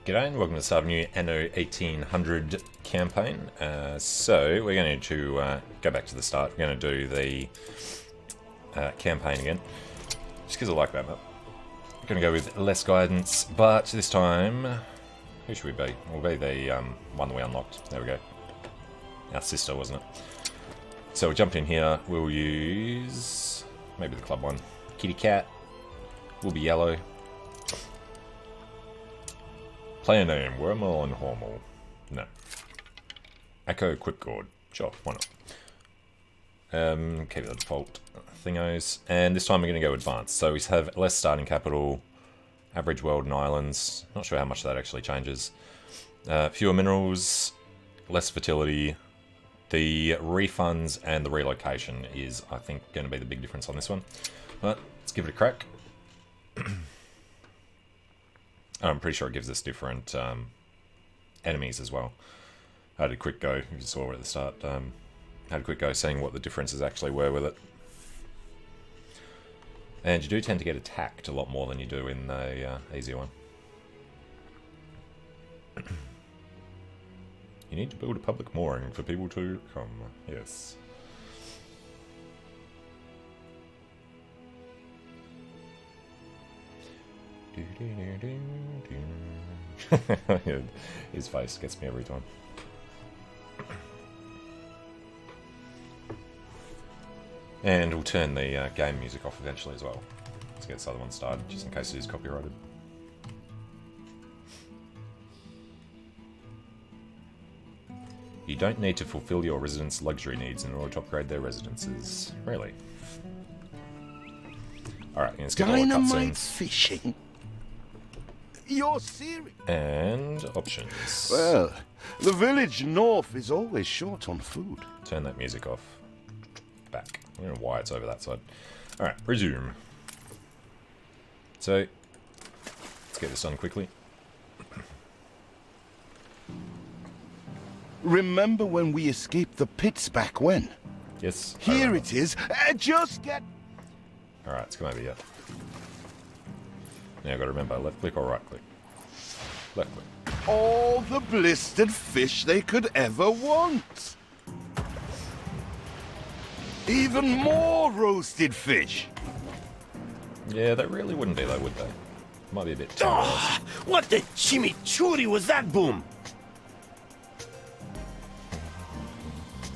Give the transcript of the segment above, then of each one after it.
G'day and welcome to the start of a new Anno 1800 campaign. So we're going to go back to the start. We're going to do the campaign again, just because I like that map. We're going to go with less guidance, but this time, who should we be? We'll be the one that we unlocked. There we go. Our sister, wasn't it? So we'll jump in here. We'll use maybe the club one. Kitty cat. Will be yellow. Player name, Wormel and Hormel. No. Echo Quipcord. Sure, why not? Keep the default thingos. And this time we're going to go advanced. So we have less starting capital, average world and islands. Not sure how much that actually changes. Fewer minerals, less fertility. The refunds and the relocation is, I think, going to be the big difference on this one. But let's give it a crack. I'm pretty sure it gives us different enemies as well. I had a quick go, you saw it at the start, had a quick go seeing what the differences actually were with it. And you do tend to get attacked a lot more than you do in the easier one. You need to build a public mooring for people to come, yes. His face gets me every time. And we'll turn the game music off eventually as well. Let's get this other one started, just in case it is copyrighted. You don't need to fulfill your residents' luxury needs in order to upgrade their residences. Really? Alright, let's get all the cutscenes. Fishing? You're serious? And options. Well, the village north is always short on food. Turn that music off. Back. I don't know why it's over that side. Alright, resume. So, let's get this done quickly. Remember when we escaped the pits back when? Yes. Here it is. Just get... Alright, let's come over here. Now I've got to remember, left click or right click? Left click. all the blistered fish they could ever want. Even more roasted fish. Yeah, they really wouldn't be though, would they? Might be a bit too Oh, what the chimichurri was that, Boom?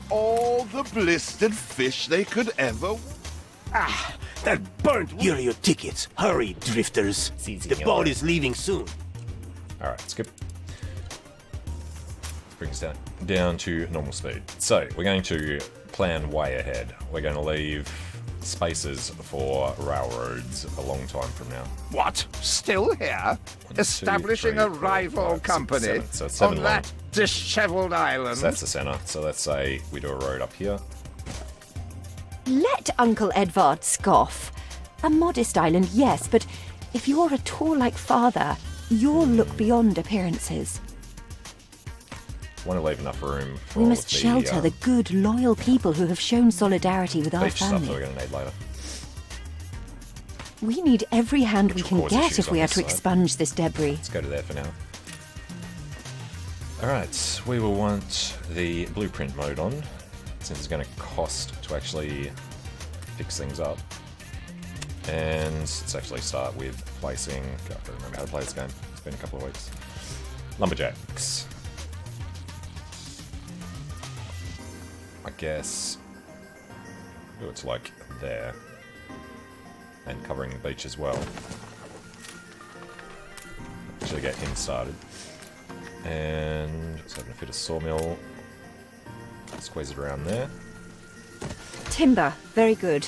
All the blistered fish they could ever... Ah, that burnt. Here are your tickets. Hurry, drifters. The boat is leaving soon. Alright, skip. Bring us down to normal speed. So, we're going to plan way ahead. We're going to leave spaces for railroads a long time from now. What? Still here? Establishing a rival company So it's 7 on long. that disheveled island? So that's the center. So let's say we do a road up here. Let Uncle Edvard scoff. A modest island, yes, but if you're at all like father, you'll look beyond appearances. Want to leave enough room for We all must of shelter the good, loyal people who have shown solidarity with our beach stuff that we're family. going to need later. We need every hand we Which can will cause get issues if we on are this to side. expunge this debris. Let's go to there for now. Alright, we will want the blueprint mode on, since it's going to cost to actually fix things up. And let's actually start with placing... God, I don't remember how to play this game. It's been a couple of weeks. Lumberjacks. I guess... Oh, it's like there. And covering the beach as well. Actually get him started. And let's open a fit of sawmill. Squeeze it around there. Timber, very good.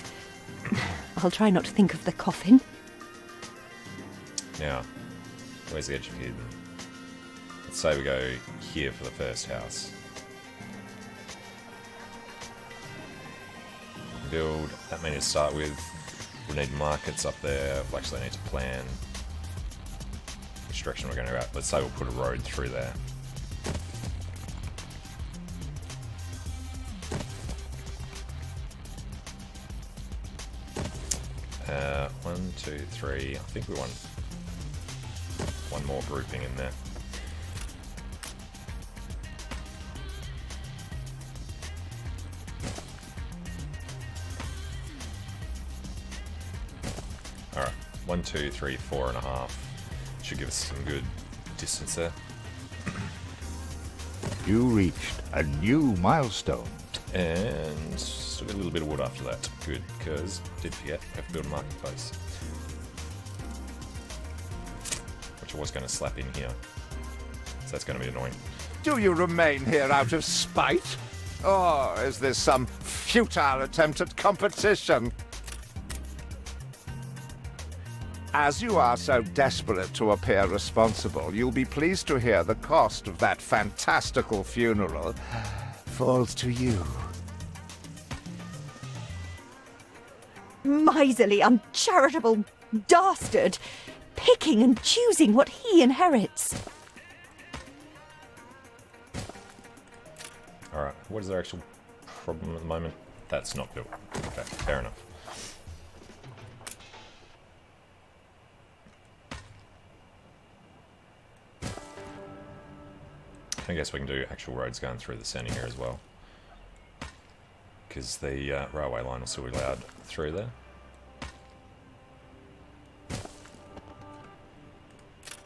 I'll try not to think of the coffin. Now, where's the edge of hidden? Let's say we go here for the first house. Build, that means to start with. We need markets up there. We'll actually need to plan which direction we're going to go. Let's say we'll put a road through there. One, two, three. I think we want one more grouping in there. 1, 2, 3, 4.5. Should give us some good distance there. You reached a new milestone. And still got a little bit of wood after that. Good, because did forget we have to build a marketplace. Which I was going to slap in here. So that's going to be annoying. Do you remain here out of spite? Or is this some futile attempt at competition? As you are so desperate to appear responsible, you'll be pleased to hear the cost of that fantastical funeral falls to you. Miserly, uncharitable dastard! Picking and choosing what he inherits. Alright, what is our actual problem at the moment? That's not built. Okay, fair enough. I guess we can do actual roads going through the centre here as well. Because the railway line will still be allowed through there.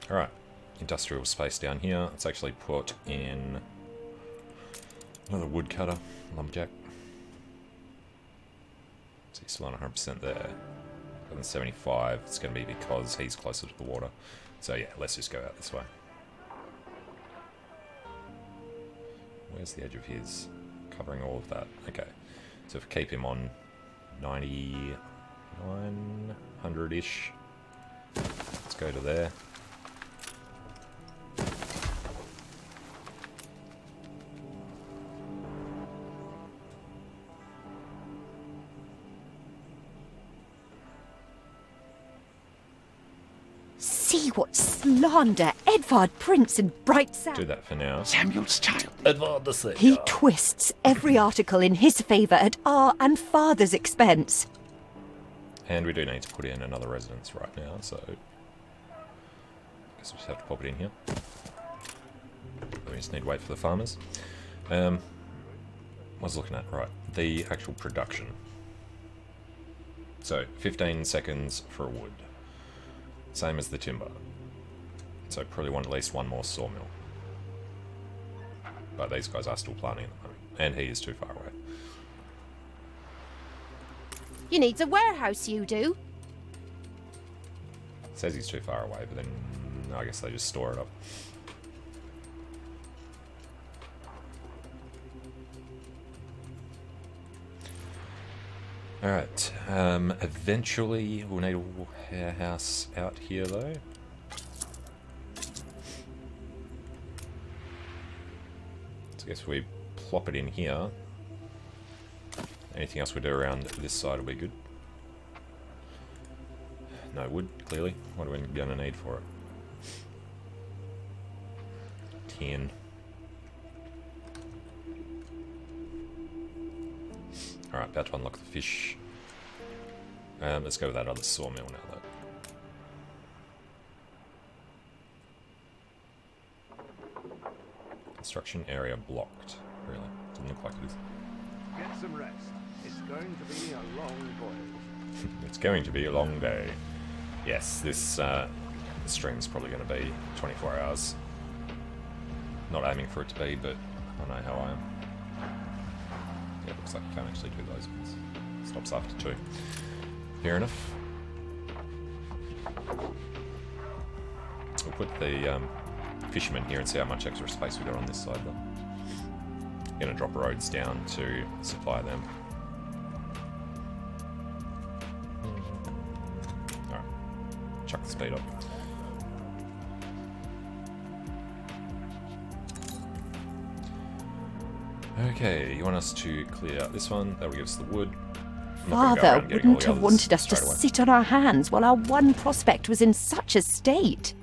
Alright, industrial space down here. Let's actually put in another woodcutter, lumberjack. So he's still on 100% there. Other than 75, it's going to be because he's closer to the water. So yeah, let's just go out this way. Where's the edge of his? Covering all of that. Okay. So if we keep him on 99, 100-ish. Let's go to there. See what slander Edvard prints in bright sound. Do that for now. Samuel's child. He twists every article in his favour at our and father's expense. And we do need to put in another residence right now, so I guess we just have to pop it in here. We just need to wait for the farmers. What was I looking at? Right, the actual production. So 15 seconds for wood. Same as the timber. So probably want at least one more sawmill. But these guys are still planting at the moment. And he is too far away. You needs a warehouse, you do. Says he's too far away, but then I guess they just store it up. Alright, eventually we'll need a warehouse out here though. So I guess we plop it in here. Anything else we do around this side will be good. No wood, clearly. What are we going to need for it? Tin. Alright, about to unlock the fish. Let's go with that other sawmill now, though. Construction area blocked. Really? Doesn't look like it is. Get some rest. It's going to be a long voyage. It's going to be a long day. Yes, this stream's probably going to be 24 hours. Not aiming for it to be, but I know how I am. Yeah, it looks like you can't actually do those ones. Stops after 2. Fair enough. We'll put the fishermen here and see how much extra space we got on this side though. Gonna drop roads down to supply them. Alright. Chuck the speed up. Okay, you want us to clear out this one? That'll give us the wood. Father wouldn't have wanted us to sit on our hands while our one prospect was in such a state.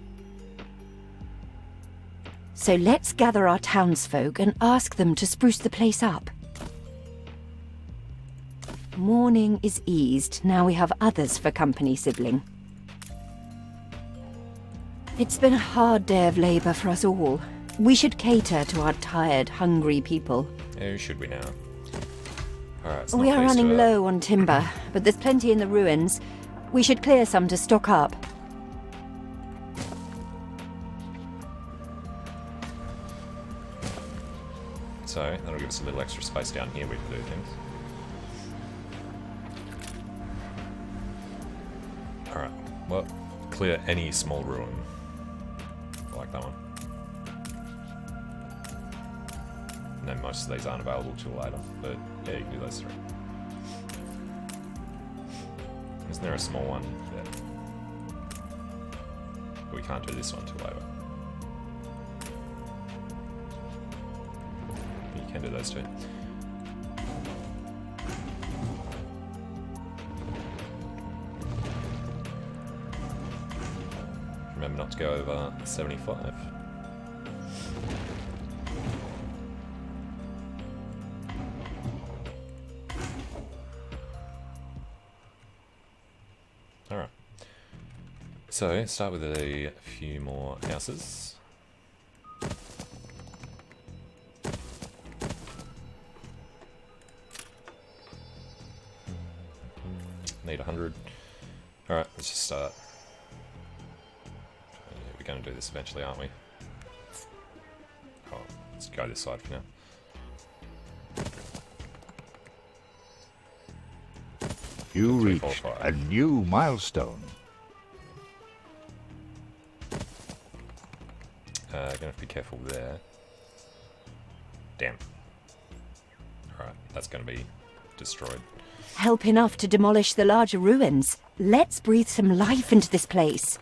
So let's gather our townsfolk and ask them to spruce the place up. Mourning is eased, now we have others for company, sibling. It's been a hard day of labour for us all. We should cater to our tired, hungry people. Oh, should we now? Alright, We are running low on timber, but there's plenty in the ruins. We should clear some to stock up. So that'll give us a little extra space down here we can do things. Alright, well, clear any small ruin. I like that one. No, most of these aren't available till later, but yeah, you can do those three. Isn't there a small one? Yeah. But we can't do this one till later. But you can do those two. Remember not to go over 75. Alright. So, start with a few more houses. Need 100. Alright, let's just start. We're going to do this eventually, aren't we? Oh, let's go this side for now. You 3, 4, reached 5. a new milestone. Gonna have to be careful there. Damn. Alright, that's gonna be destroyed. Help enough to demolish the larger ruins. Let's breathe some life into this place.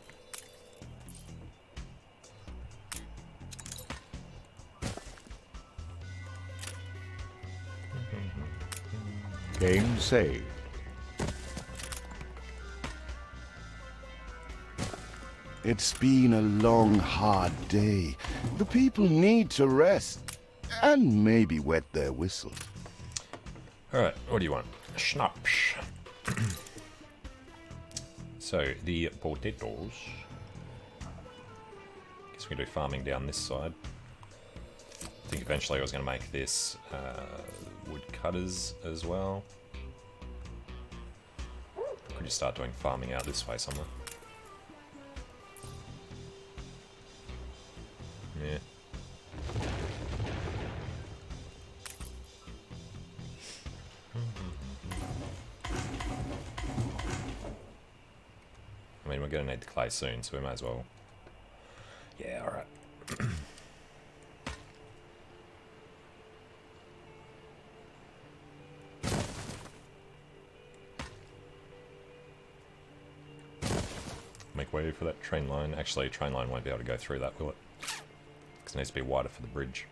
Game saved. It's been a long, hard day. The people need to rest. And maybe wet their whistles. Alright, what do you want? Schnapps. So, the potatoes. Guess we can do farming down this side. I think eventually I was going to make this woodcutters as well. Could you start doing farming out this way somewhere? Yeah. I mean, we're going to need the clay soon, so we might as well. Yeah, alright. Make way for that train line. Actually, train line won't be able to go through that, will it? Because it needs to be wider for the bridge.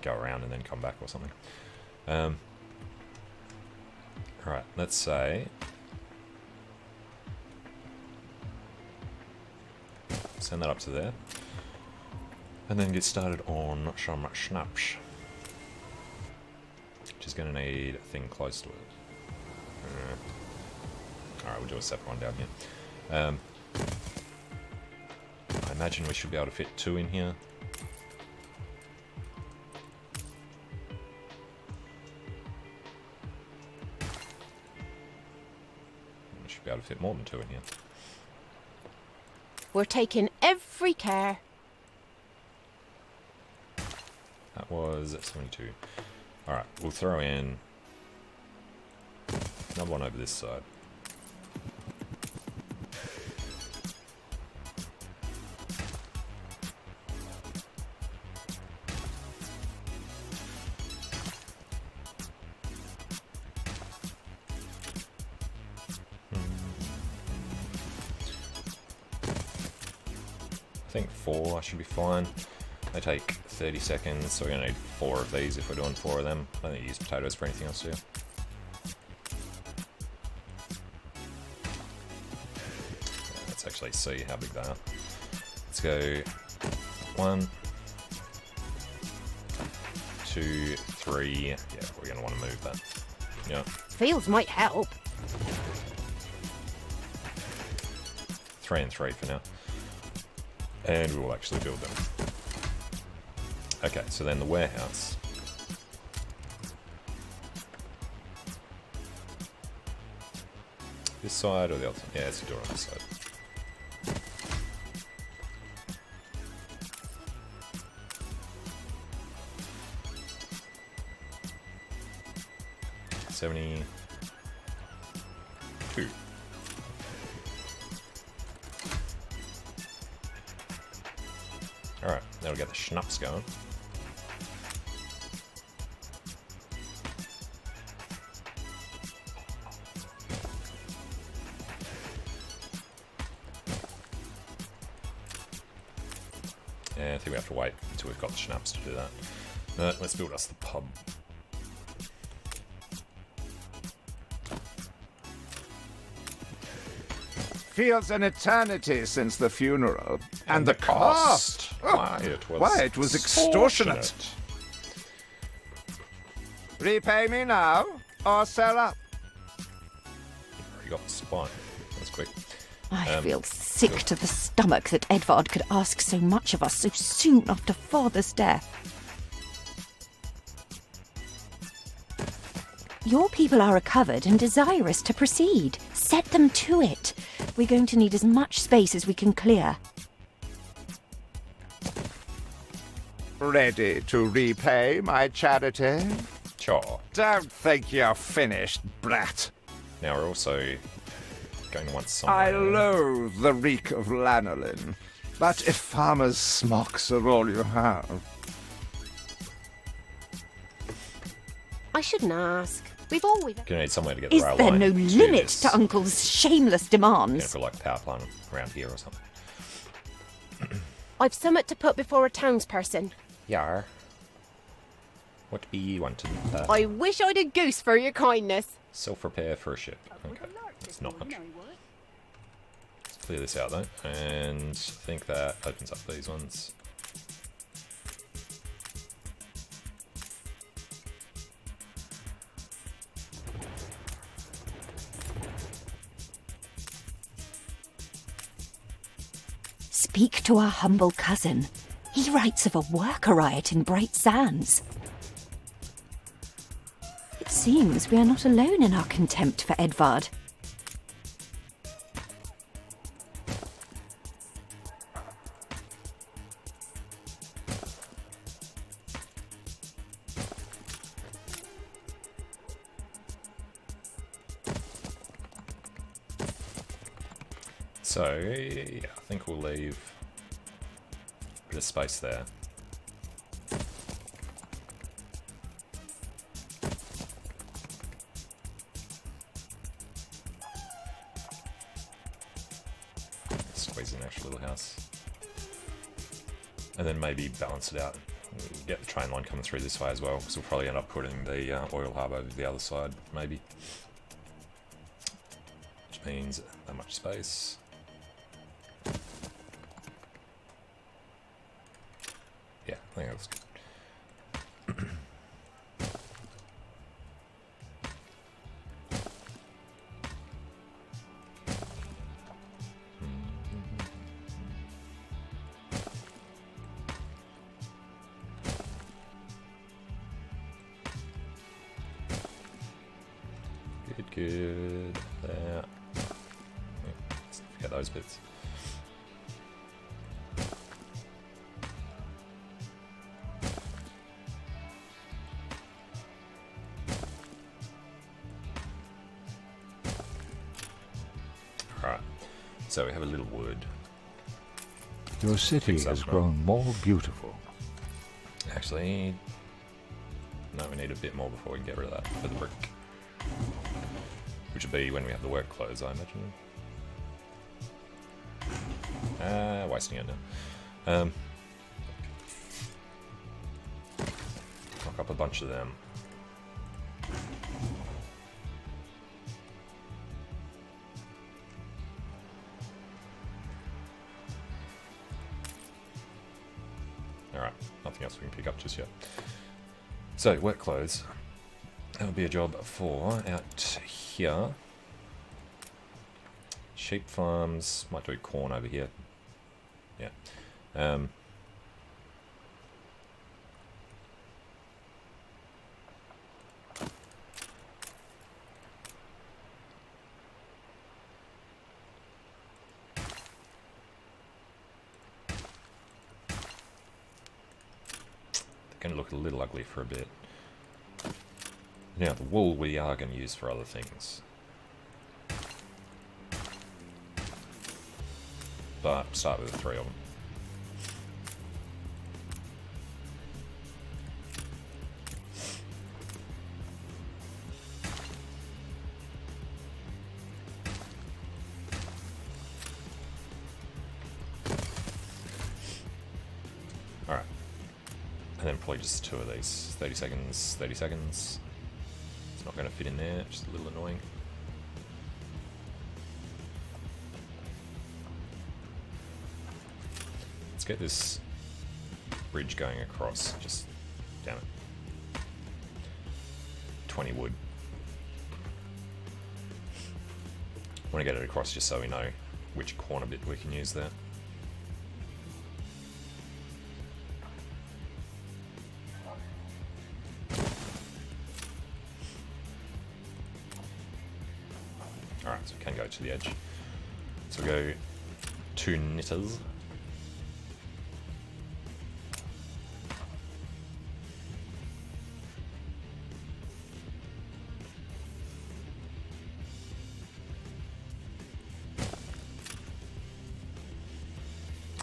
Go around and then come back or something. Alright, let's say... send that up to there. And then get started on some schnapps. Which is going to need a thing close to it. Alright, we'll do a separate one down here. I imagine we should be able to fit 2 in here. We should be able to fit more than 2 in here. We're taking every care. That was 72. Alright, we'll throw in another one over this side. I think 4 should be fine. They take 30 seconds, so we're going to need 4 of these if we're doing 4 of them. I don't think you use potatoes for anything else, do you? Let's actually see how big they are. Let's go 1, 2, 3. Yeah, we're going to want to move that. Yeah. Fields might help. 3 and 3 for now. And we will actually build them. Okay, so then the warehouse. This side or the other side? Yeah, it's a door on this side. $72. Alright, now we get the schnapps going. Yeah, I think we have to wait until we've got the schnapps to do that. Let's build us the pub. Feels an eternity since the funeral. And the cost! Why, It was extortionate. Repay me now, or sell up. You got the spine. That's quick. I feel sick to the stomach that Edvard could ask so much of us so soon after father's death. Your people are recovered and desirous to proceed. Set them to it. We're going to need as much space as we can clear. Ready to repay my charity? Sure. Don't think you're finished, brat. Now we're also going to want some. I loathe the reek of lanolin. But if farmers' smocks are all you have... I shouldn't ask. We've always... Gonna need somewhere to get the Is rail there line no to limit this. to Uncle's shameless Gonna demands? put like a power plant around here or something. I've somewhat to put before a townsperson. Yar. What be you wanting? I wish I'd a goose for your kindness. Self-repair for a ship. Okay, that's not much. Let's clear this out though, and I think that opens up these ones. Speak to our humble cousin. He writes of a worker riot in Bright Sands. It seems we are not alone in our contempt for Edvard. So, yeah, I think we'll leave a bit of space there. Squeeze in an actual little house. And then maybe balance it out. Get the train line coming through this way as well, because we'll probably end up putting the oil hub over the other side, maybe. Which means that much space. Yeah, I think that's good. Good. There. Let's forget those bits. Alright, so we have a little wood. Your city Fix that has up. grown more beautiful. Actually, no, we need a bit more before we can get rid of that for the brick. Which would be when we have the work clothes, I imagine. Wasting it now. Knock up a bunch of them. Alright, nothing else we can pick up just yet. So, work clothes. That'll be a job for out here. Sheep farms, might do corn over here. Yeah. going to look a little ugly for a bit. Now, the wool we are going to use for other things. But start with the 3 of them. Alright. And then probably just 2 of these. 30 seconds, 30 seconds. It's not going to fit in there, just a little annoying. Let's get this bridge going across. Just, damn it. 20 wood. I want to get it across just so we know which corner bit we can use there. Alright, so we can go to the edge. So we'll go 2 knitters.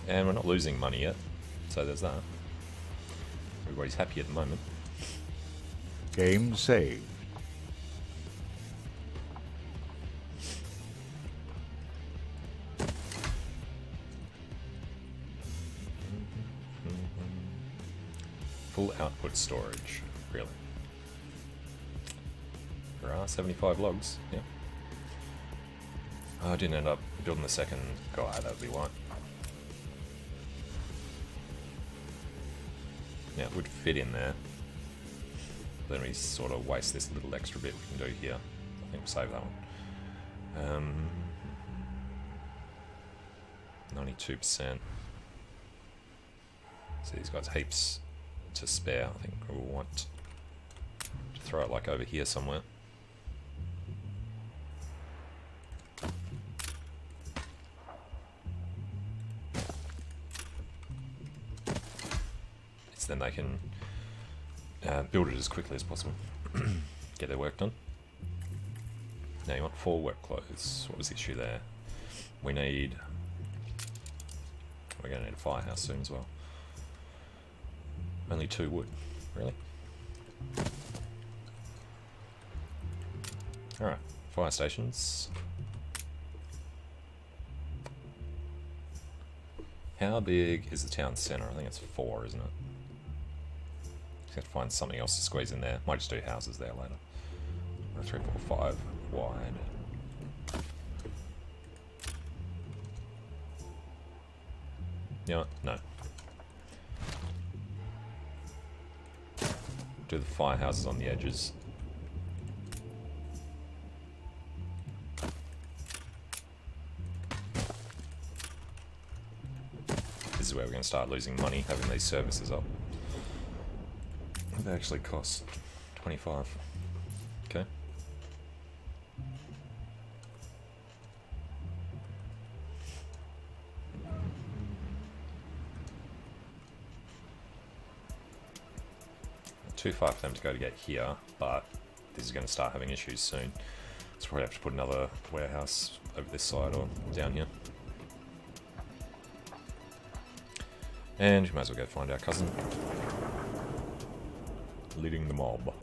And we're not losing money yet, so there's that. Everybody's happy at the moment. Game saved. Full output storage, really. There are 75 logs, yeah. Oh, I didn't end up building the second guy, that would be why. Now it would fit in there. Then we sort of waste this little extra bit we can do here. I think we'll save that one. 92%. So these guys heaps to spare. I think we'll want to throw it like over here somewhere. Then they can build it as quickly as possible. Get their work done. Now you want 4 work clothes. What was the issue there? We need... We're going to need a firehouse soon as well. Only 2 wood. Really? Alright, fire stations. How big is the town centre? I think it's 4, isn't it? Just have to find something else to squeeze in there. Might just do houses there later. 3, 4, 5 wide. You know what? No. Do the firehouses on the edges. This is where we're going to start losing money, having these services up. They actually cost 25. Okay. Too far for them to go to get here, but this is going to start having issues soon. So probably have to put another warehouse over this side or down here. And we might as well go find our cousin. Leading the mob.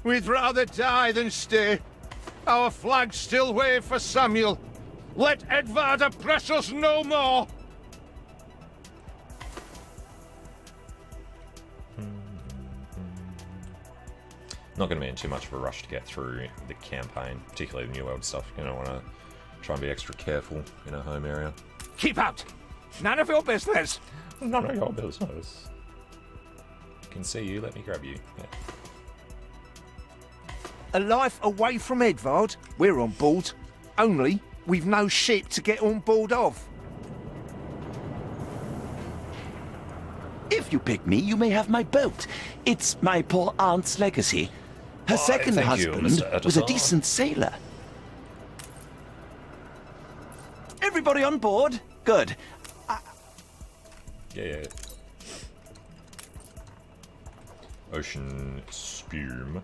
We'd rather die than stay. Our flags still wave for Samuel. Let Edvard oppress us no more. Not going to be in too much of a rush to get through the campaign, particularly the New World stuff. You don't want to try and be extra careful in a home area. Keep out. None of your business. None of your business. Can see you, let me grab you. Yeah. A life away from Edvard, we're on board. Only, we've no ship to get on board of. If you pick me, you may have my boat. It's my poor aunt's legacy. Her second thank you, husband Mr. was a Editor. decent sailor. Everybody on board? Good. Yeah. ocean spume.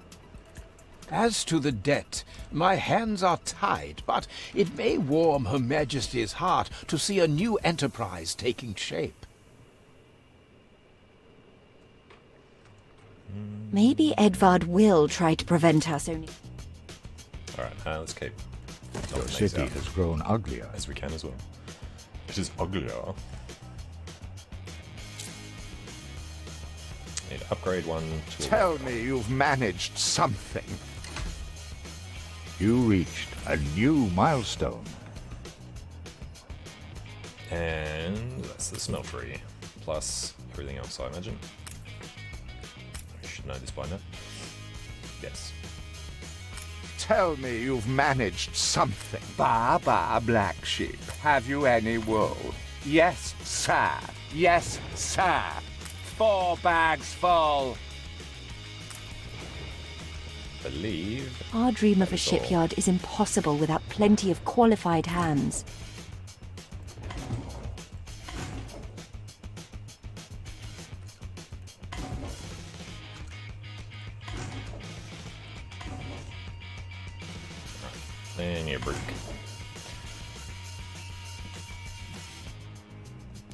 As to the debt, my hands are tied, but it may warm Her Majesty's heart to see a new enterprise taking shape. Maybe Edvard will try to prevent us only. Alright, let's keep Your these city out has grown uglier. as we can as well. It is uglier. Need to upgrade one to Tell me you've managed something. You reached a new milestone. and that's the smeltery, plus everything else I imagine. I should know this by now. Yes. Tell me you've managed something. Ba ba, black sheep. Have you any wool? Yes, sir. Yes, sir. 4 bags full. Believe. Our dream of a That's all. shipyard is impossible without plenty of qualified hands. And your brick.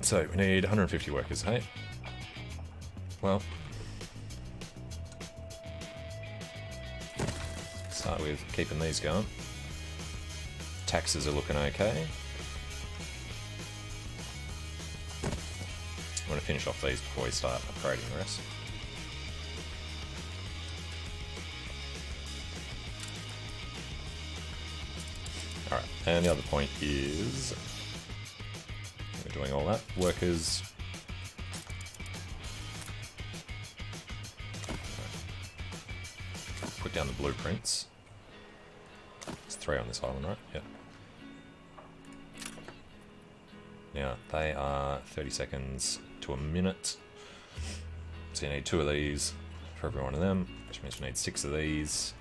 So we need 150 workers, hey? Well, start with keeping these going. Taxes are looking okay. I want to finish off these before we start upgrading the rest. Alright, and the other point is we're doing all that. Workers. Put down the blueprints. There's 3 on this island, right? Yeah. Now, they are 30 seconds to a minute. So you need 2 of these for every one of them, which means we need 6 of these.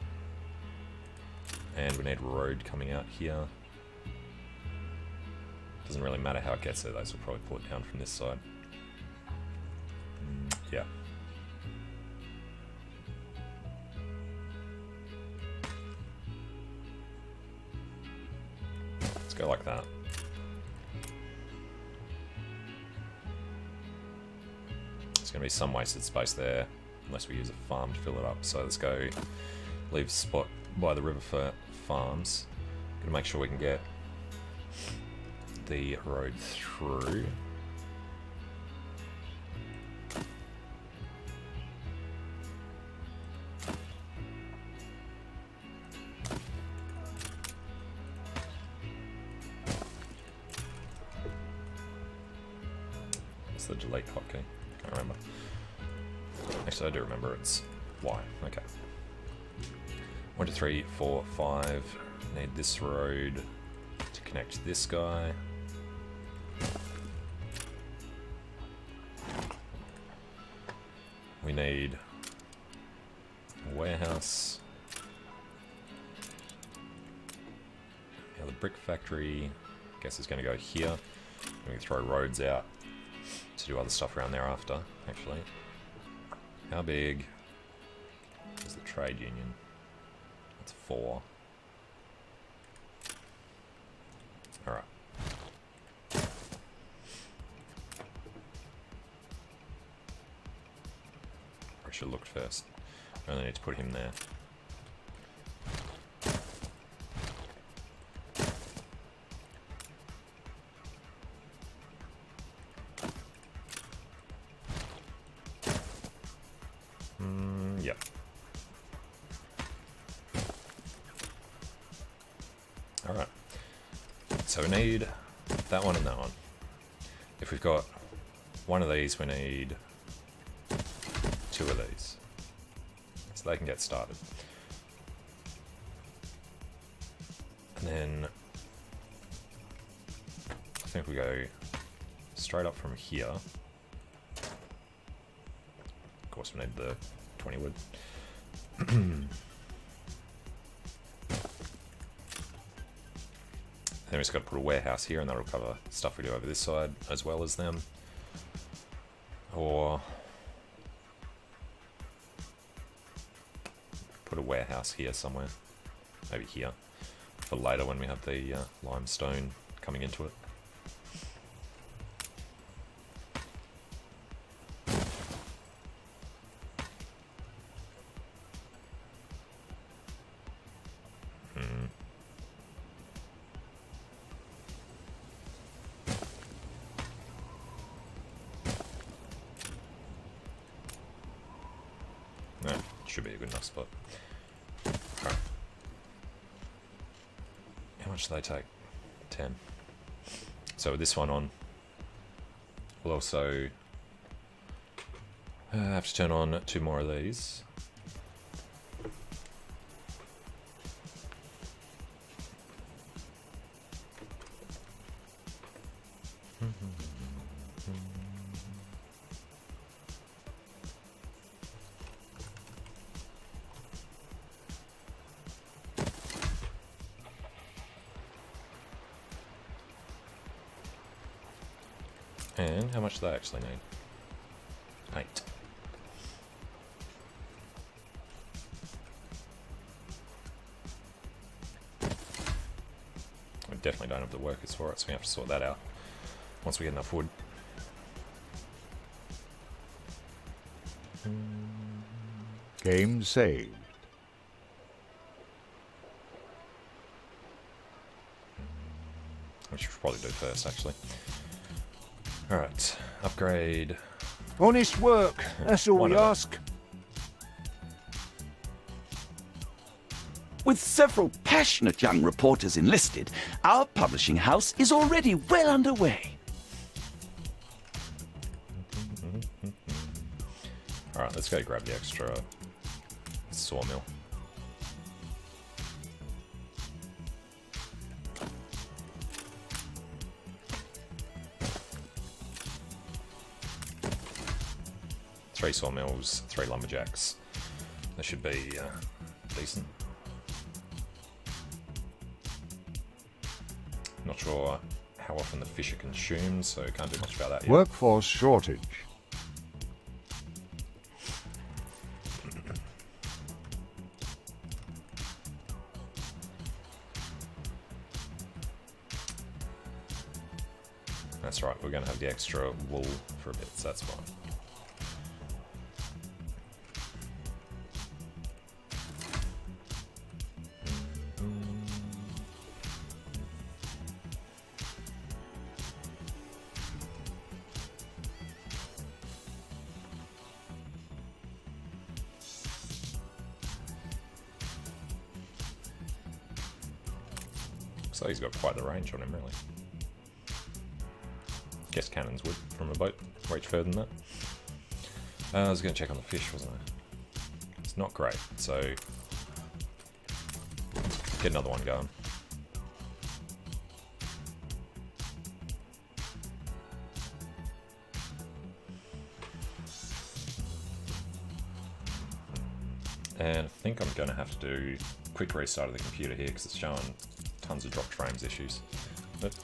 And we need a road coming out here. Doesn't really matter how it gets there, those will probably pull it down from this side. Yeah. Let's go like that. There's going to be some wasted space there, unless we use a farm to fill it up. So let's go leave a spot by the river for farms. Gonna make sure we can get the road through. What's the delete hotkey? Can't remember. Actually, I do remember it's Y. Okay. 1, 2, 3, 4, 5. Need this road to connect this guy. We need a warehouse. Now the brick factory, I guess, is going to go here. We can throw roads out to do other stuff around there after, actually. How big is the trade union? That's 4. Alright. I should have looked first. I only need to put him there. Yep. Alright. So we need that one and that one. If we've got one of these, we need 2 of these. So they can get started. And then I think we go straight up from here. Of course, we need the 20 wood. Then we just got to put a warehouse here, and that'll cover stuff we do over this side as well as them. Or put a warehouse here somewhere. Maybe here. For later when we have the limestone coming into it. No, should be a good enough spot. Alright. How much do they take? 10. So with this one on, we'll also have to turn on 2 more of these. And how much do they actually need? 8. We definitely don't have the workers for it, so we have to sort that out once we get enough wood. Game saved. We should probably do first, actually. Alright, upgrade. Honest work, that's all One we of them. ask. With several passionate young reporters enlisted, our publishing house is already well underway. Alright, let's go grab the extra sawmill. Three sawmills, 3 lumberjacks. That should be decent. Not sure how often the fish are consumed, so can't do much about that yet. Workforce shortage. That's right, we're going to have the extra wool for a bit, so that's fine. So he's got quite the range on him, really. Guess cannons would from a boat reach further than that. I was going to check on the fish, wasn't I? It's not great, so get another one going. And I think I'm going to have to do a quick restart of the computer here because it's showing tons of dropped frames issues. But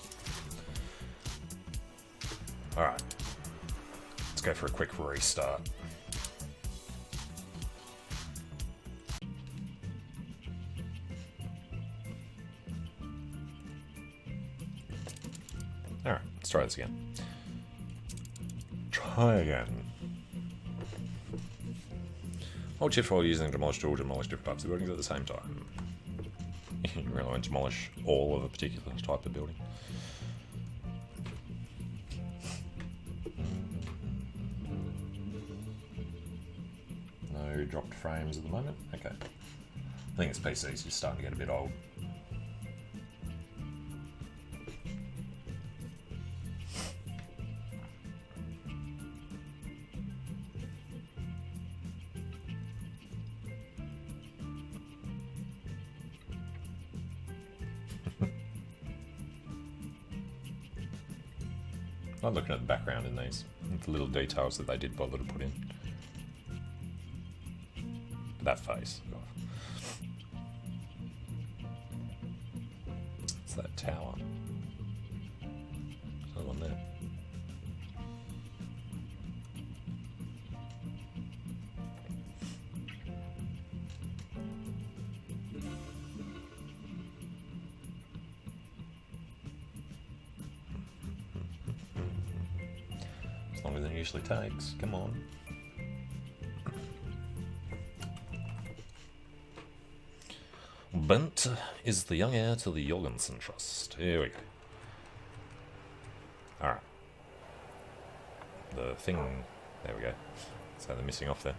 alright, let's go for a quick restart. Alright, let's try this again. Try again. Hold shift while using the demolish tool to demolish different types of buildings at the same time. You really want to demolish all of a particular type of building. No dropped frames at the moment. Okay. I think this PC is just starting to get a bit old. I'm looking at the background in these, the little details that they did bother to put in. But that face. God. It's that tower. There's another one there. longer than it usually takes. Come on. Bent is the young heir to the Jorgensen Trust. Here we go. Alright. The thing... There we go. So they're missing off there.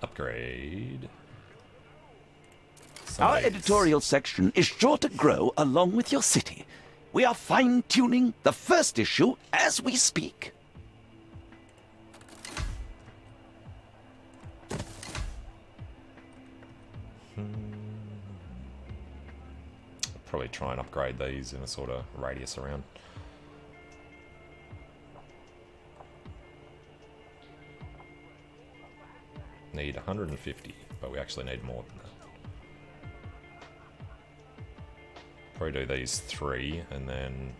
Upgrade. Our Sundays. editorial section is sure to grow along with your city. We are fine-tuning the first issue as we speak. Probably try and upgrade these in a sort of radius around. Need 150, but we actually need more than that. Probably do these 3 and then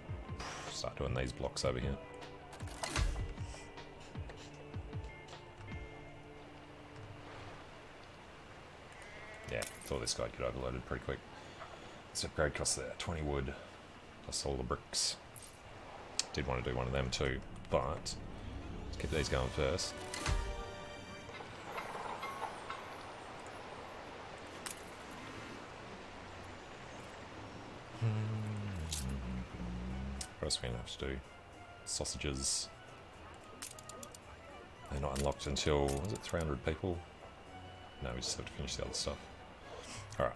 start doing these blocks over here. Yeah, thought this guy'd get overloaded pretty quick. So upgrade cost there, 20 wood, plus all the bricks. Did want to do one of them too, but let's keep these going first. What else are we going to have to do? Sausages. They're not unlocked until, was it 300 people? No, we just have to finish the other stuff. Alright.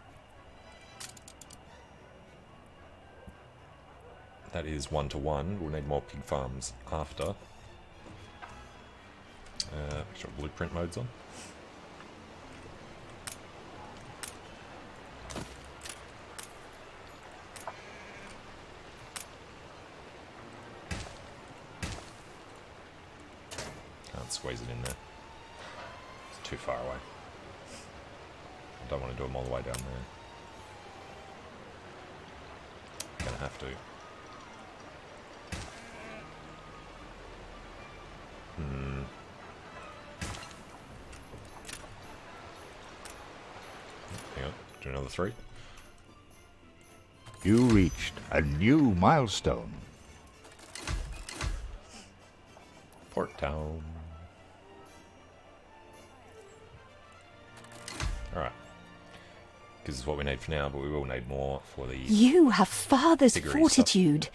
That is 1-to-1. We'll need more pig farms after. Make sure blueprint mode's on. Can't squeeze it in there. It's too far away. I don't want to do them all the way down there. Gonna have to. Hang on, do another 3. You reached a new milestone. Port Town. Alright. This is what we need for now, but we will need more for the... You have father's Figure fortitude.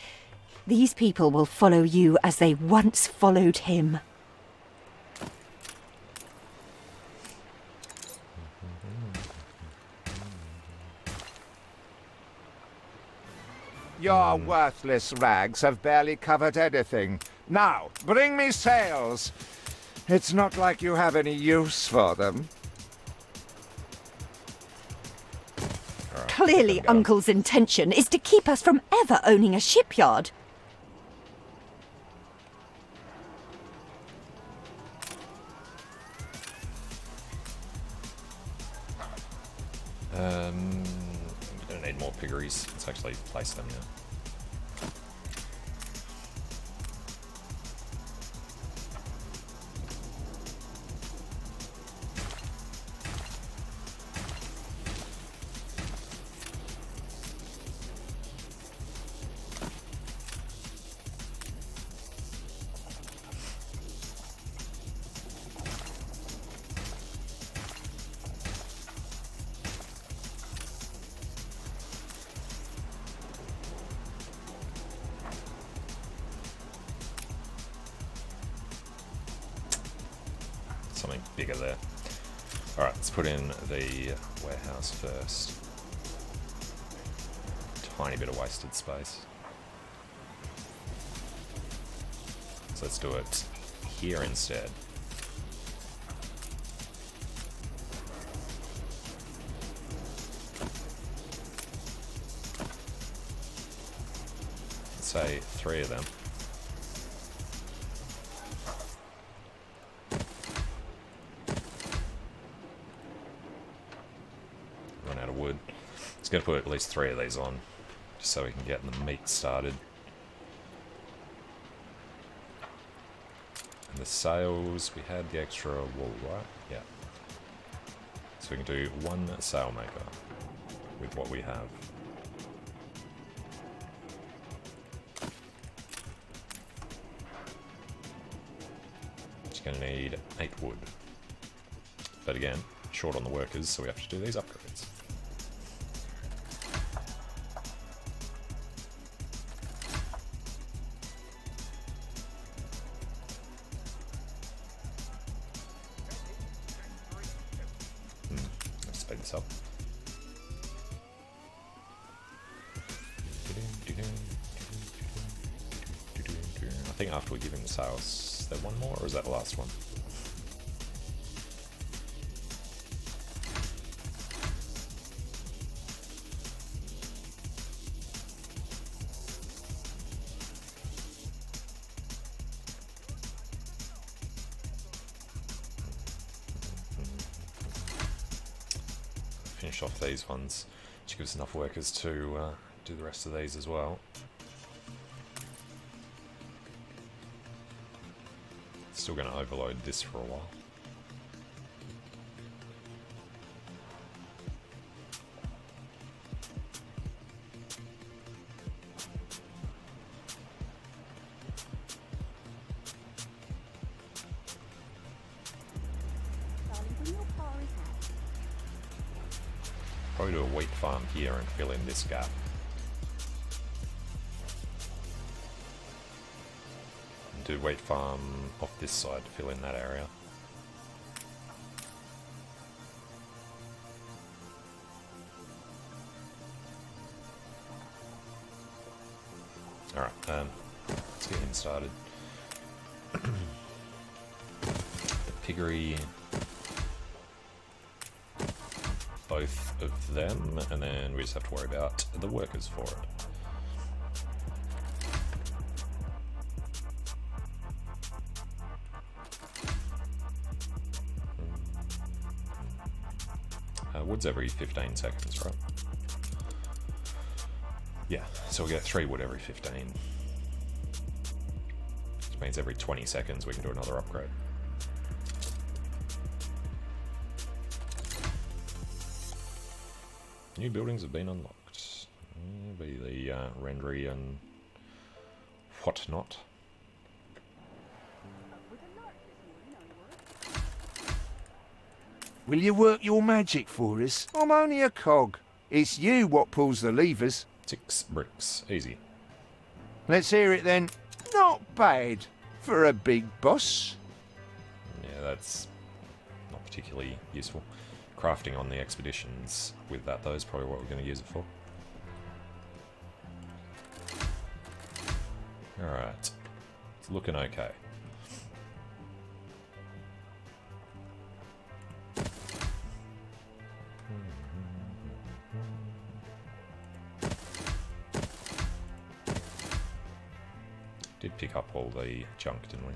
These people will follow you as they once followed him. Your worthless rags have barely covered anything. Now, bring me sails. It's not like you have any use for them. Alright, Clearly, let them go. Uncle's intention is to keep us from ever owning a shipyard. We don't need more piggeries. Let's actually place them now. Something bigger there. Alright, let's put in the warehouse first. Tiny bit of wasted space. So let's do it here instead. Let's say 3 of them. Run out of wood. It's going to put at least 3 of these on, just so we can get the meat started. And the sails, we had the extra wool, right? Yeah. So we can do 1 sail maker with what we have. going to need 8 wood. But again, short on the workers, so we have to do these upgrades. Let's speed this up. I think after we give him the sales, is there one more, or is that the last one? Finish off these ones, which gives us enough workers to do the rest of these as well. Still going to overload this for a while. Probably do a wheat farm here and fill in this gap. Do wheat farm off this side to fill in that area. Alright, let's get him started. The piggery, both of them, and then we just have to worry about the workers for it. Wood's every 15 seconds, right? Yeah, so we get 3 wood every 15. Which means every 20 seconds we can do another upgrade. New buildings have been unlocked. Be the rendery and whatnot. Will you work your magic for us? I'm only a cog. It's you what pulls the levers. 6 bricks, easy. Let's hear it then. Not bad for a big boss. Yeah, that's not particularly useful. Crafting on the expeditions with that, though, is probably what we're going to use it for. Alright. It's looking okay. Did pick up all the junk, didn't we?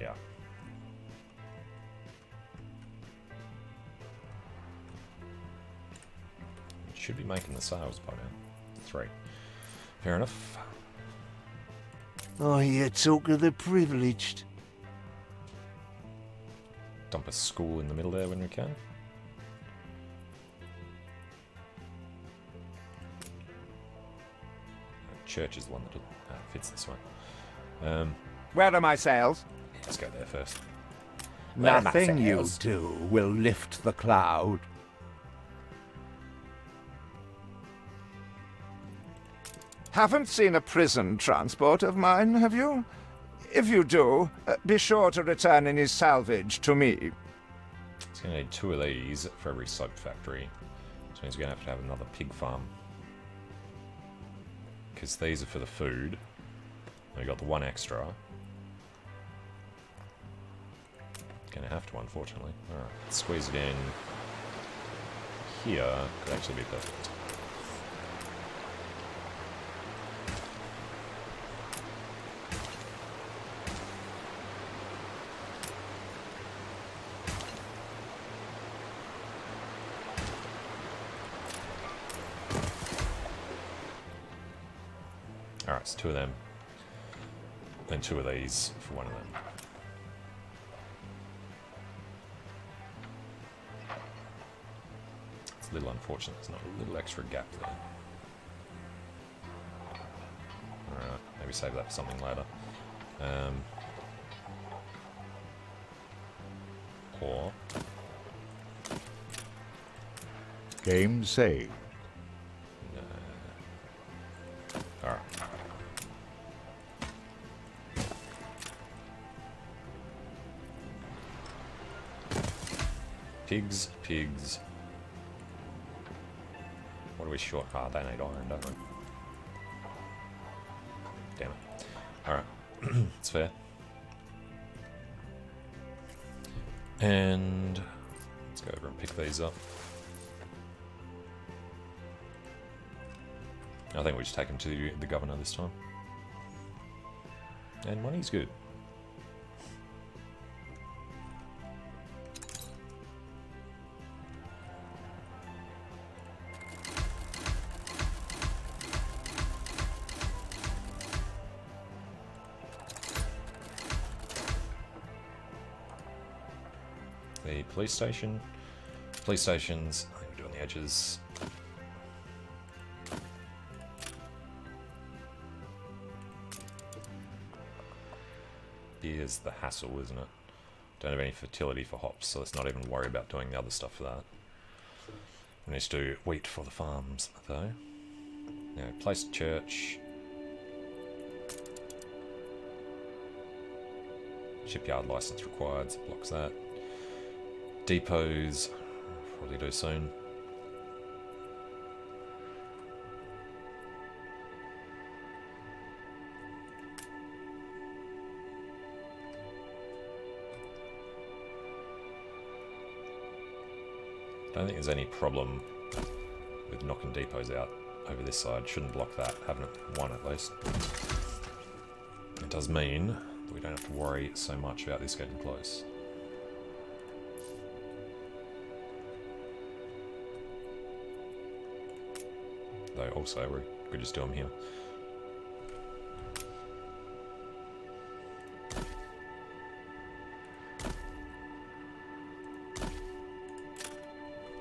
Yeah. Should be making the sales by now. 3. Fair enough. I hear talk of the privileged. Dump a school in the middle there when we can. Church is the one that fits this one. Where are my sails? Let's go there first. Nothing you do will lift the cloud. Haven't seen a prison transport of mine, have you? If you do, be sure to return any salvage to me. It's going to need 2 of these for every soap factory. Which means we're going to have another pig farm. Because these are for the food. We got the 1 extra. Gonna have to, unfortunately. Alright, squeeze it in here. Could actually be perfect. Alright, so 2 of them. Then 2 of these for 1 of them. It's a little unfortunate, there's not a little extra gap there. Alright, maybe maybe save that for something later. Or Game saved. alright. Pigs, pigs. What are we short? Ah, they need iron, don't we? Damn it. Alright. It's fair. And let's go over and pick these up. I think we just take them to the governor this time. And money's good. The police station. Police stations, I think we're doing the edges. Here's the hassle, isn't it? Don't have any fertility for hops, so let's not even worry about doing the other stuff for that. We need to do wheat for the farms, though. Now, place a church. Shipyard license required, so blocks that. Depots, probably do soon. Don't think there's any problem with knocking depots out over this side. Shouldn't block that, having it one at least. It does mean that we don't have to worry so much about this getting close. Though also we could just do them here.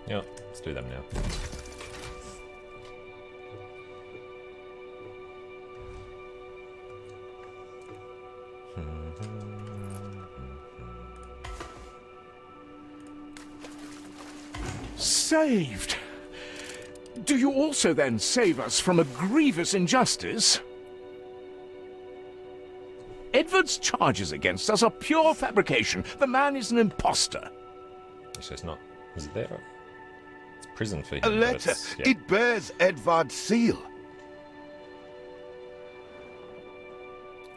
Yeah, let's do them now. Saved! Do you also then save us from a grievous injustice? Edward's charges against us are pure fabrication. The man is an imposter. It's just not. Is it there? It's prison for him. A but letter. it's- yeah. It bears Edvard's seal.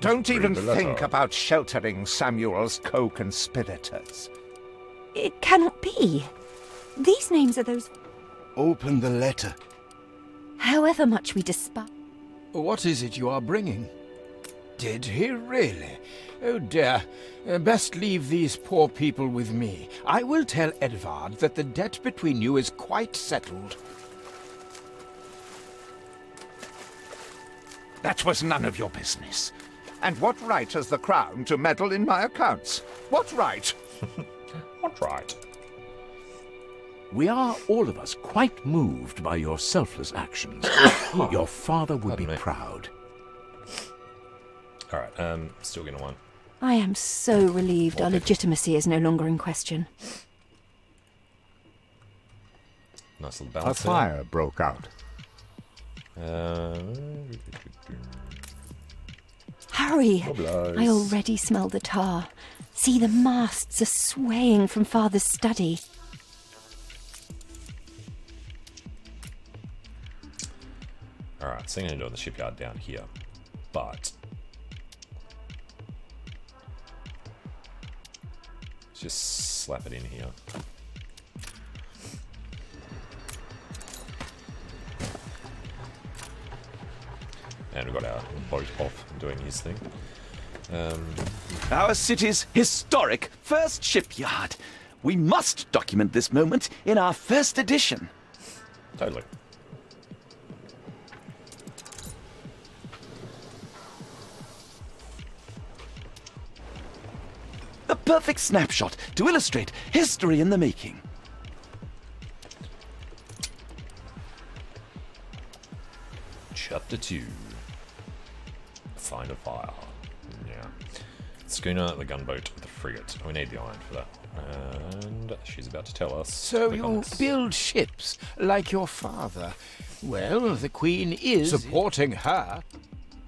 Don't even Read the letter. think about sheltering Samuel's co-conspirators. It cannot be. These names are those. Open the letter. However much we despise. What is it you are bringing? Did he really? Oh dear. Best leave these poor people with me. I will tell Edvard that the debt between you is quite settled. That was none of your business. And what right has the Crown to meddle in my accounts? What right? What right? We are all of us quite moved by your selfless actions. Your father would be Pardon me. proud. Alright, still gonna want. I am so relieved our legitimacy is no longer in question. Nice little A balance there. fire broke out. Hurry! Blows. I already smell the tar. See, the masts are swaying from Father's study. Alright, so I'm gonna do the shipyard down here. But let's just slap it in here. And we've got our boat off doing his thing. Our city's historic first shipyard. We must document this moment in our first edition. Totally. The perfect snapshot to illustrate history in the making. Chapter 2. find a fire. Yeah. Schooner, the gunboat, the frigate. We need the iron for that. And she's about to tell us. So the you contents. build ships like your father. Well, the Queen is supporting her.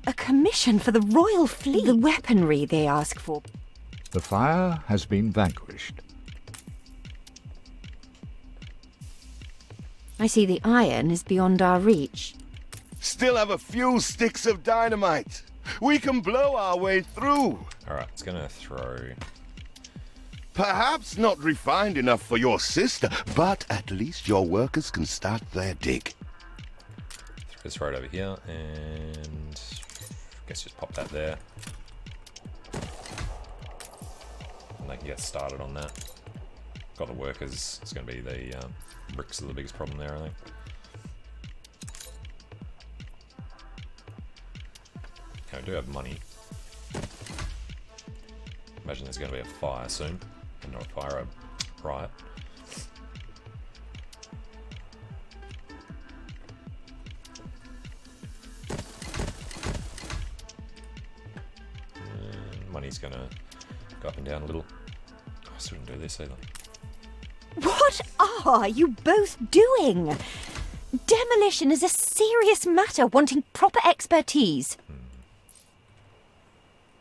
A commission for the royal fleet. The weaponry they ask for. The fire has been vanquished. I see the iron is beyond our reach. Still have a few sticks of dynamite. We can blow our way through. Alright, it's gonna throw. Perhaps not refined enough for your sister, but at least your workers can start their dig. Let's throw it over here, and I guess just pop that there. And they can get started on that. Got the workers. It's going to be the bricks are the biggest problem there, I think. Okay, I do have money. Imagine there's going to be a fire soon. Not a fire, a riot. And money's going to go up and down a little. Oh, I shouldn't do this either. What are you both doing? Demolition is a serious matter wanting proper expertise.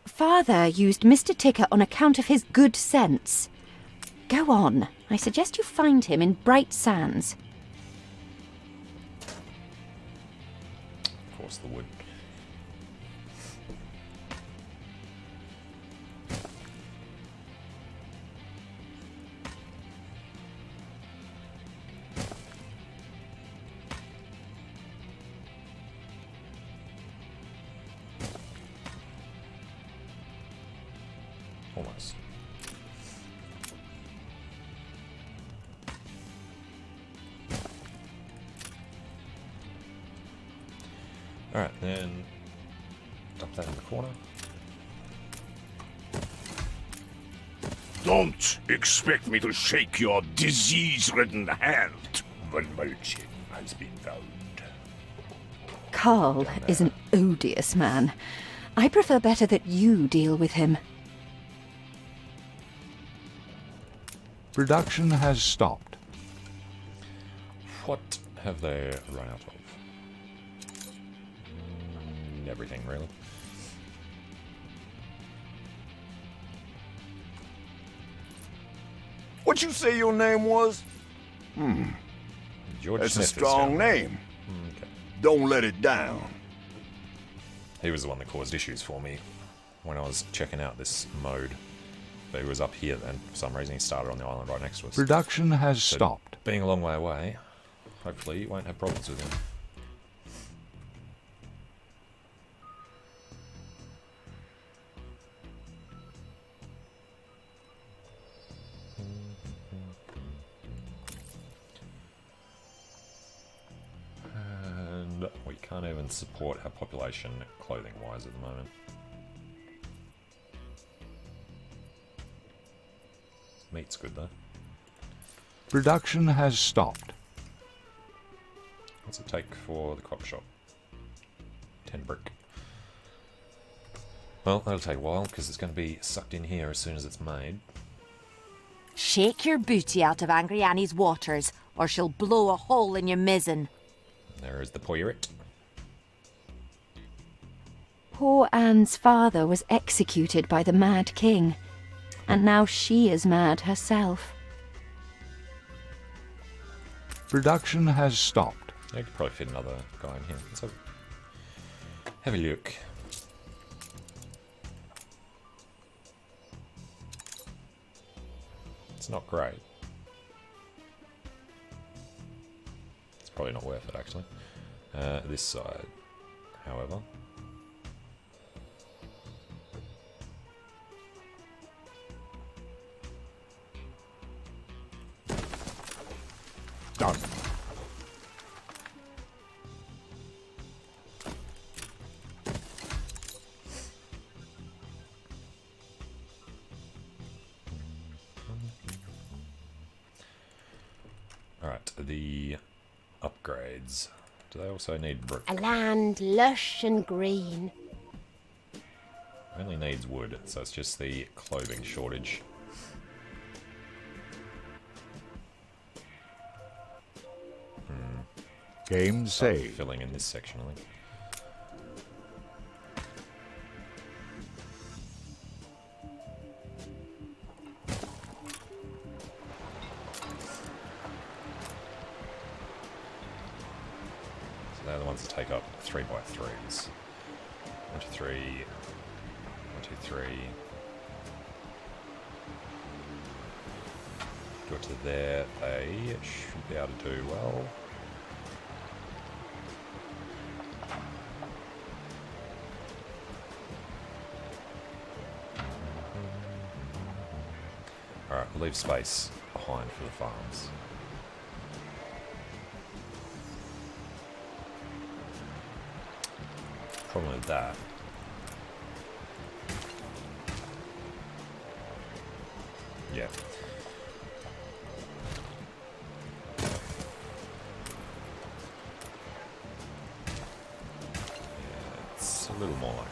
Father used Mr. Ticker on account of his good sense. Go on. I suggest you find him in Bright Sands. Of course, the wood. Almost. Alright, then dump that in the corner. Don't expect me to shake your disease-ridden hand when Mulchin has been found. Carl is an odious man. I prefer better that you deal with him. Production has stopped. What have they run out of? Everything, really. What you say your name was? George That's Smith a is strong down there. name. Okay. Don't let it down. He was the one that caused issues for me when I was checking out this mode. But he was up here then. For some reason, he started on the island right next to us. Production has So stopped. being a long way away, hopefully you won't have problems with him. And we can't even support our population clothing-wise at the moment. Meat's good though. Production has stopped. What's it take for the crop shop? 10 brick. Well, that'll take a while because it's going to be sucked in here as soon as it's made. Shake your booty out of Angry Annie's waters, or she'll blow a hole in your mizzen. There is the poiret. Poor Anne's father was executed by the Mad King, and now she is mad herself. Production has stopped. I could probably fit another guy in here. Let's have a look. It's not great. It's probably not worth it, actually. This side, however. Done. Alright, the upgrades. Do they also need brick? A land lush and green. Only needs wood, so it's just the clothing shortage. Game Start saved. filling in this section, I think. So they're the ones that take up 3x3s. 1, 2, 3. 1, 2, 3. Do it to there. They should be able to do well. Alright, we'll leave space behind for the farms. Problem with that. Yeah. It's a little more like it.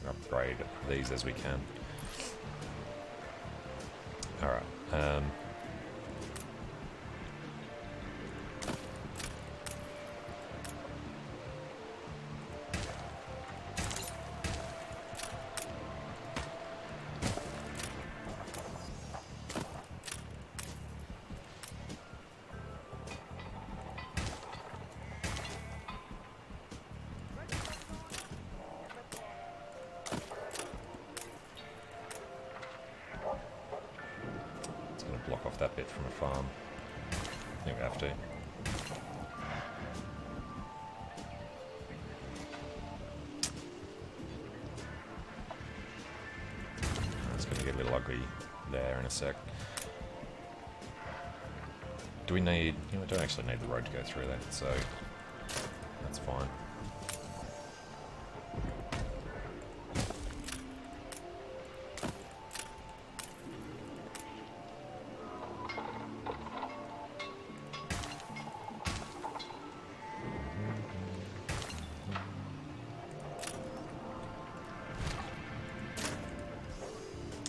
Upgrade these as we can. Alright. Block off that bit from a farm. I think we have to. It's going to get a little ugly there in a sec. Do we need... You know, we don't actually need the road to go through that, so that's fine.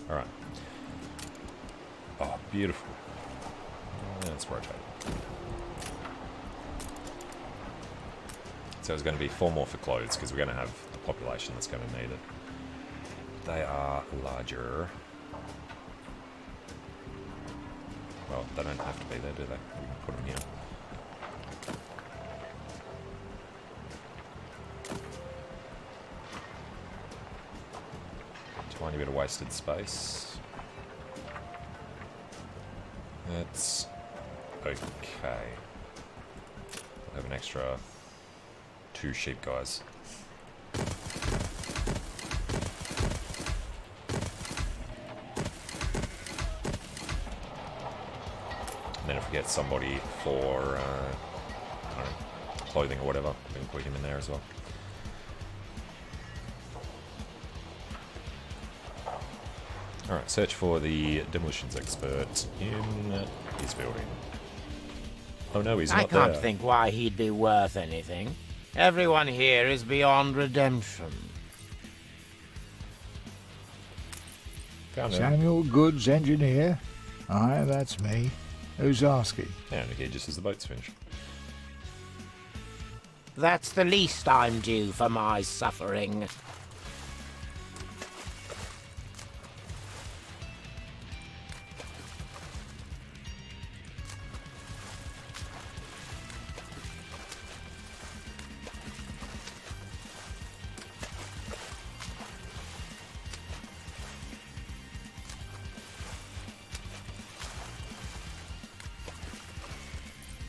Alright. Oh, beautiful. Let's rotate. So there's going to be 4 more for clothes, because we're going to have the population that's going to need it. They are larger. Well, they don't have to be there, do they? We can put them here. Tiny bit of wasted space. That's okay. We'll have an extra 2 sheep guys. And then if we get somebody for I don't know, clothing or whatever, we can put him in there as well. Alright, search for the demolitions expert in his building. Oh no, he's not there. I can't think why he'd be worth anything. Everyone here is beyond redemption. Found him. Samuel Goods, engineer. Aye, that's me. Who's asking? And here just as the boat's finished. That's the least I'm due for my suffering.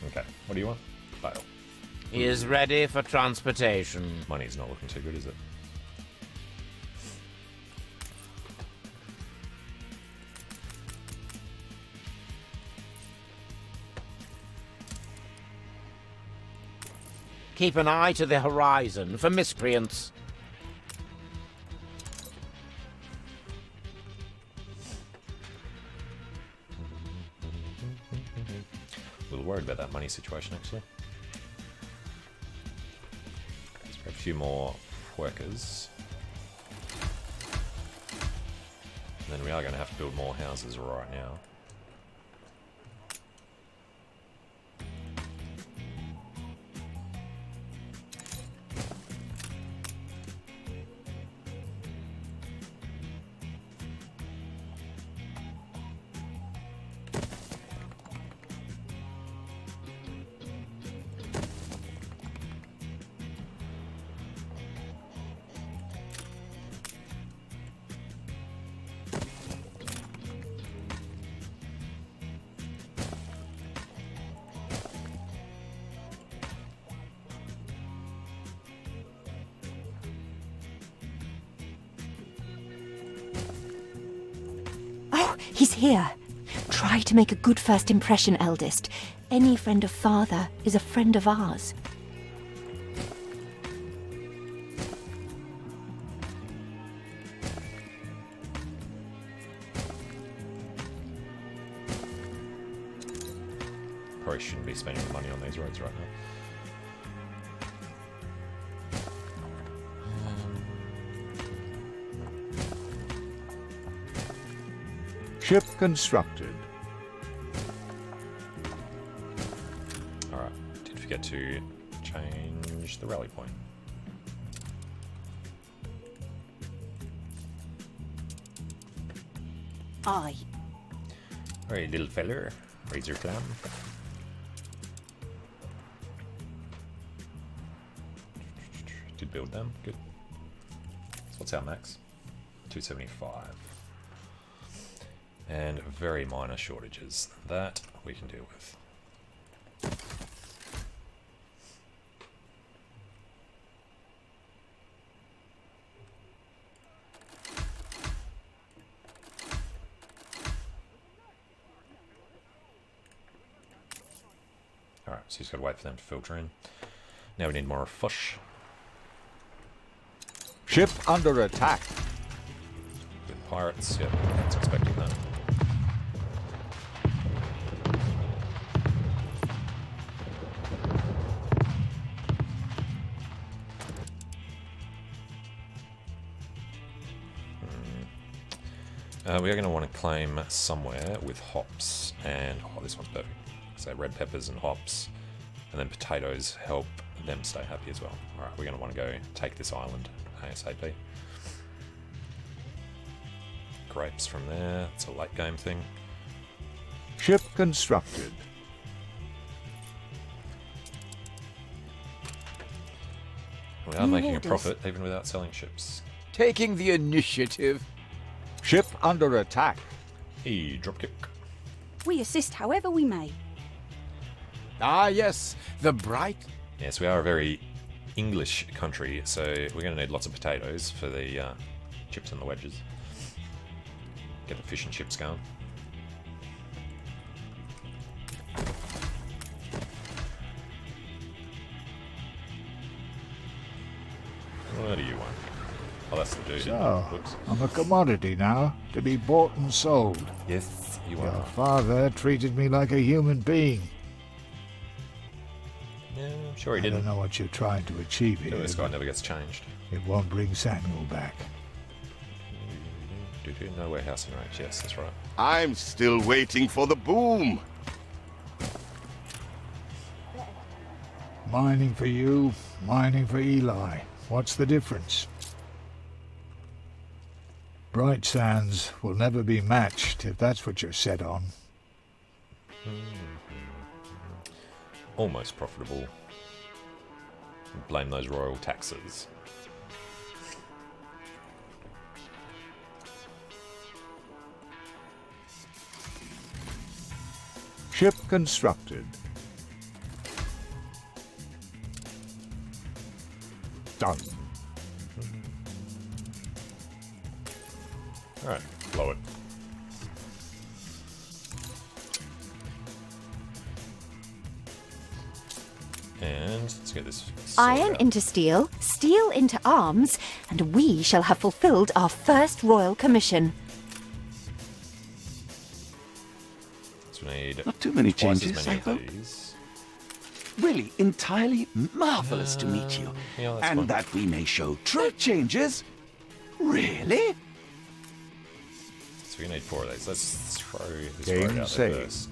Okay, what do you want? Bale. He is ready for transportation. Money's not looking too good, is it? Keep an eye to the horizon for miscreants. A little worried about that money situation, actually. Let's grab a few more workers. And then we are going to have to build more houses right now. Oh, he's here. Try to make a good first impression, eldest. Any friend of father is a friend of ours. Probably shouldn't be spending the money on these roads right now. Ship constructed. Alright, did forget to change the rally point. Aye. Alright, little feller, raise your clam. Did build them, good. So what's our max? 275. And very minor shortages. That we can deal with. Alright, so he's got to wait for them to filter in. Now we need more fish. Ship under attack. Good pirates, yep, I was expecting that. We are going to want to claim somewhere with hops, and oh, this one's perfect. So red peppers and hops, and then potatoes help them stay happy as well. Alright, we're going to want to go take this island ASAP. Grapes from there, it's a late game thing. Ship constructed. We are making a profit even without selling ships. Taking the initiative. Ship under attack. Hey, dropkick. We assist however we may. Ah, yes, the bright. Yes, we are a very English country, so we're going to need lots of potatoes for the chips and the wedges. Get the fish and chips going. What do you want? Oh, that's the dude. So, Whoops. I'm a commodity now, to be bought and sold. Yes, you Your are. father treated me like a human being. Yeah, I'm sure he I didn't. don't know what you're trying to achieve here. This guy but never gets changed. it won't bring Samuel back. No warehouse in range. Yes, that's right. I'm still waiting for the boom. Mining for you, mining for Eli. What's the difference? Bright sands will never be matched, if that's what you're set on. Almost profitable. Blame those royal taxes. Ship constructed. Done. Alright, blow it. And let's get this sorted Iron out. into steel, steel into arms, and we shall have fulfilled our first royal commission. So we need Not too many twice as changes, many I of hope. these. Really, entirely marvelous to meet you. Yeah, that's And fine. that we may show true changes. Really? So we need 4 of these. Let's throw this Game road out there saved. first.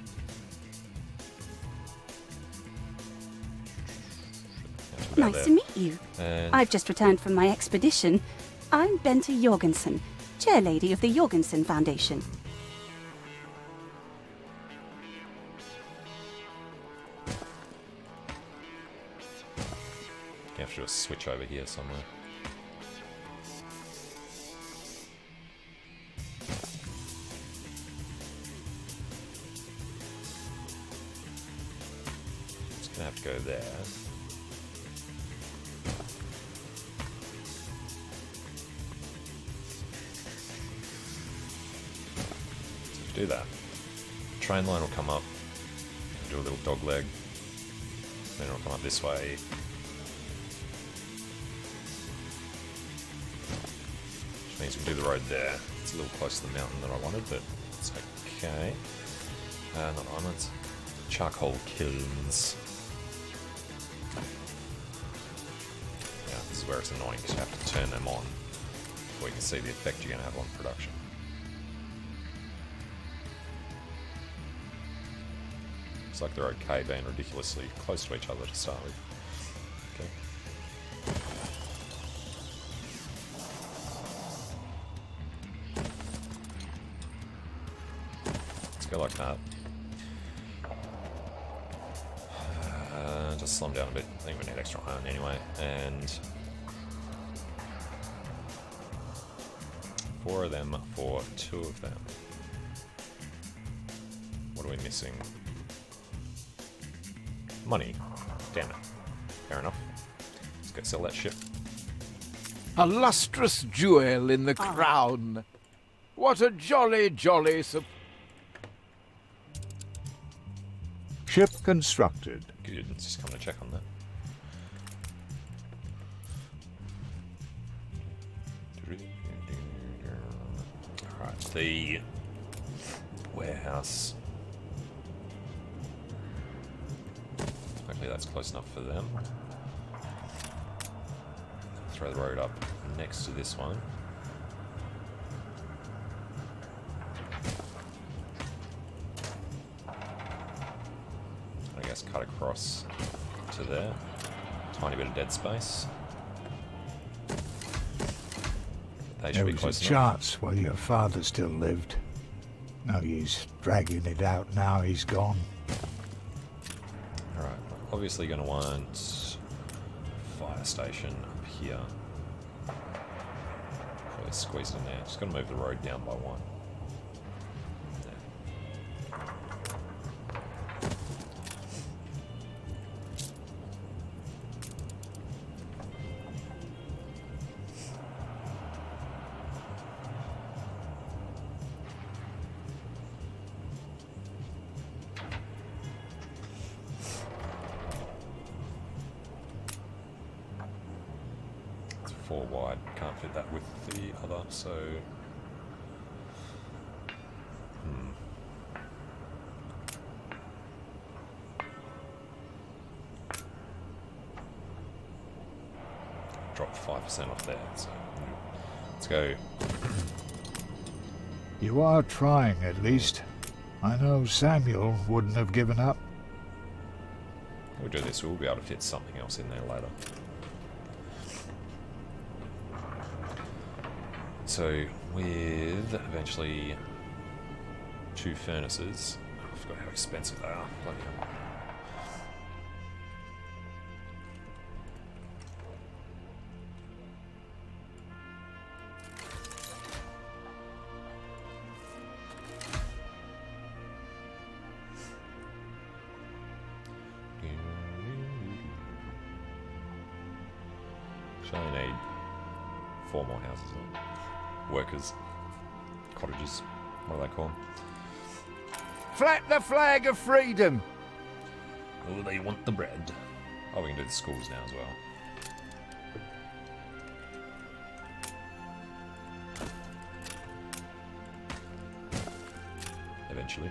That's about Nice there. to meet you. And I've just returned from my expedition. I'm Bente Jorgensen, chairlady of the Jorgensen Foundation. you have to do a switch over here somewhere. It's gonna have to go there. So do that. Train line will come up. Do a little dog leg. Then it'll come up this way. Which means we'll do the road there. It's a little close to the mountain that I wanted, but it's okay. Not islands. Charcoal kilns. Yeah, this is where it's annoying because you have to turn them on before you can see the effect you're going to have on production. It's like they're okay being ridiculously close to each other to start with. Okay. Let's go like that. Just slow them down a bit. I think we need extra iron anyway. And 4 of them for 2 of them. What are we missing? Money. Damn it. Fair enough. Let's go sell that ship. A lustrous jewel in the crown. What a jolly, jolly... Ship constructed. Good, let's just come to check on that. Alright, the warehouse. Hopefully that's close enough for them. Throw the road up next to this one. I guess cut across to there. Tiny bit of dead space. They should There be was a close enough. chance while your father still lived. No use dragging it out now he's gone. Alright, obviously going to want fire station up here. Probably squeeze it in there. Just got to move the road down by 1. It's 4 wide. Can't fit that with the other, so... Drop 5% off there, so... Let's go. You are trying, at least. I know Samuel wouldn't have given up. We'll do this, we'll be able to fit something else in there later. So, with eventually 2 furnaces, I forgot how expensive they are. Bloody hell. Should only need 4 more houses. Workers, cottages, what do they call them? Flap the flag of freedom! Oh, they want the bread. Oh, we can do the schools now as well. Eventually.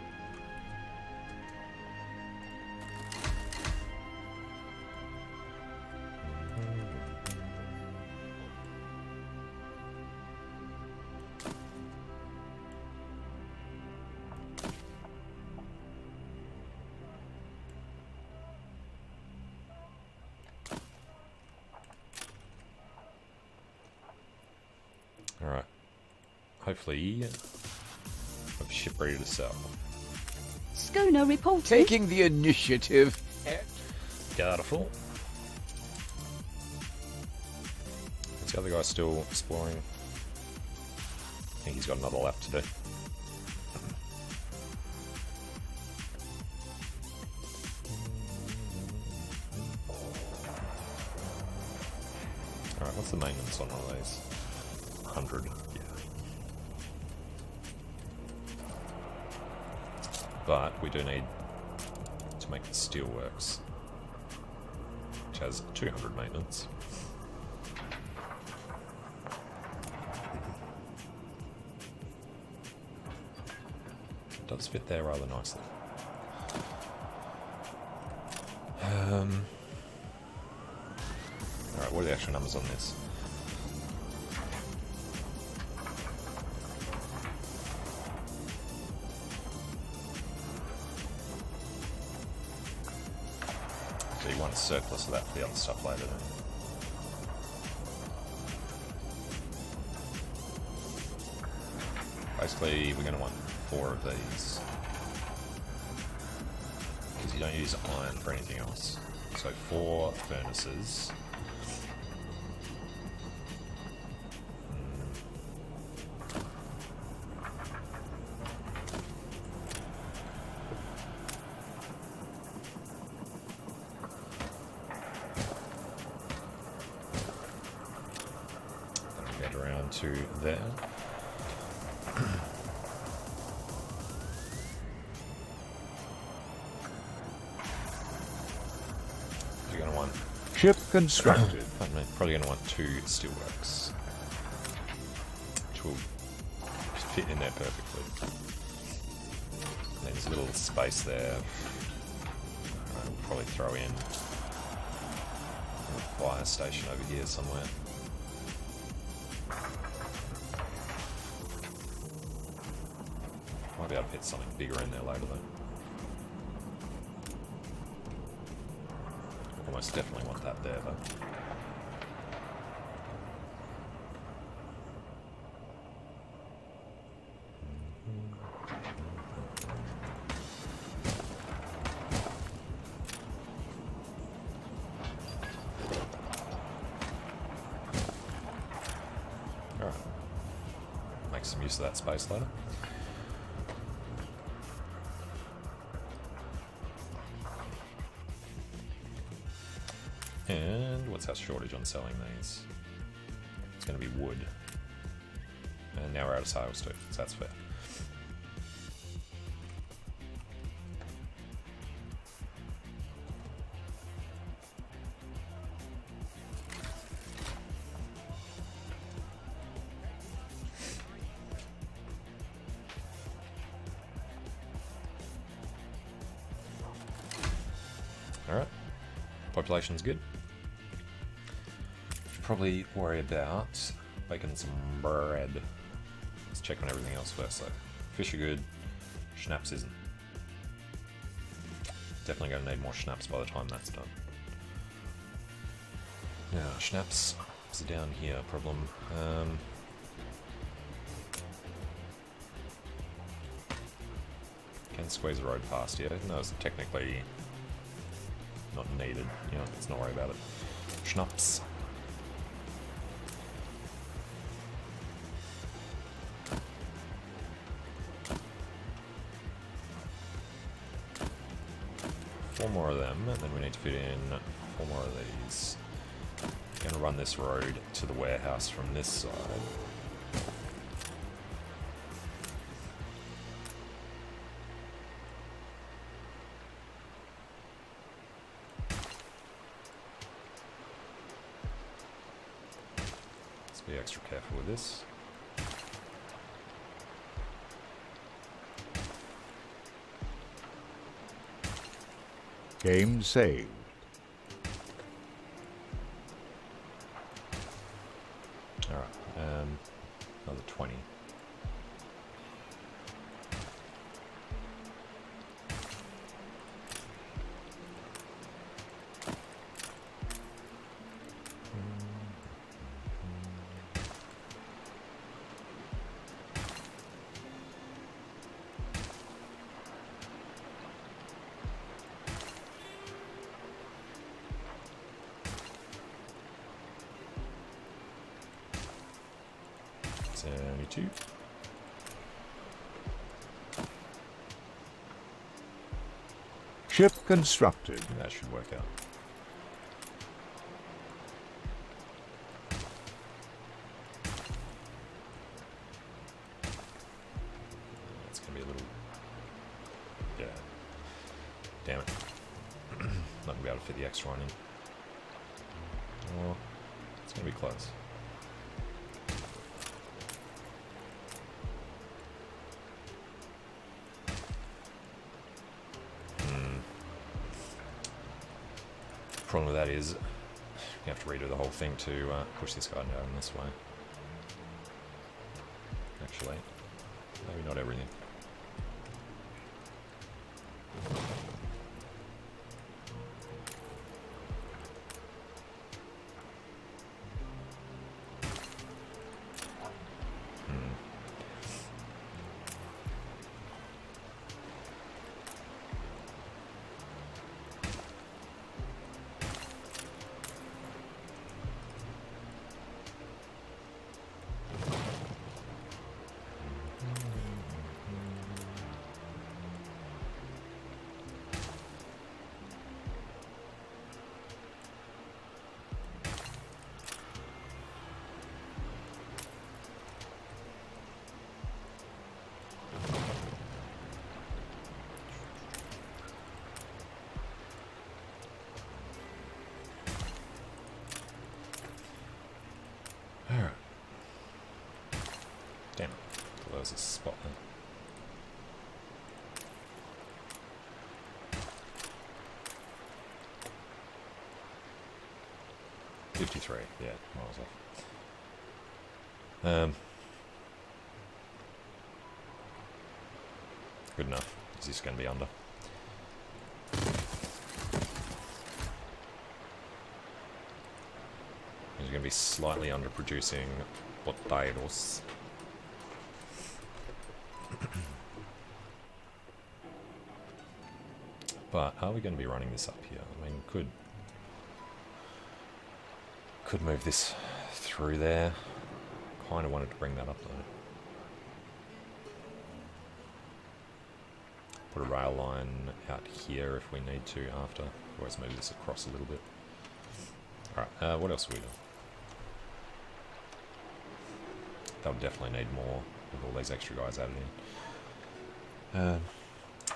Alright. Hopefully, have a ship ready to sell. Schooner reporting. Taking the initiative. Beautiful. Is the other guy still exploring? I think he's got another lap to do. Alright, what's the maintenance on all these? 100, yeah. But we do need to make the steelworks, which has 200 maintenance. It does fit there rather nicely. Alright, what are the actual numbers on this? So you want a surplus of that for the other stuff later then. Basically, we're going to want 4 of these. Because you don't use iron for anything else. So 4 furnaces. That'll get around to there. You're going to want... Ship constructed. Probably going to want 2 steelworks. Which will fit in there perfectly. And there's a little space there. We'll probably throw in a fire station over here somewhere. Might be able to fit something bigger in there later though. Almost definitely want that there though. Alright. Make some use of that space later. And what's our shortage on selling these? It's going to be wood. And now we're out of sales too, so that's fair. Alright. Population's good. Should probably worry about making some bread. Let's check on everything else first though. Fish are good. Schnapps isn't. Definitely going to need more schnapps by the time that's done. Now, schnapps is a down here problem. Can squeeze the road past here. No, it's technically not needed. You know, let's not worry about it. Schnapps. Four more of them, and then we need to fit in 4 more of these. I'm gonna run this road to the warehouse from this side. be extra careful with this. Game saved. Alright, another 20. Two. Ship constructed. That should work out. It's gonna be a little. Yeah. Damn it. Not gonna be able to fit the extra one in. Oh, it's gonna be close. Problem with that is you have to redo the whole thing to push this guy down this way. Actually, maybe not everything. Alright. Damn it. There's a spot there. $53, yeah, miles off. Good enough. Is this going to be under? He's going to be slightly underproducing potatoes. But are we going to be running this up here? I mean, could move this through there. Kind of wanted to bring that up though. Put a rail line out here if we need to after. Otherwise move this across a little bit. Alright, what else are we doing? They'll definitely need more with all these extra guys added in.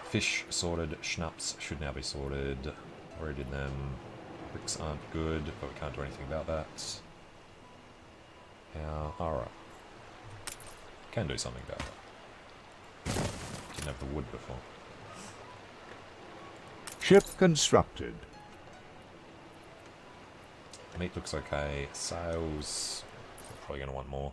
Fish sorted, schnapps should now be sorted. Already did them. Bricks aren't good, but we can't do anything about that. Alright. Can do something about that. Didn't have the wood before. Ship constructed. Meat looks okay. Sales, probably going to want more.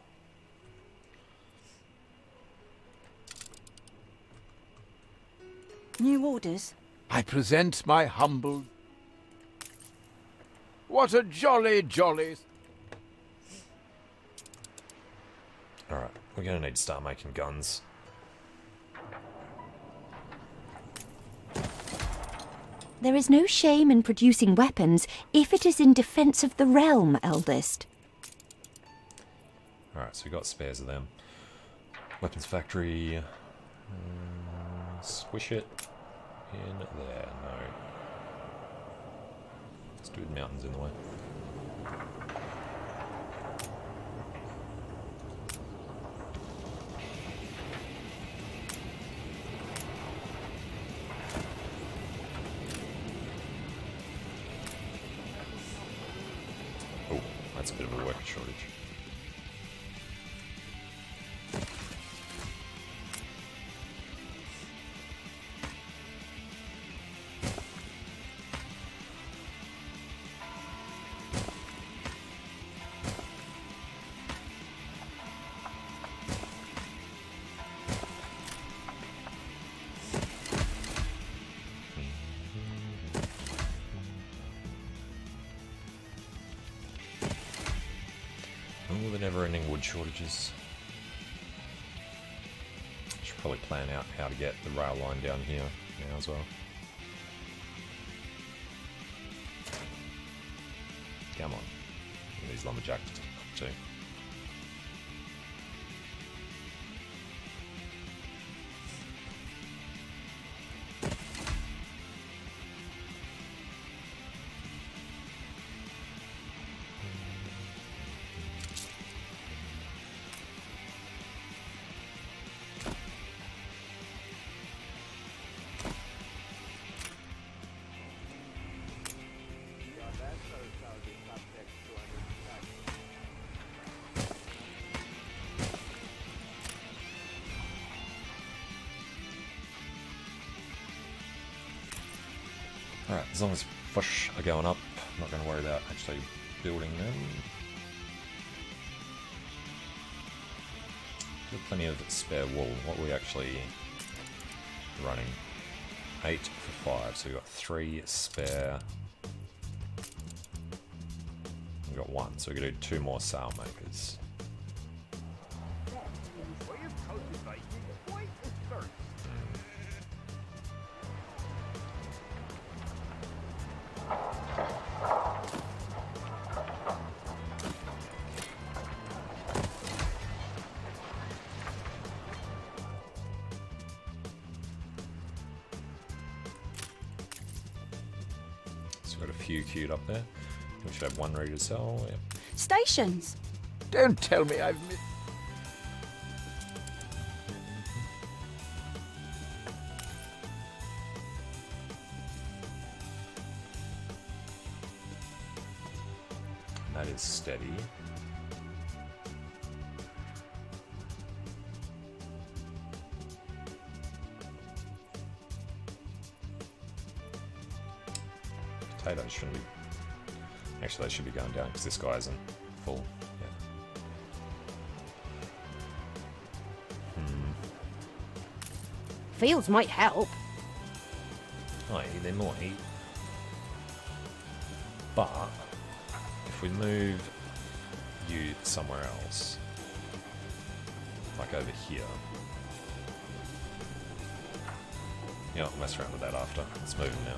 New orders? I present my humble... What a jolly, jolly... Alright, we're going to need to start making guns. There is no shame in producing weapons if it is in defense of the realm, eldest. Alright, so we got spares of them. Weapons factory. Squish it in there. No. Stupid mountains in the way. Oh, that's a bit of a worker shortage. shortages. Should probably plan out how to get the rail line down here now as well. Come on. Get these lumberjacks too. Alright, as long as fish are going up, I'm not going to worry about actually building them. Got plenty of spare wool. What are we actually running? 8 for 5, so we've got 3 spare. We've got 1, so we can do 2 more sail makers. Got a few queued up there. We should have 1 ready to sell. Yep. Stations. Don't tell me I've missed. That is steady. Potatoes shouldn't be. Actually, they should be going down because this guy isn't full. Yeah. Fields might help. Aye, they might. But if we move you somewhere else, like over here. Yeah, I'll mess around with that after. Let's move him now.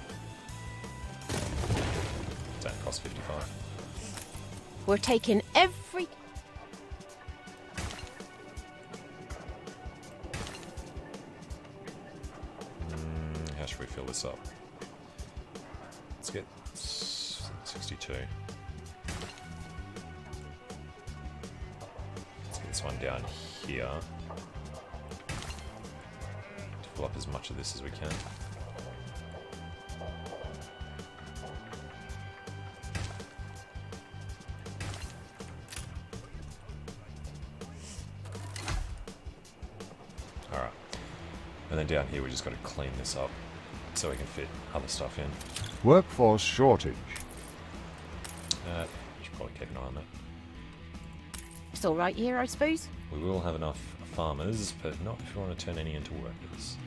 That cost 55. We're taking every... How should we fill this up? Let's get 62. Let's get this one down here. To fill up as much of this as we can. And then down here we just got to clean this up so we can fit other stuff in. Workforce shortage. We should probably keep an eye on that. It's all right here, I suppose. We will have enough farmers, but not if we want to turn any into workers.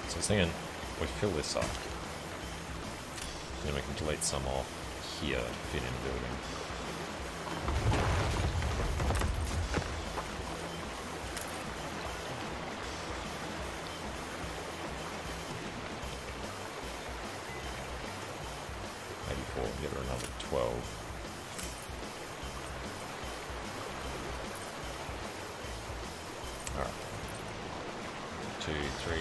So I was thinking we fill this up, then we can delete some off here to fit in the building. Give her another 12. Alright. 2, 3,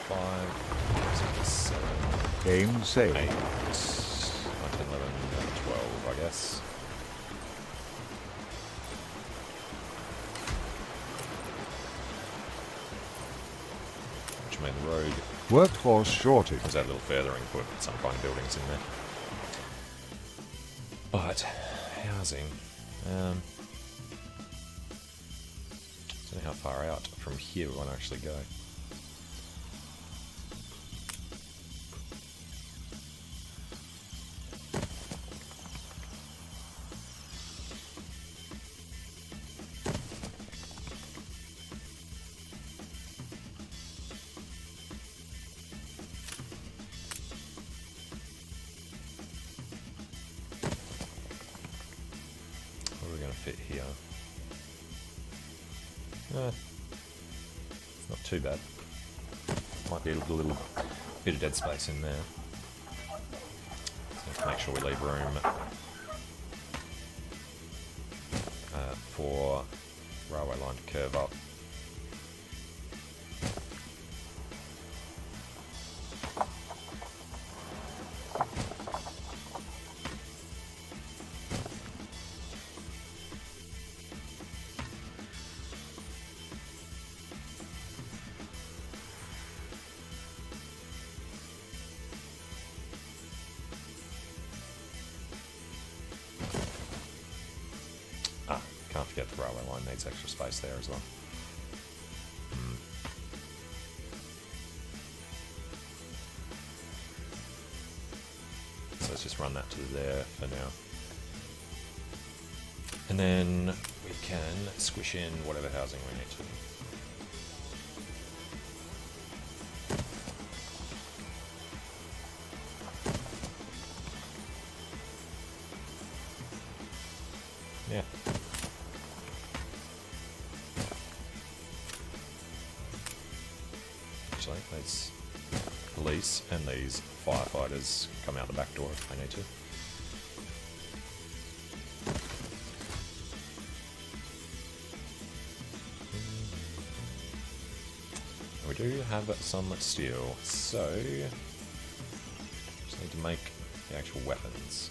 4, 5, 6, 7. Game saved. 8, 9, 10, 11, 12, I guess. Which means the road. Workforce shortage. Was that a little further and put some kind of buildings in there. But housing. See how far out from here we want to actually go. What are we going to fit here? Not too bad. Might be a little bit of dead space in there. So let's make sure we leave room for railway line to curve up. Can't forget the railway line needs extra space there as well. So let's just run that to there for now. And then we can squish in whatever housing we need to. Yeah. Actually, these police and these firefighters come out the back door if they need to. We do have some steel, so just need to make the actual weapons.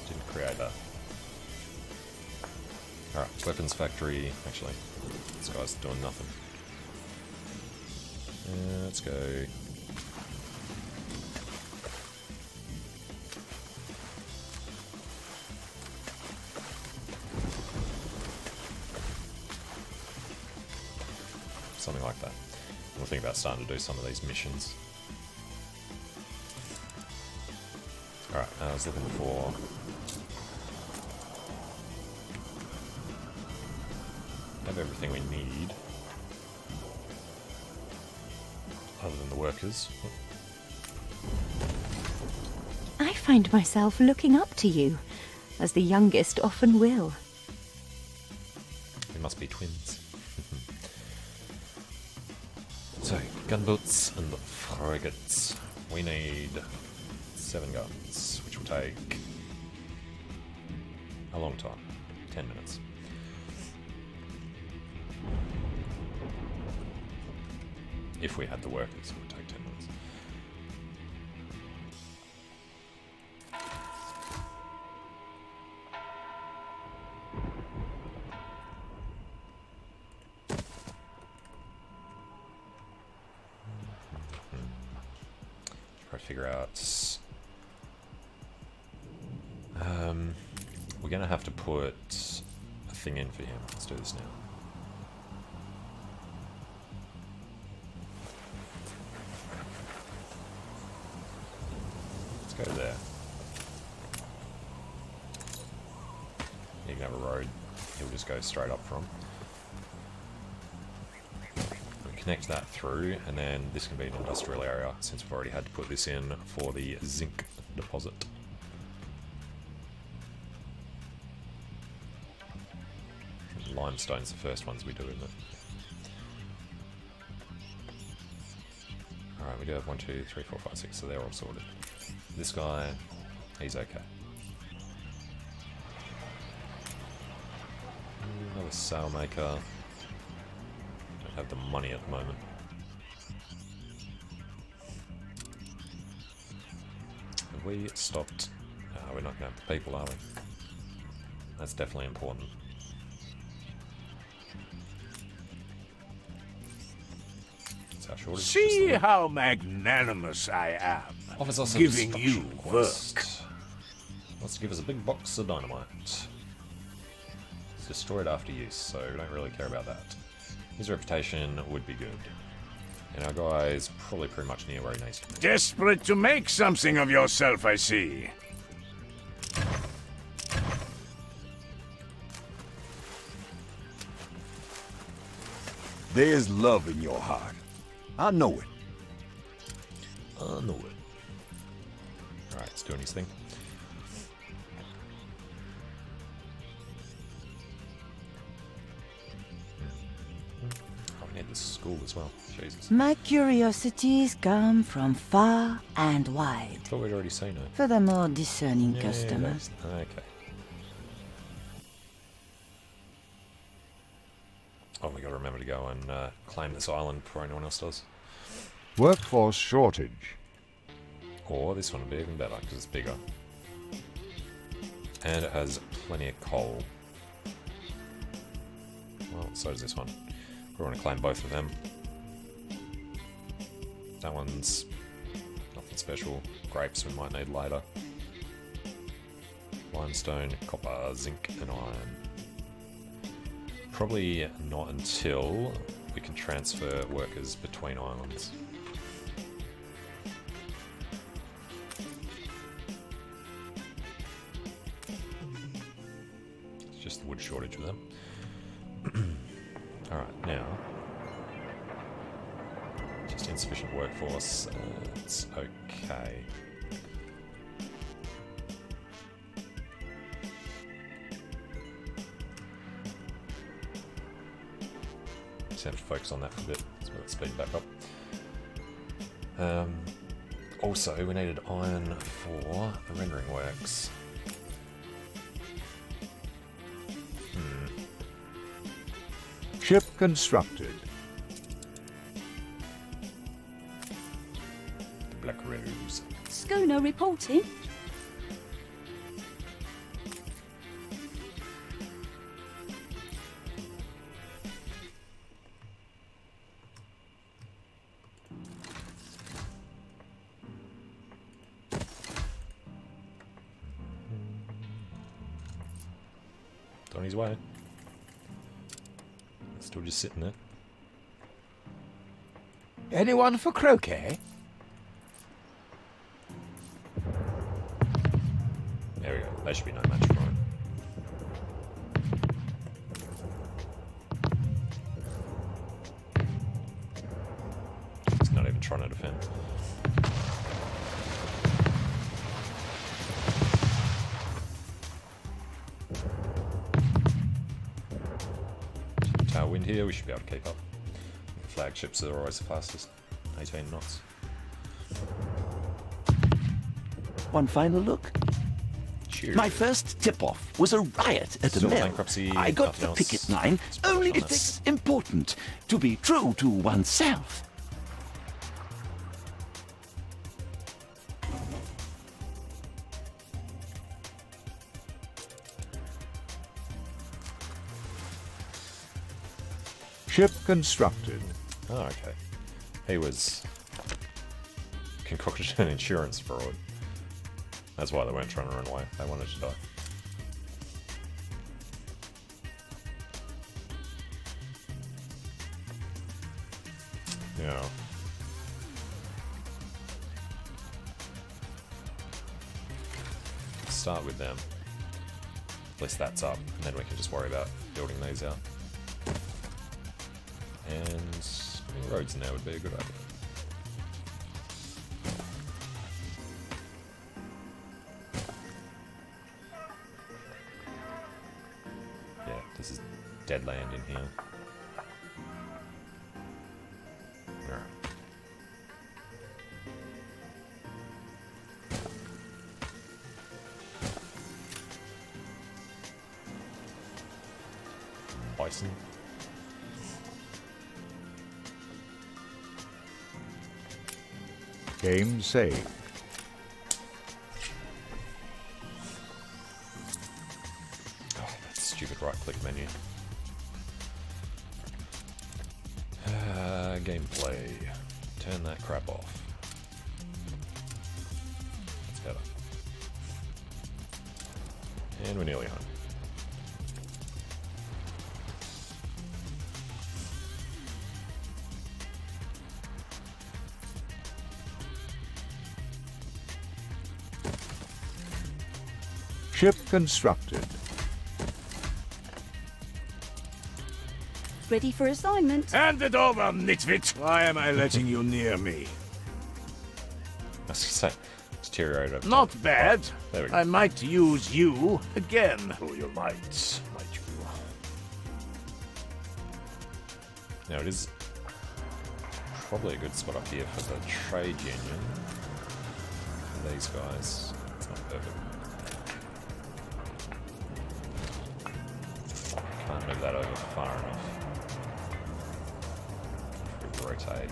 Didn't create that. Alright, weapons factory. Actually, this guy's doing nothing. Let's go. Something like that. We'll think about starting to do some of these missions. Alright, I was looking for... have everything we need. Other than the workers. I find myself looking up to you, as the youngest often will. We must be twins. So, gunboats and frigates. We need 7 guns, which will take a long time. 10 minutes. If we had the workers, it would take 10 minutes. Try to figure out... we're going to have to put a thing in for him. Let's do this now. Go there. You can have a road he'll just go straight up from. We connect that through, and then this can be an industrial area since we've already had to put this in for the zinc deposit. Limestone's the first ones we do, isn't it? Alright, we do have 1, 2, 3, 4, 5, 6, so they're all sorted. This guy, he's okay. Another sailmaker. Don't have the money at the moment. Have we stopped? We're not going to have the people, are we? That's definitely important. See how magnanimous I am, giving you work. Wants to give us a big box of dynamite. destroyed after use, so we don't really care about that. His reputation would be good. And our guy's probably pretty much near where he needs to be. Desperate to make something of yourself, I see. There's love in your heart. I know it. I know it. Alright, it's doing his thing. Oh, we need this school as well. Jesus. My curiosities come from far and wide. I thought we'd already seen it. For the more discerning Yeah, customers. okay. Oh, we gotta remember to go and claim this island before anyone else does. Workforce shortage. Or this one would be even better, because it's bigger. And it has plenty of coal. Well, so does this one. We want to claim both of them. That one's nothing special. Grapes we might need later. Limestone, copper, zinc, and iron. Probably not until we can transfer workers between islands. It's just the wood shortage with them. Alright, now. Just insufficient workforce. It's okay. Just have to focus on that for a bit. Let's move the speed back up. Also, we needed iron for the rendering works. Ship constructed. The Black Rose. Schooner reporting. On his way. Still just sitting there. Anyone for croquet? There we go. That should be no match for him. He's not even trying to defend. Wind here, we should be able to keep up. Flagships are always the fastest. 18 knots. One final look. Cheers. My first tip-off was a riot at a Still mill. bankruptcy, I got nothing the else picket line, only on if this. it's important to be true to oneself. Ship constructed. Oh, okay. He was concocted an insurance fraud. That's why they weren't trying to run away. They wanted to die. Yeah. Start with them. At least that's up, and then we can just worry about building these out. And putting roads in there would be a good idea. Yeah, this is dead land in here. Alright. Bison. Game saved. Oh, that stupid right-click menu. Gameplay. Turn that crap off. That's better. And we're nearly home. Ship constructed. Ready for assignment. Hand it over, nitwit! Why am I letting you near me? I was gonna say, deteriorate over time. Not bad. There we go. I might use you again. Oh, you might you? Now it is probably a good spot up here for the trade union. For these guys. It's not perfect. Can't move that over far enough. We rotate.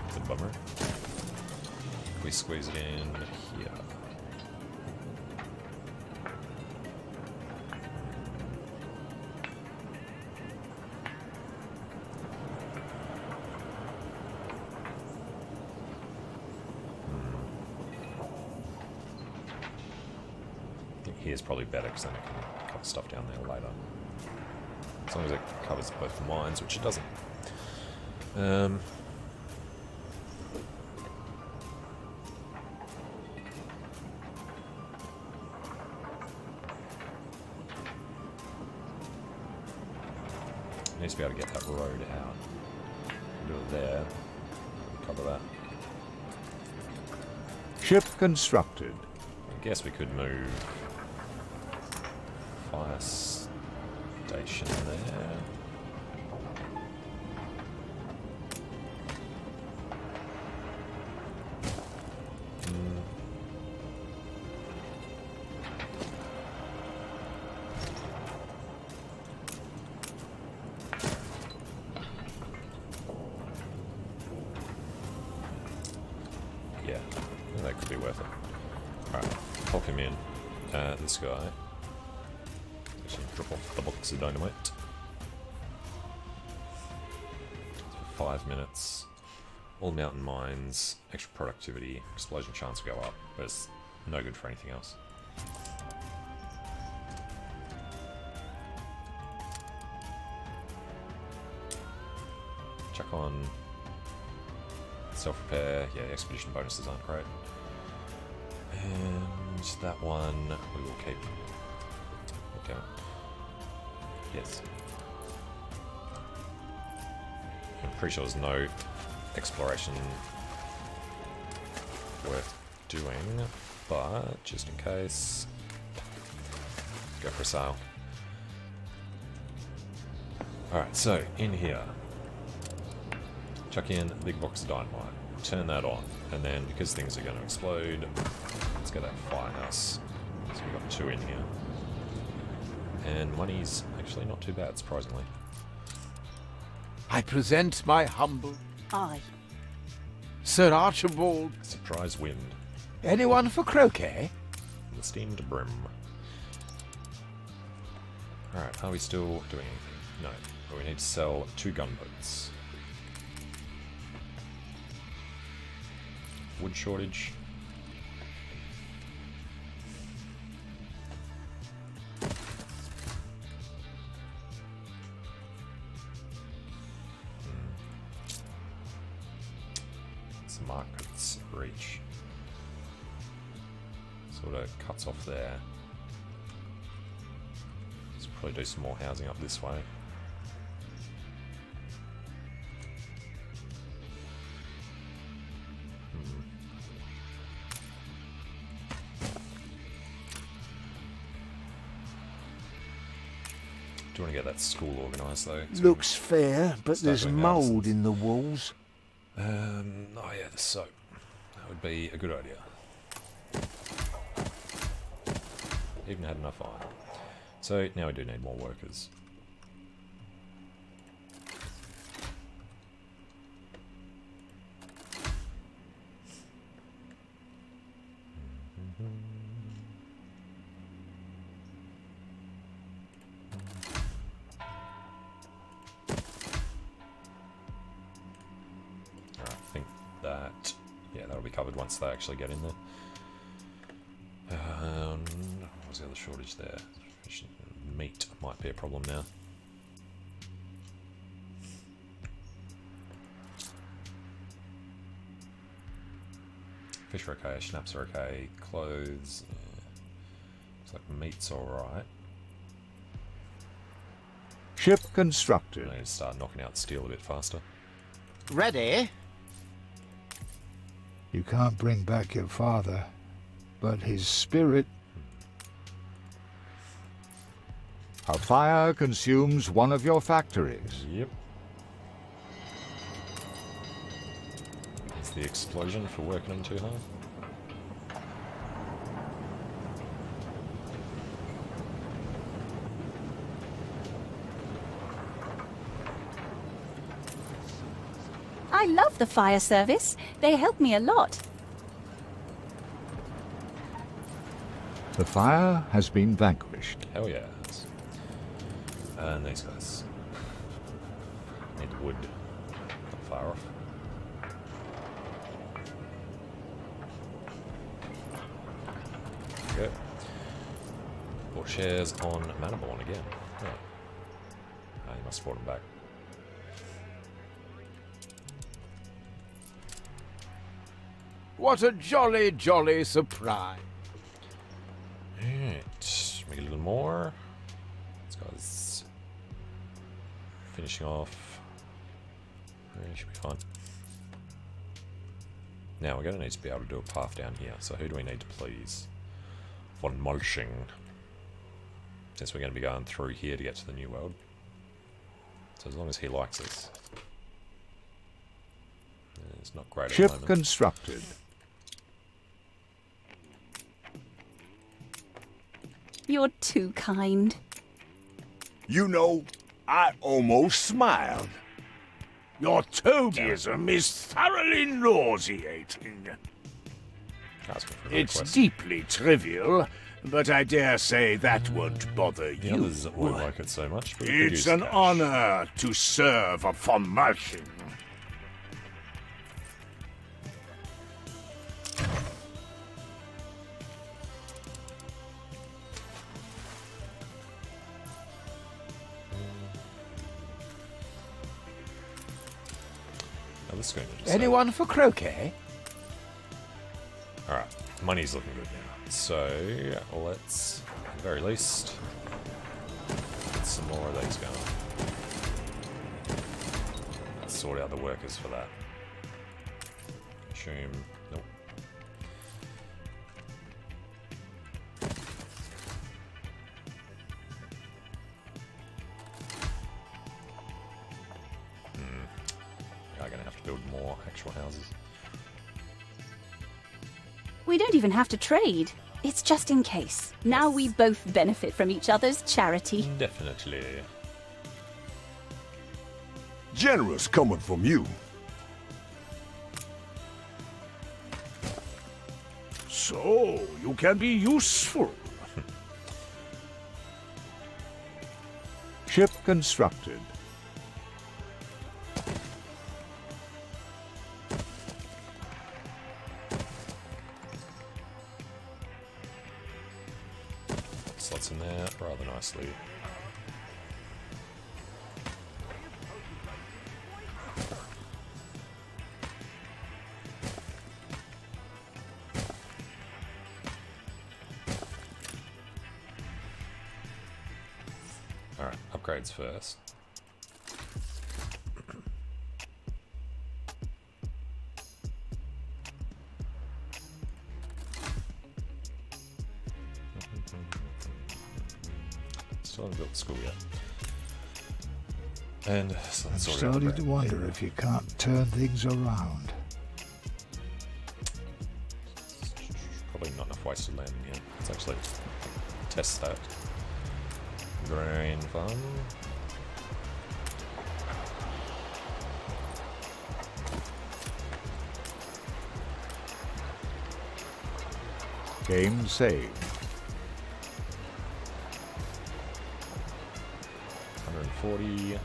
It's a bummer. We squeeze it in here. I think here's probably better because then it can cover stuff down there later. As long as it covers both the mines, which it doesn't. Needs to be able to get that road out. Do it there. Cover that. Ship constructed. I guess we could move fire station there. Yeah, I think that could be worth it. Alright, pop him in. This guy. Actually, drop off the box of dynamite. For 5 minutes. All mountain mines, extra productivity, explosion chance will go up, but it's no good for anything else. Chuck on self-repair. Yeah, expedition bonuses aren't great. And that one we will keep. Okay. Yes. I'm pretty sure there's no exploration worth doing, but just in case, go for a sail. Alright, so in here, chuck in a big box of dynamite, turn that on, and then because things are going to explode, let's get that firehouse. So we've got 2 in here. And money's actually not too bad, surprisingly. I present my humble... Aye. Sir Archibald. Surprise wind. Anyone for croquet? The steamed brim. Alright, are we still doing anything? No. But we need to sell 2 gunboats. Wood shortage. Some markets reach. Sort of cuts off there. Let's probably do some more housing up this way. Do want to get that school organised though? Looks fair, but there's mould in the walls. Oh yeah, the soap. That would be a good idea. Even had enough iron. So now we do need more workers. Covered once they actually get in there. What was the other shortage there? Meat might be a problem now. Fish are okay, schnapps are okay, clothes. Looks like meat's alright. Ship constructed. I need to start knocking out steel a bit faster. Ready? You can't bring back your father, but his spirit... A fire consumes one of your factories. Yep. Is the explosion for working them too hard? I love the fire service. They help me a lot. The fire has been vanquished. Hell yes. And these guys. Need wood. Not far off. There we go. Bought shares on Manaborn again. Oh. Ah, you must have brought them back. What a jolly, jolly surprise. Alright, make a little more. This guy's finishing off. Yeah, should be fine. Now we're going to need to be able to do a path down here. So who do we need to please? Von Molching. Since we're going to be going through here to get to the new world. So as long as he likes us. It's not great at the Ship moment. constructed. You're too kind. You know, I almost smiled. Your toadyism is thoroughly nauseating. It's deeply trivial, but I dare say that won't bother The you. others won't like it so much. But we could It's use an cash. honor to serve a von Malching. Now this is going to just Anyone for croquet? Alright, money's looking good now. So, let's, at the very least, get some more of these going. Let's sort out the workers for that. Assume, nope. We are going to have to build more actual houses. We don't even have to trade. It's just in case. Now we both benefit from each other's charity. Definitely. Generous coming from you. So, you can be useful. Ship constructed. Slots in there rather nicely. Alright, upgrades first. Still haven't built the school yet. And so I'm that's already starting to upgraded. wonder if you can't turn things around. Probably not enough wasted land in here. Let's actually test that. Grain farm. Game saved. 140.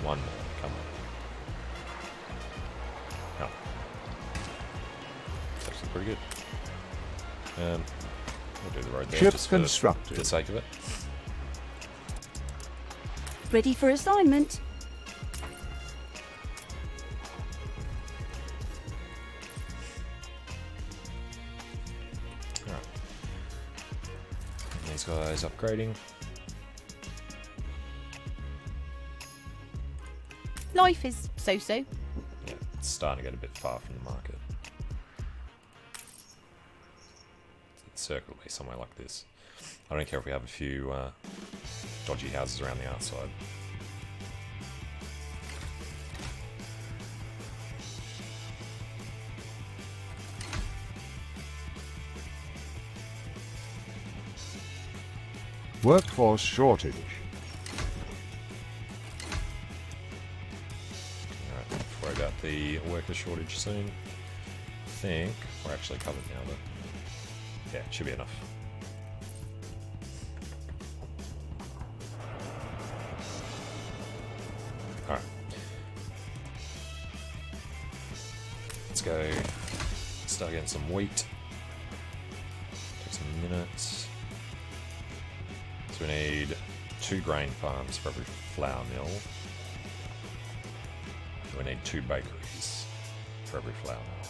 One more, come on. No. It's actually pretty good. We'll do the road there Ship just constructed. for the sake of it. Ready for assignment. This guy's upgrading. Life is so-so. Yeah, it's starting to get a bit far from the market. The circle will be somewhere like this. I don't care if we have a few dodgy houses around the outside. Workforce shortage. Alright, don't worry about the worker shortage soon. I think we're actually covered now though. Yeah, it should be enough. Alright. Let's go start getting some wheat. Take some minutes. So we need 2 grain farms for every flour mill. We need 2 bakeries for every flour mill.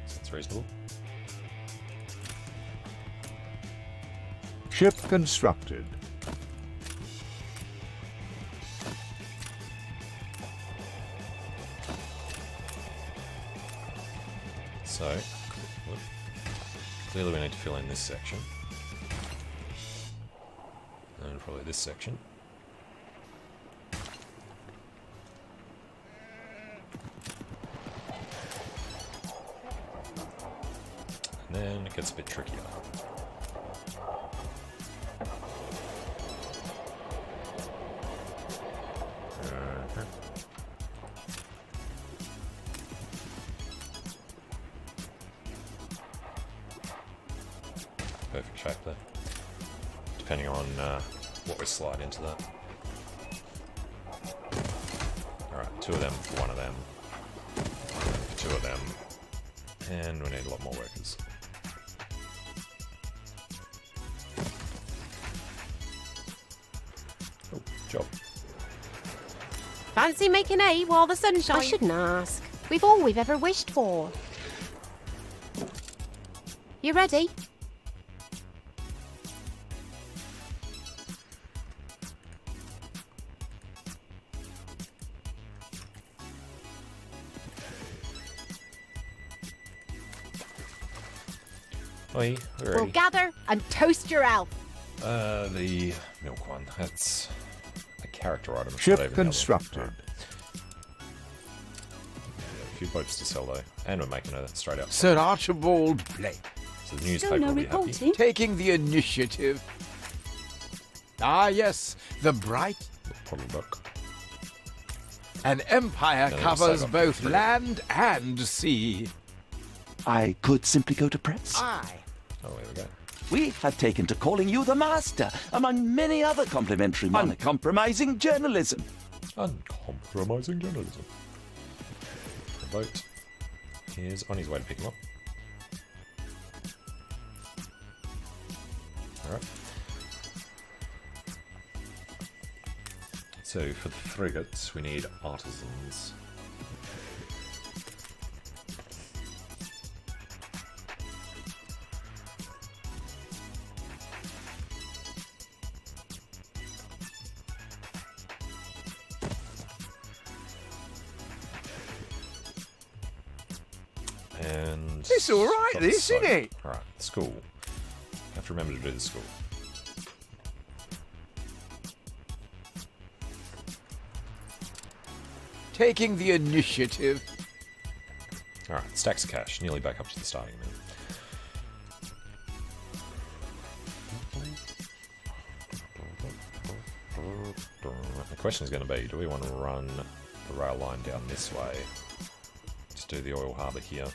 So that's reasonable. Ship constructed. So, clearly we need to fill in this section. And probably this section. And then it gets a bit trickier. Perfect shape there. Depending on what we slide into that. Alright, 2 of them for 1 of them. 2 of them. And we need a lot more workers. Oh, job. Fancy making hay while the sun shines? I shouldn't ask. We've all we've ever wished for. You ready? Oi, we're We'll ready. gather and toast your elf. The milk one. That's a character item. Ship constructed. Right. Yeah, a few boats to sell though, and we're making a straight out. Sir Archibald Blake. So the newspaper will be happy. Taking the initiative. Ah, yes, the bright. Probably book. An empire No, covers save up both for it. land and sea. I could simply go to press. Aye. Oh, there we go. We have taken to calling you the master, among many other complimentary, uncompromising journalism. Uncompromising journalism. The boat is on his way to pick him up. Alright. So for the frigates, we need artisans. And It's all right, got this, the isn't soap. it? Alright, school. Have to remember to do the school. Taking the initiative. Alright, stacks of cash, nearly back up to the starting amount. The question is going to be, do we want to run the rail line down this way? Just do the oil harbour here.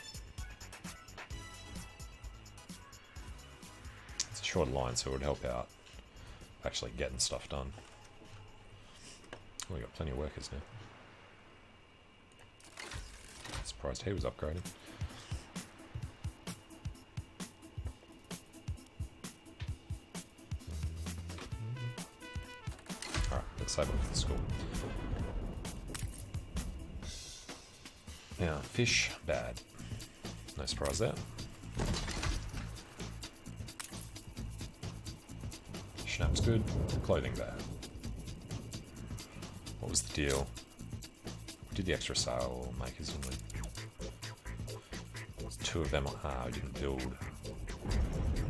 It's a shorter line, so it would help out actually getting stuff done. We got plenty of workers now. Surprised he was upgraded. Alright, let's save up for the school. Now, fish, bad. No surprise there. Maps good, clothing bad. What was the deal? We did the extra sail makers, didn't we? Two of them, we didn't build.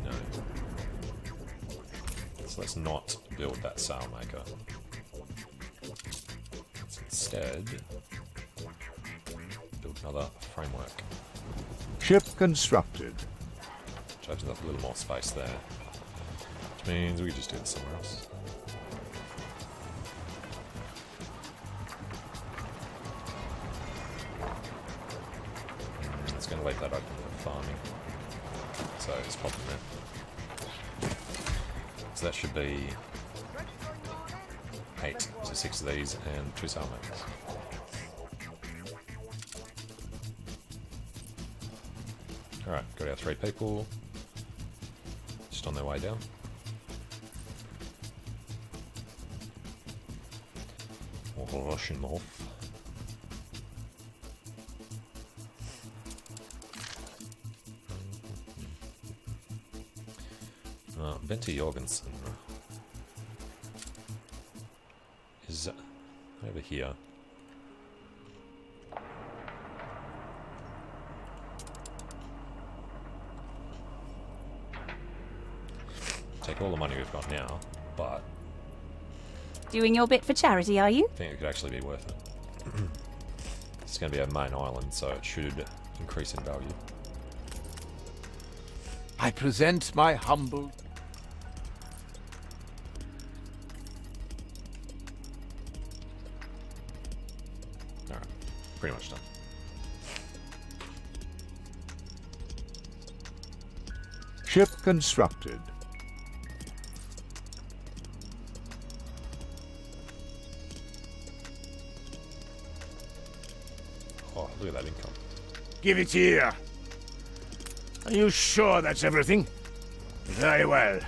No. So let's not build that sail maker. Let's instead build another framework. Ship constructed. Which opens up a little more space there. Which means we can just do this somewhere else. It's going to leave that open for farming. So it's popping there. So that should be 8 to 6 of these and 2 sail makers. Alright, got our 3 people. Just on their way down. Rushing off. Bente Jorgensen is over here. Take all the money we've got now, but Doing your bit for charity, are you? I think it could actually be worth it. It's going to be a main island, so it should increase in value. I present my humble... Alright, pretty much done. Ship constructed. Oh, look at that income. Give it here. Are you sure that's everything? Very well.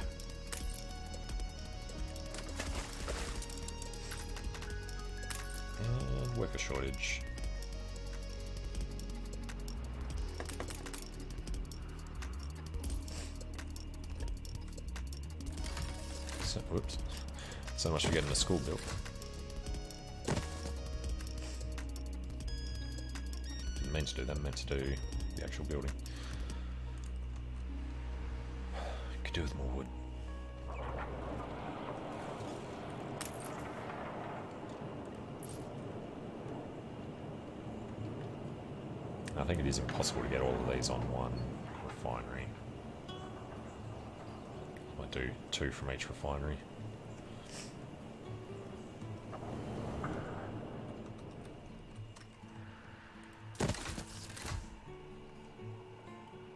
And worker shortage. So, whoops. So much for getting a school built. Didn't mean to do that, meant to do the actual building. Could do with more wood. I think it is impossible to get all of these on one refinery. Might do 2 from each refinery.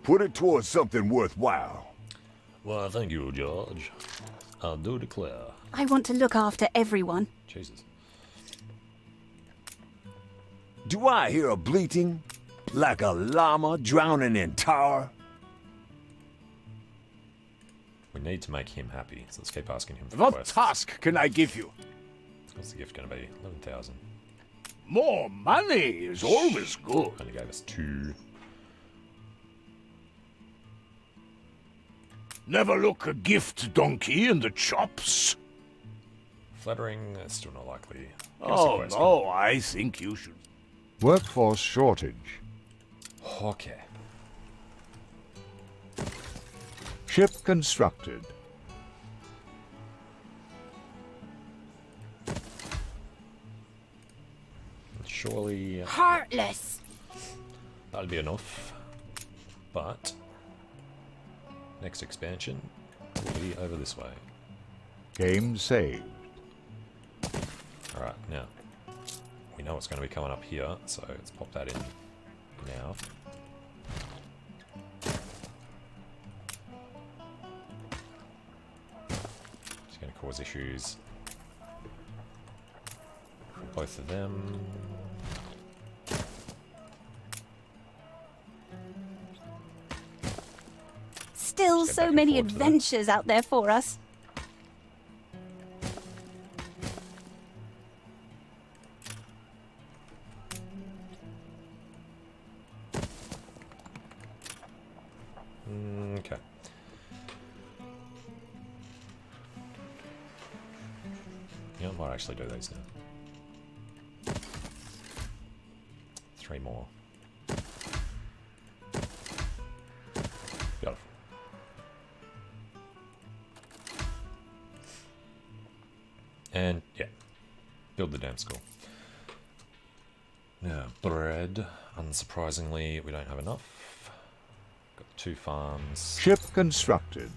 Put it towards something worthwhile. Well, thank you, George. I do declare. I want to look after everyone. Jesus. Do I hear a bleating? Like a llama drowning in tar? We need to make him happy, so let's keep asking him for What quests. task can I give you? What's the gift going to be? 11,000. More money is always good. Only gave us 2. Never look a gift donkey in the chops. Flattering, still not likely. Give us a Oh, quest. no, I think you should. Workforce shortage. Okay. Ship constructed. Surely Heartless. that'll be enough. But next expansion will be over this way. Game saved. Alright, now we know what's going to be coming up here, so let's pop that in now. It's going to cause issues for both of them. Still Let's get so back and many forward to that. adventures out there for us. Okay. You know, I might actually do these now. 3 more. Beautiful. And, yeah. Build the damn school. Now, bread. Unsurprisingly, we don't have enough. Got 2 farms. Ship constructed.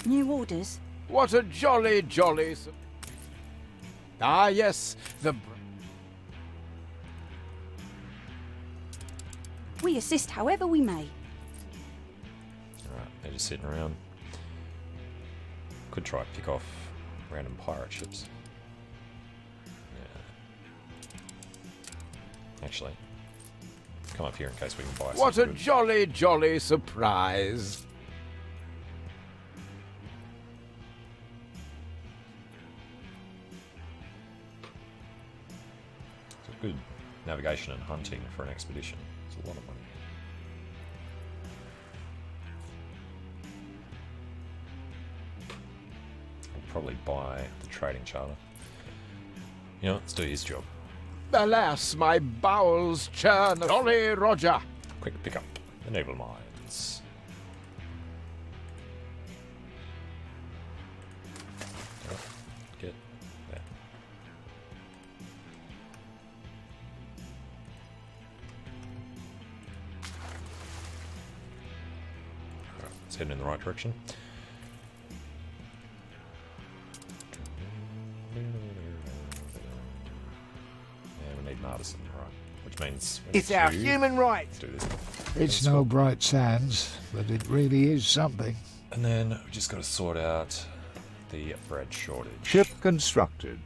New orders? What a jolly, jolly... Ah, yes, the... We assist however we may. Alright, they're just sitting around. Could try pick off random pirate ships. Yeah. Actually, come up here in case we can buy What a something good. jolly, jolly surprise. It's a good navigation and hunting for an expedition. It's a lot of money. I'll probably buy the trading charter. You know, let's do his job. Alas, my bowels churn. Jolly Roger. Quick pickup. Enable mines. Get there. Alright, it's heading in the right direction. Yeah, we need an artisan, right? Which means we It's need our to human right. do this. It's no bright sands, but it really is something. And then we just got to sort out the bread shortage. Ship constructed.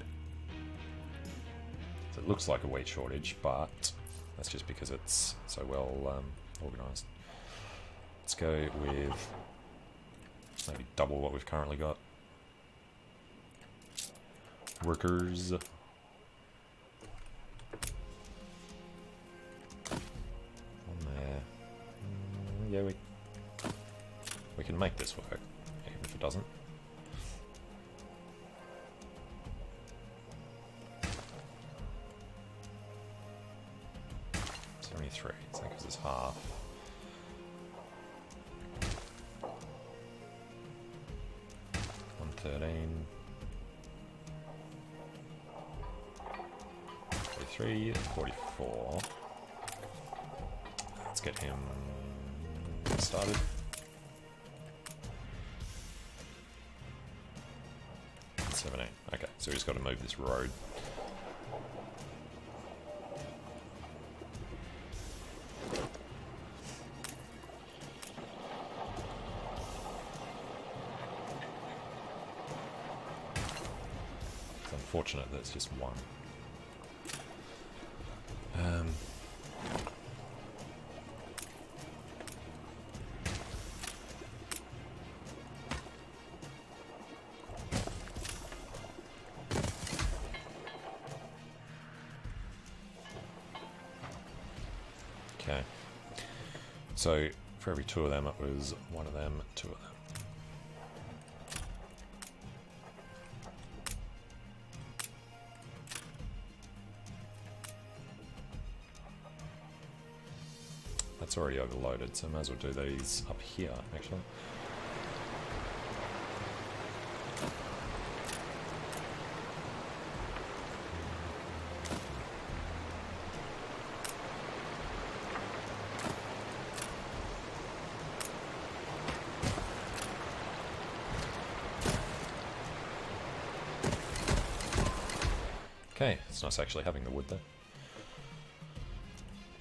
So it looks like a wheat shortage, but that's just because it's so well organised. Let's go with maybe double what we've currently got. Workers. One there. Yeah, we can make this work, even if it doesn't. So that gives us half. $113. 43, 44. Let's get him started. $17. Okay, so we just got to move this road. It's unfortunate that it's just one. Okay, so for every 2 of them, it was 1 of them, 2 of them. That's already overloaded, so I might as well do these up here, actually. Okay, it's nice actually having the wood there.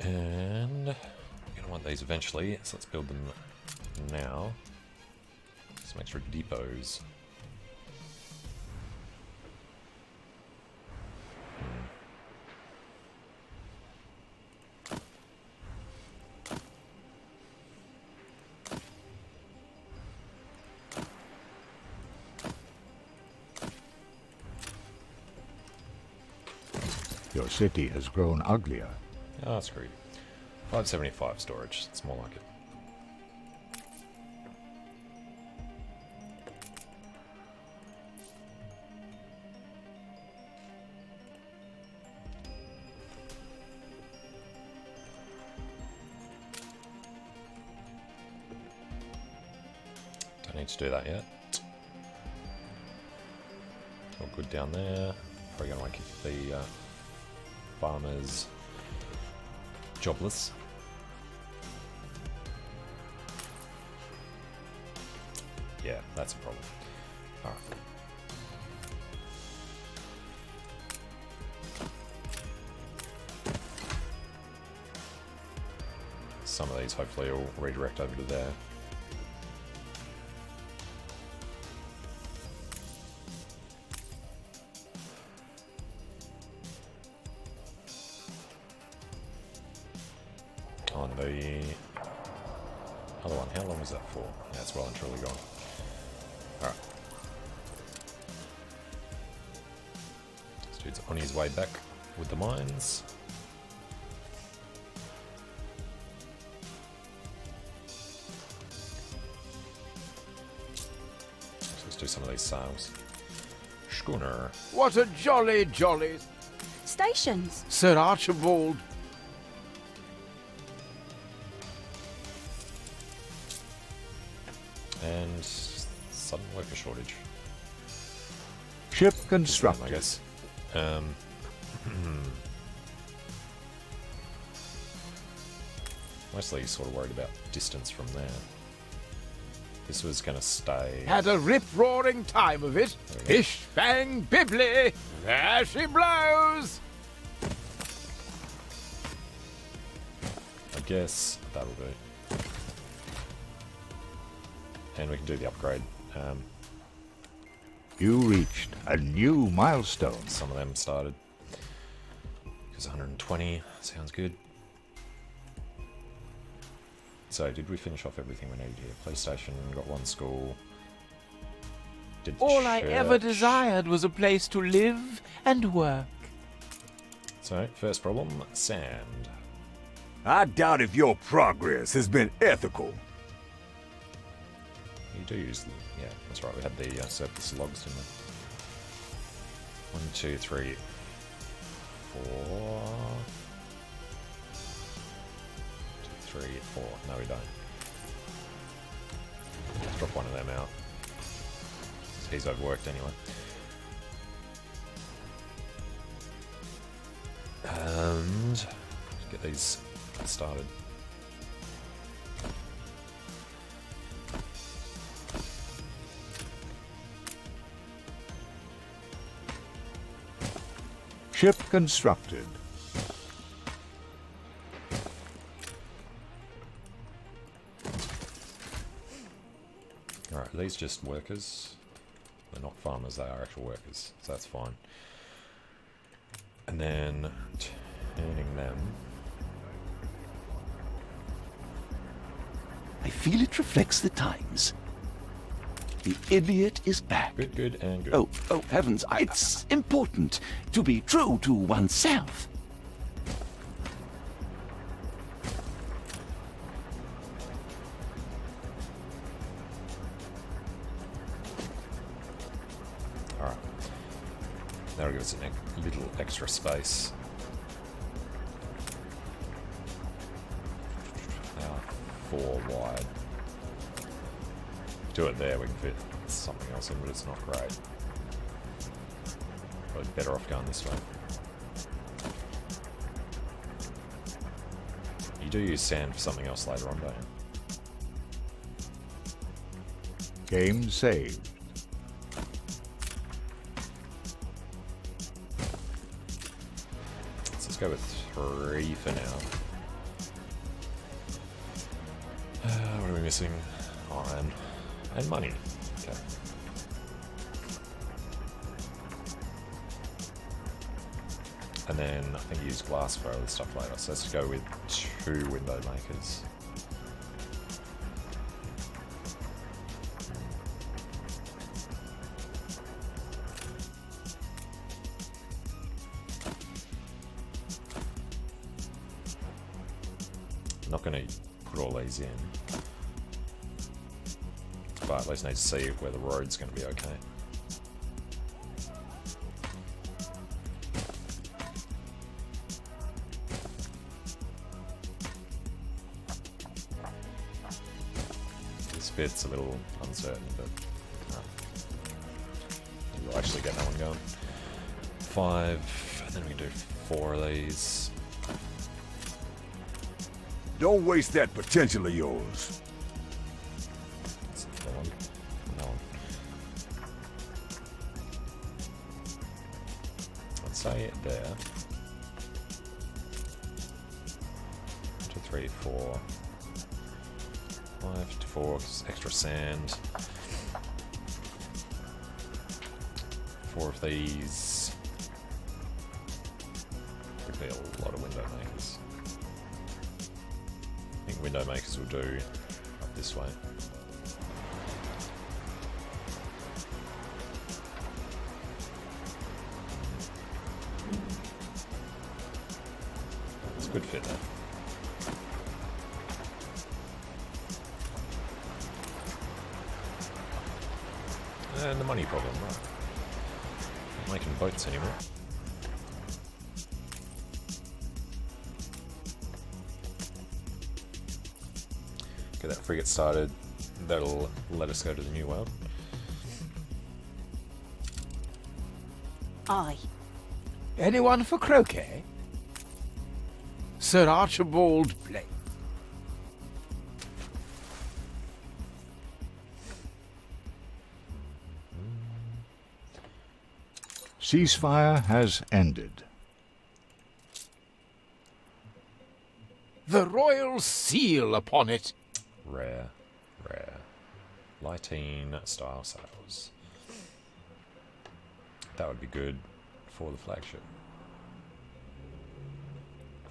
And we're going to want these eventually, so let's build them now. Some extra depots. Your city has grown uglier. Ah, screwed. 575 storage, it's more like it. need to do that yet. All good down there. Probably going to keep the farmers jobless. Yeah, that's a problem. Alright. Some of these hopefully will redirect over to there. On the other one, how long was that for? Yeah, it's well and truly gone. Alright. This dude's on his way back with the mines. So let's do some of these sales. Schooner. What a jolly, jolly... Stations. Sir Archibald. And sudden worker shortage. Ship constructed. I guess. Mostly sort of worried about distance from there. This was going to stay. Had a rip-roaring time of it. Bish, bang, bibbly. There she blows. I guess that'll do. And we can do the upgrade. You reached a new milestone. Some of them started. Because 120 sounds good. So, did we finish off everything we needed here? Police station, got one school. Did All I ever church. desired was a place to live and work. So, first problem, sand. I doubt if your progress has been ethical. You do use them. Yeah, that's right. We had the surplus logs, didn't we? 1, 2, 3, 4. 2, 3, 4. No, we don't. Let's drop one of them out. He's overworked anyway. And get these started. Ship constructed. Alright, these just workers. They're not farmers, they are actual workers, so that's fine. And then turning them. I feel it reflects the times. The idiot is back. Good, good, and good. Oh, heavens, it's important to be true to oneself. Alright. That'll give us a little extra space. 4 wide. Do it there, we can fit something else in, but it's not great. Probably better off going this way. You do use sand for something else later on, don't you? Game saved. So let's go with 3 for now. What are we missing? Iron. And money. Okay. And then I think you use glass for other stuff later. So let's go with 2 window makers. I'm not going to put all these in. But at least need to see where the road's going to be okay. This First bit's a little uncertain, but we'll actually get that one going. 5, and then we can do 4 of these. Don't waste that potential of yours. That's that one. That one. I'd say it there. 2, 3, 4. 5 to 4, extra sand. 4 of these. Could be a lot of window makers. I think window makers will do up this way. It's a good fit there. And the money problem, right? Not making boats anymore. Get that frigate started. That'll let us go to the new world. Aye. Anyone for croquet? Sir Archibald Blake. Ceasefire has ended. The royal seal upon it. Rare, rare. Lighting style sails. That would be good for the flagship.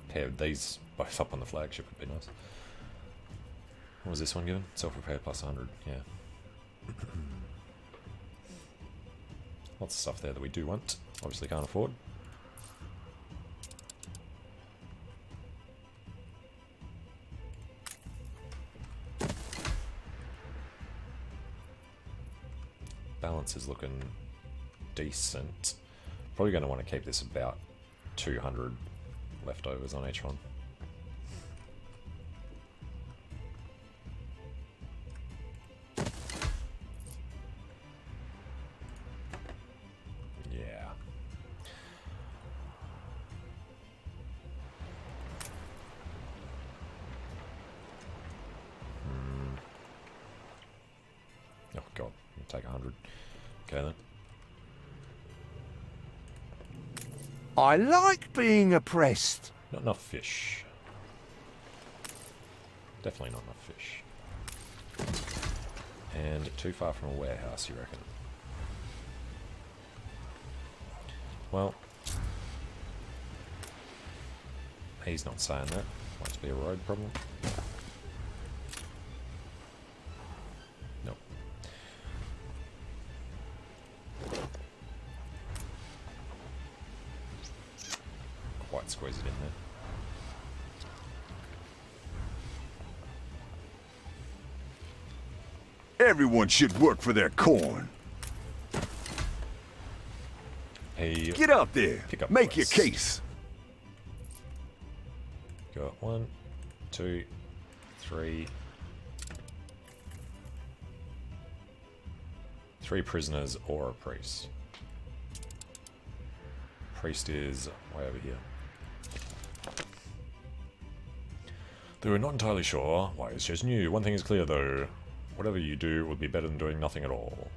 Pair these both up on the flagship would be nice. What was this one given? Self-repair plus 100, yeah. Lots of stuff there that we do want. Obviously can't afford. Balance is looking decent. Probably going to want to keep this about 200 leftovers on each one. Yeah. Oh god, I'll take 100. Okay then. I like being oppressed. Not enough fish. Definitely not enough fish. And too far from a warehouse, you reckon? Well, he's not saying that. Might be a road problem. Nope. Quite squeeze it in there. Everyone should work for their corn. Hey, get out there. Make your case. Got 1, 2, 3. 3 prisoners or a priest. Priest is way over here. Though we're not entirely sure why it's just new. One thing is clear though. Whatever you do would be better than doing nothing at all.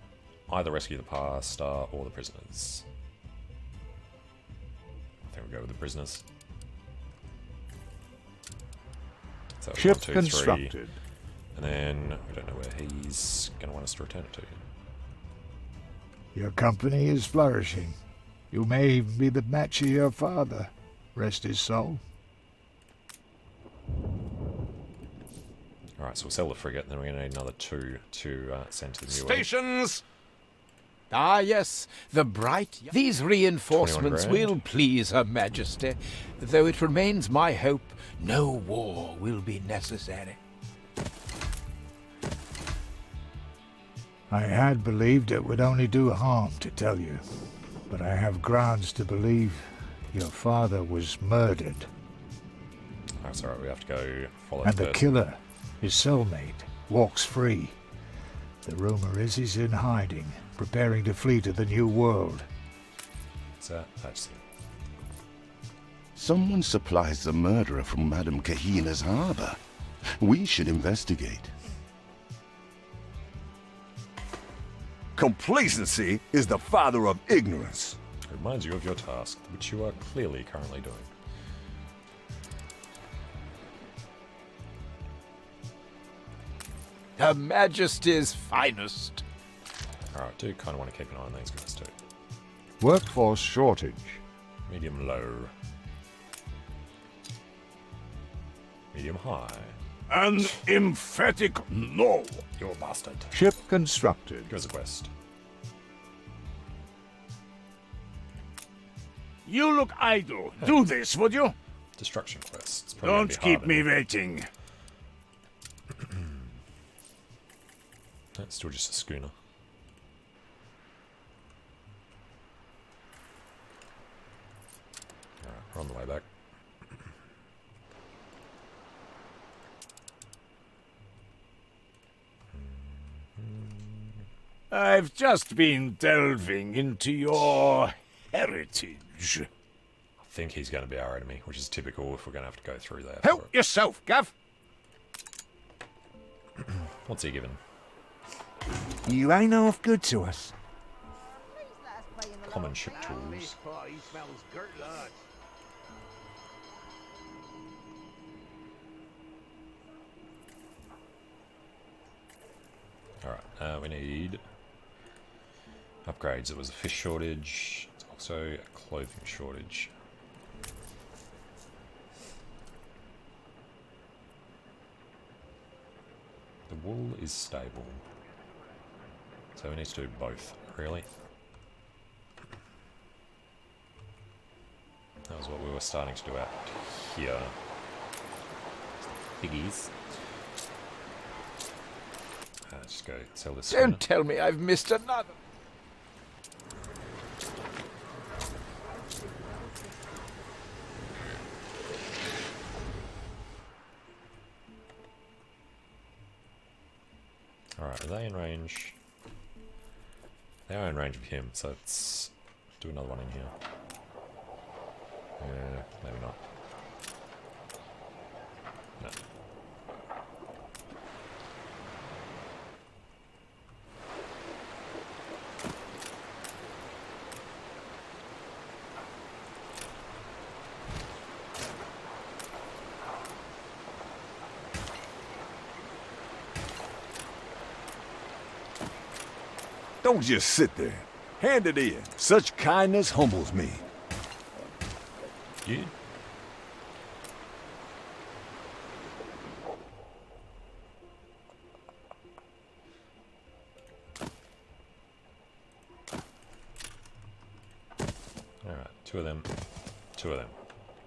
Either rescue the pastor or the prisoners. I think we'll go with the prisoners. So Ship 1, 2, 3. constructed. And then we don't know where he's going to want us to return it to. Your company is flourishing. You may even be the match of your father. Rest his soul. Alright, so we'll sell the frigate, and then we're going to need another 2 to send to the new Stations! Ah, yes, the bright... These reinforcements 21 grand. will please Her Majesty, though it remains my hope no war will be necessary. I had believed it would only do harm to tell you, but I have grounds to believe your father was murdered. That's alright, we have to go follow And the the killer, his cellmate, walks free. The rumor is he's in hiding, preparing to flee to the New World. What's that? That's it. Someone supplies the murderer from Madame Kahina's harbor. We should investigate. Complacency is the father of ignorance. It reminds you of your task, which you are clearly currently doing. Her Majesty's finest. Alright, do kind of want to keep an eye on these guys too. Workforce shortage. Medium low. Medium high. An emphatic no. You're a bastard. Ship constructed. Here's a quest. You look idle. Do this, would you? Destruction quests. Probably gonna Don't be keep harder. me waiting. That's still just a schooner. Alright, we're on the way back. I've just been delving into your heritage. I think he's going to be our enemy, which is typical if we're going to have to go through there. Help yourself, Gav. What's he given? You ain't half good to us. Common ship tools. Alright, we need upgrades. It was a fish shortage. It's also a clothing shortage. The wool is stable. So we need to do both, really. That was what we were starting to do out here. Piggies. Just go sell this. Don't tell me I've missed another. Alright, are they in range? They are in range of him, so let's do another one in here. Yeah, maybe not. No. Don't just sit there. Hand it in. Such kindness humbles me. You? Alright, two of them. Two of them.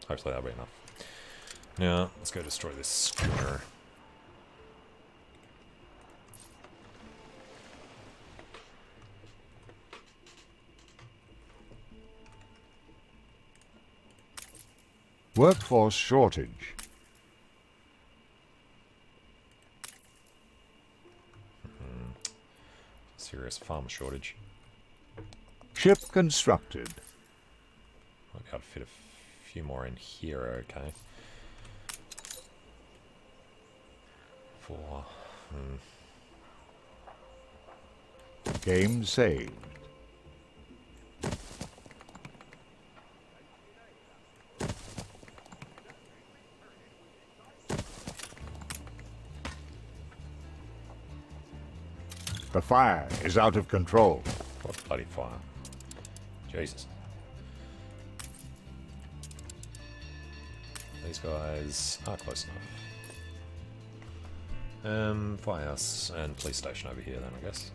Hopefully that'll be enough. Now, let's go destroy this schooner. Workforce shortage. Serious farm shortage. Ship constructed. Might be able to fit a few more in here, okay. 4. Game saved. The fire is out of control. What bloody fire? Jesus. These guys are close enough. Firehouse and police station over here then, I guess.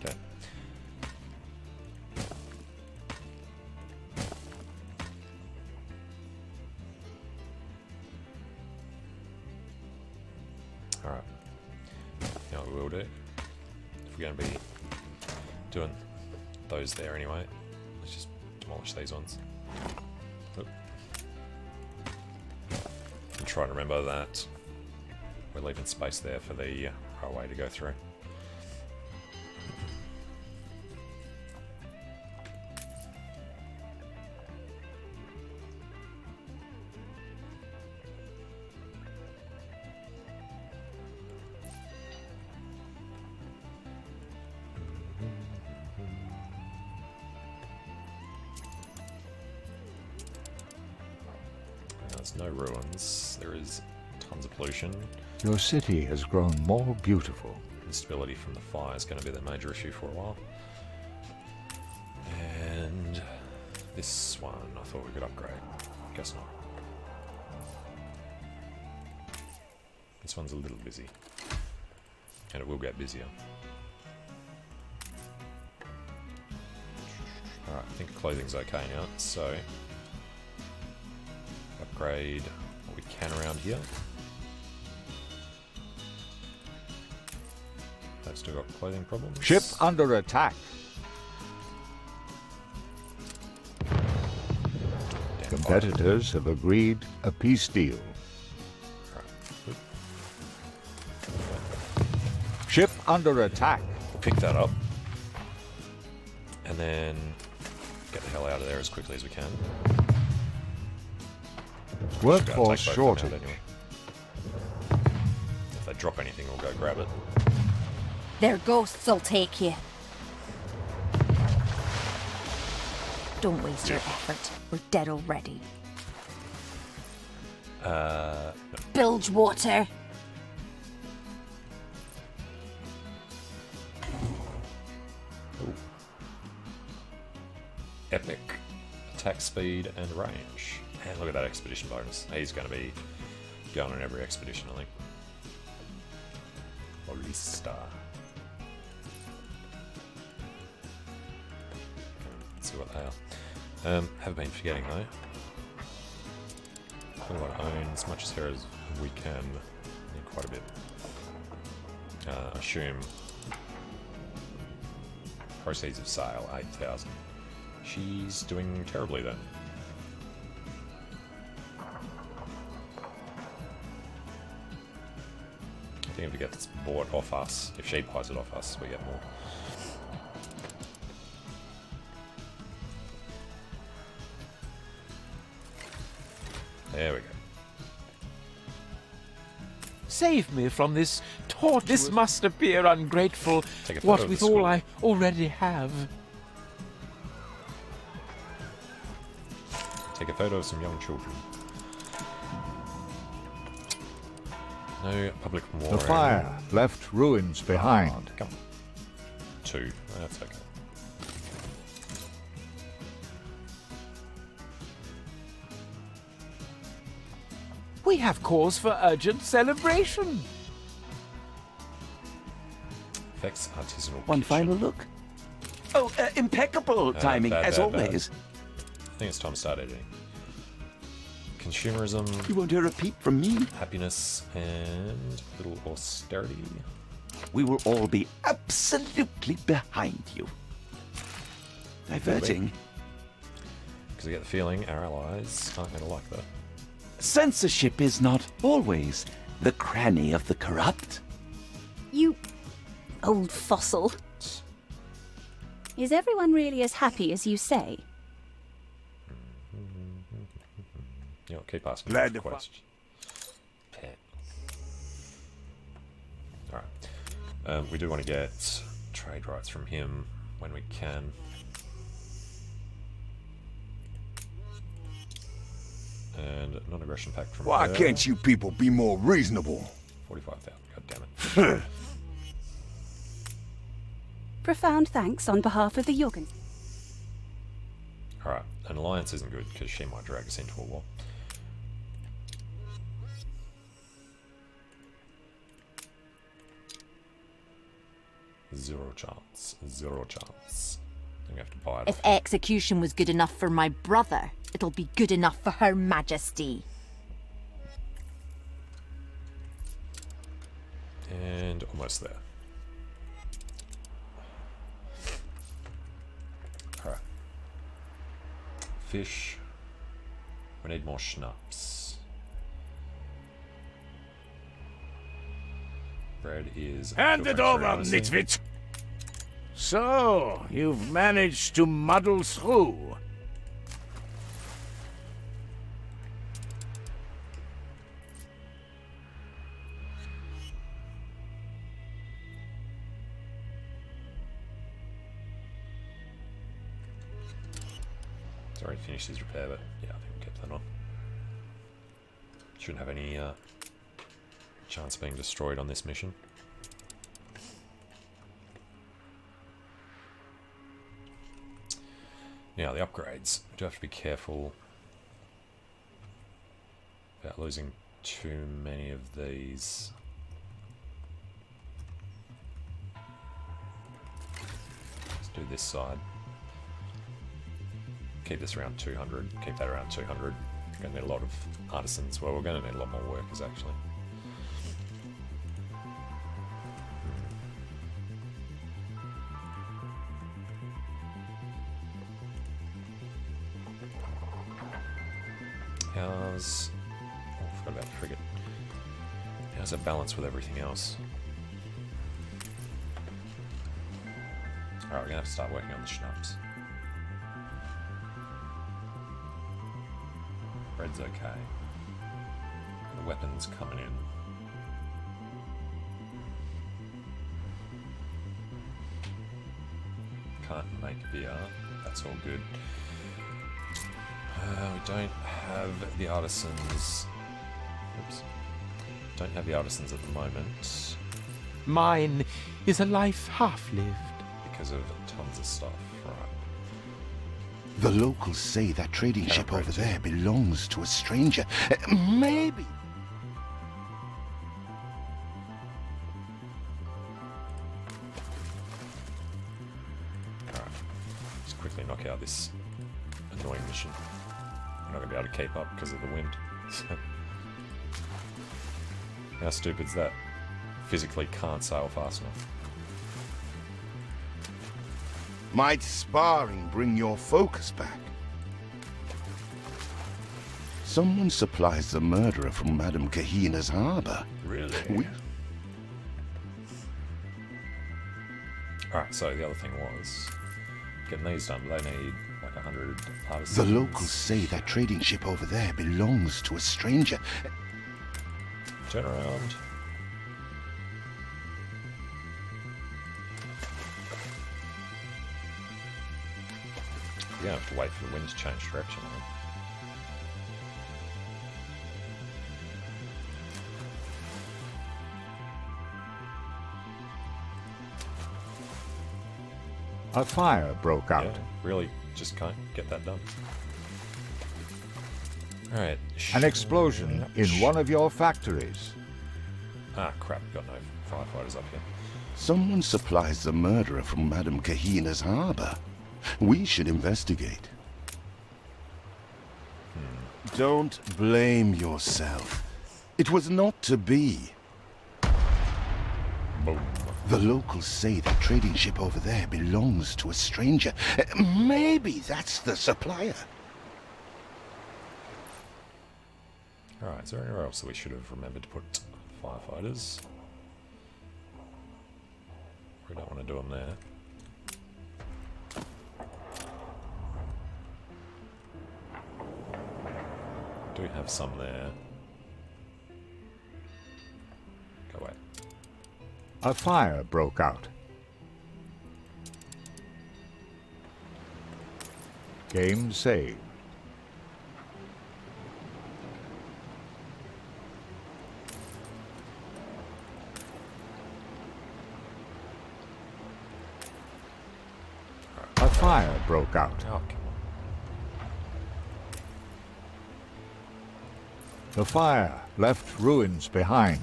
Okay. Alright. You know what we will do? If we're going to be doing those there anyway, let's just demolish these ones. Oop. And try to remember that we're leaving space there for the railway to go through. There's no ruins. There is tons of pollution. Your city has grown more beautiful. Instability from the fire is going to be the major issue for a while. And this one, I thought we could upgrade. Guess not. This one's a little busy. And it will get busier. Alright, I think clothing's okay now, so upgrade what we can around here. They've still got clothing problems. Ship under attack. Competitors have agreed a peace deal. Right. Ship under attack. We'll pick that up. And then get the hell out of there as quickly as we can. Workforce shortage. Anyway. If they drop anything, we'll go grab it. Their ghosts will take you. Don't waste your effort. We're dead already. No. Bilge water. Ooh. Epic. Attack speed and range. And look at that expedition bonus. He's going to be going on every expedition, I think. Olista. Let's see what they are. Have been forgetting though. We want to own as much as her as we can. Need quite a bit. Assume proceeds of sale 8,000. She's doing terribly then. I think if we get this bought off us, if she buys it off us, we get more. There we go. Save me from this torture. This must appear ungrateful, what with all I already have. Take a photo of some young children. No public war. The fire left ruins behind. Come on. 2. That's okay. We have cause for urgent celebration. Effects artisanal One kitchen. final look. Oh, impeccable timing, as always. I think it's time to start editing. Consumerism. You won't hear a peep from me. Happiness and a little austerity. We will all be absolutely behind you. Diverting. Because I get the feeling our allies aren't going to like that. Censorship is not always the cranny of the corrupt. You old fossil. Is everyone really as happy as you say? You know, keep asking Glad the to question. Pet. Alright. We do want to get trade rights from him when we can. And non-aggression pact from Why her. can't you people be more reasonable? 45,000, god damn it. Profound thanks on behalf of the Jorgen. Alright, an alliance isn't good because she might drag us into a war. Zero chance. Zero chance. I'm gonna have to buy it. If execution was good enough for my brother, it'll be good enough for Her Majesty. And almost there. Alright. Fish. We need more schnapps. Bread is... Hand it over, nitwit! So, you've managed to muddle through. Sorry, finished his repair, but yeah, I think we kept that on. Shouldn't have any chance of being destroyed on this mission. Now, the upgrades. We do have to be careful about losing too many of these. Let's do this side. Keep this around 200. Keep that around 200. We're going to need a lot of artisans. Well, we're going to need a lot more workers, actually. How's... Oh, I forgot about the frigate. How's it balance with everything else? Alright, we're going to have to start working on the schnapps. Bread's okay. The weapons coming in. Can't make beer. That's all good. We don't have the artisans. Oops. Don't have the artisans at the moment. Mine is a life half-lived. Because of tons of stuff, right. The locals say that trading ship over there belongs to a stranger. Maybe. Alright. Just quickly knock out this annoying mission. I'm not going to be able to keep up because of the wind. How stupid's that? Physically can't sail fast enough. Might sparring bring your focus back? Someone supplies the murderer from Madame Kahina's harbor. Really? Alright, so the other thing was getting these done. They need like 100 artisans. The locals say that trading ship over there belongs to a stranger. Turn around. You're gonna have to wait for the wind to change direction, I think. A fire broke out. Yeah, really just can't get that done. Alright. An explosion in one of your factories. Ah, crap, we've got no firefighters up here. Someone supplies the murderer from Madame Kahina's harbor. We should investigate. Don't blame yourself. It was not to be. Boom. The locals say that trading ship over there belongs to a stranger. Maybe that's the supplier. Alright, is there anywhere else that we should have remembered to put firefighters? We don't want to do them there. Do have some there. Go away. A fire broke out. Game saved. A fire broke out. Oh, come on. The fire left ruins behind.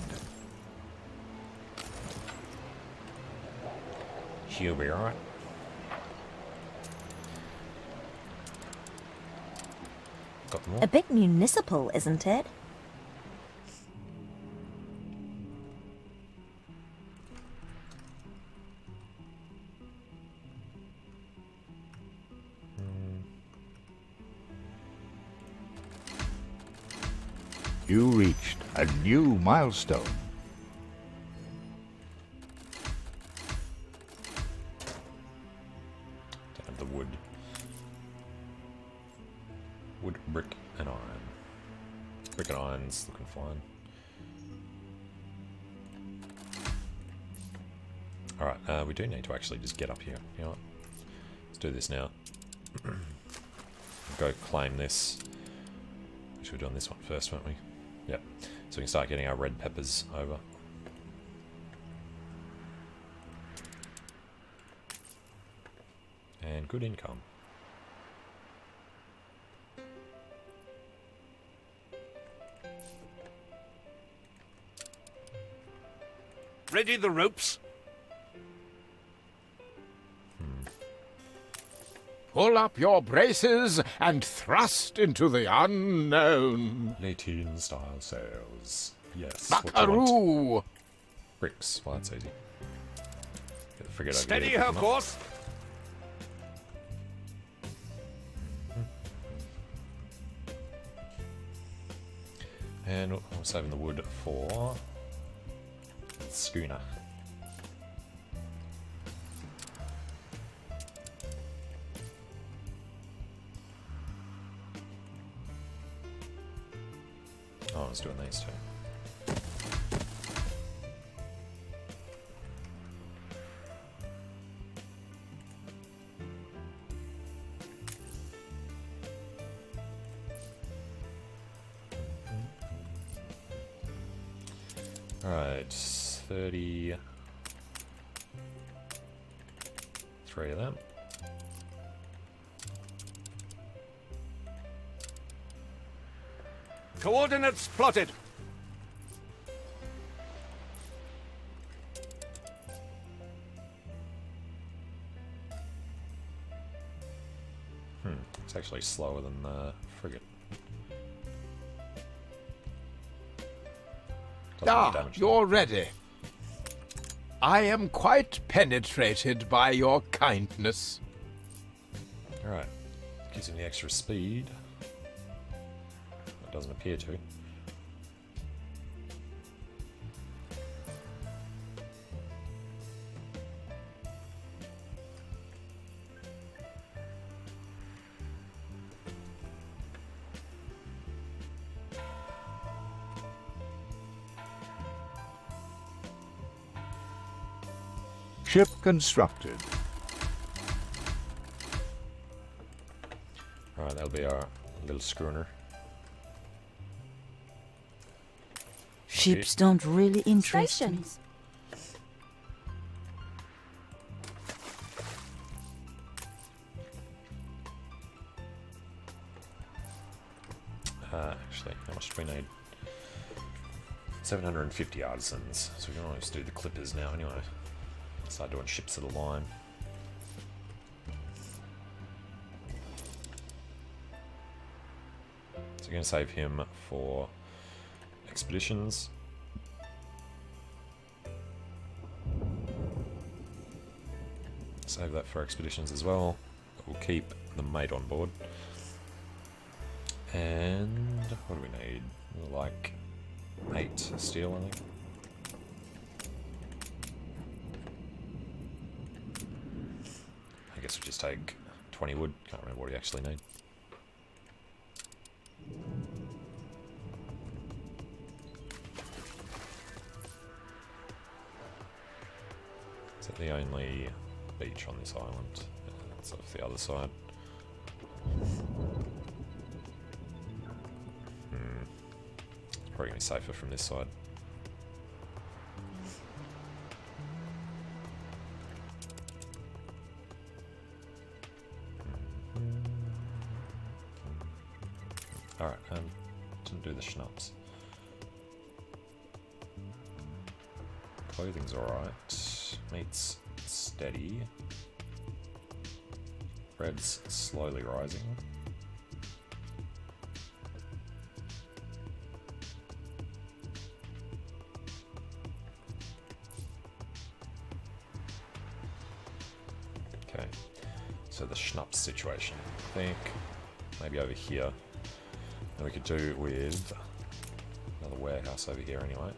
She'll be alright. Got more? A bit municipal, isn't it? You reached a new milestone. Don't have the wood. Wood, brick, and iron. Brick and iron's looking fine. Alright, we do need to actually just get up here. You know what? Let's do this now. Go claim this. Actually, we're doing this one first, weren't we? Yep. So we can start getting our red peppers over. And good income. Ready the ropes? Pull up your braces and thrust into the unknown. Latin style sails. Yes. What do you want? Buckaroo! Bricks. Well, that's easy. Forget Steady her course. And we're saving the wood for schooner. Oh, I was doing these two. Alright, 33 of them. Coordinates plotted. It's actually slower than the frigate. You're ready. I am quite penetrated by your kindness. Alright. Gives him the extra speed. It doesn't appear to. Ship constructed. Alright, that'll be our little schooner. Ships don't really interest me. Actually, how much do we need? 750 artisans. So we can always do the clippers now anyway. Start doing ships of the line. So we're going to save him for expeditions. Save that for expeditions as well. We'll keep the mate on board. And what do we need? Like 8 steel, I think. I guess we'll just take 20 wood. Can't remember what we actually need. Is that the only beach on this island? It's off the other side. Probably going to be safer from this side. Alright, didn't do the schnapps. Clothing's alright. Meat's steady. Bread's slowly rising. Okay, so the schnapps situation, I think maybe over here. And we could do with Another warehouse over here anyway.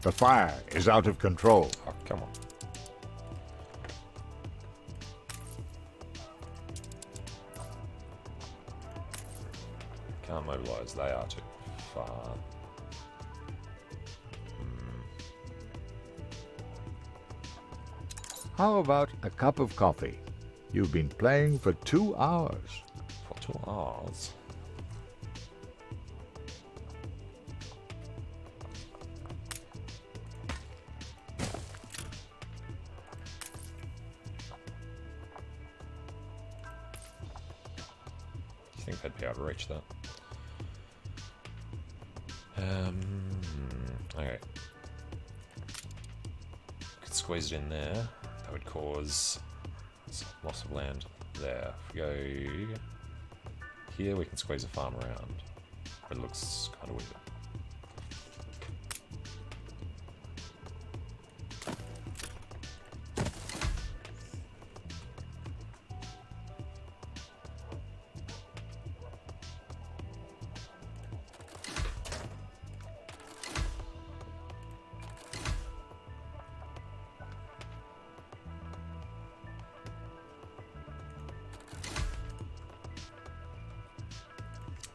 The fire is out of control. Oh, come on. Can't mobilise, they are too far. How about a cup of coffee? You've been playing for 2 hours. For 2 hours? I think they'd be able to reach that. Okay. Could squeeze it in there. That would cause some loss of land there. If we go here, we can squeeze a farm around. But it looks kind of weird.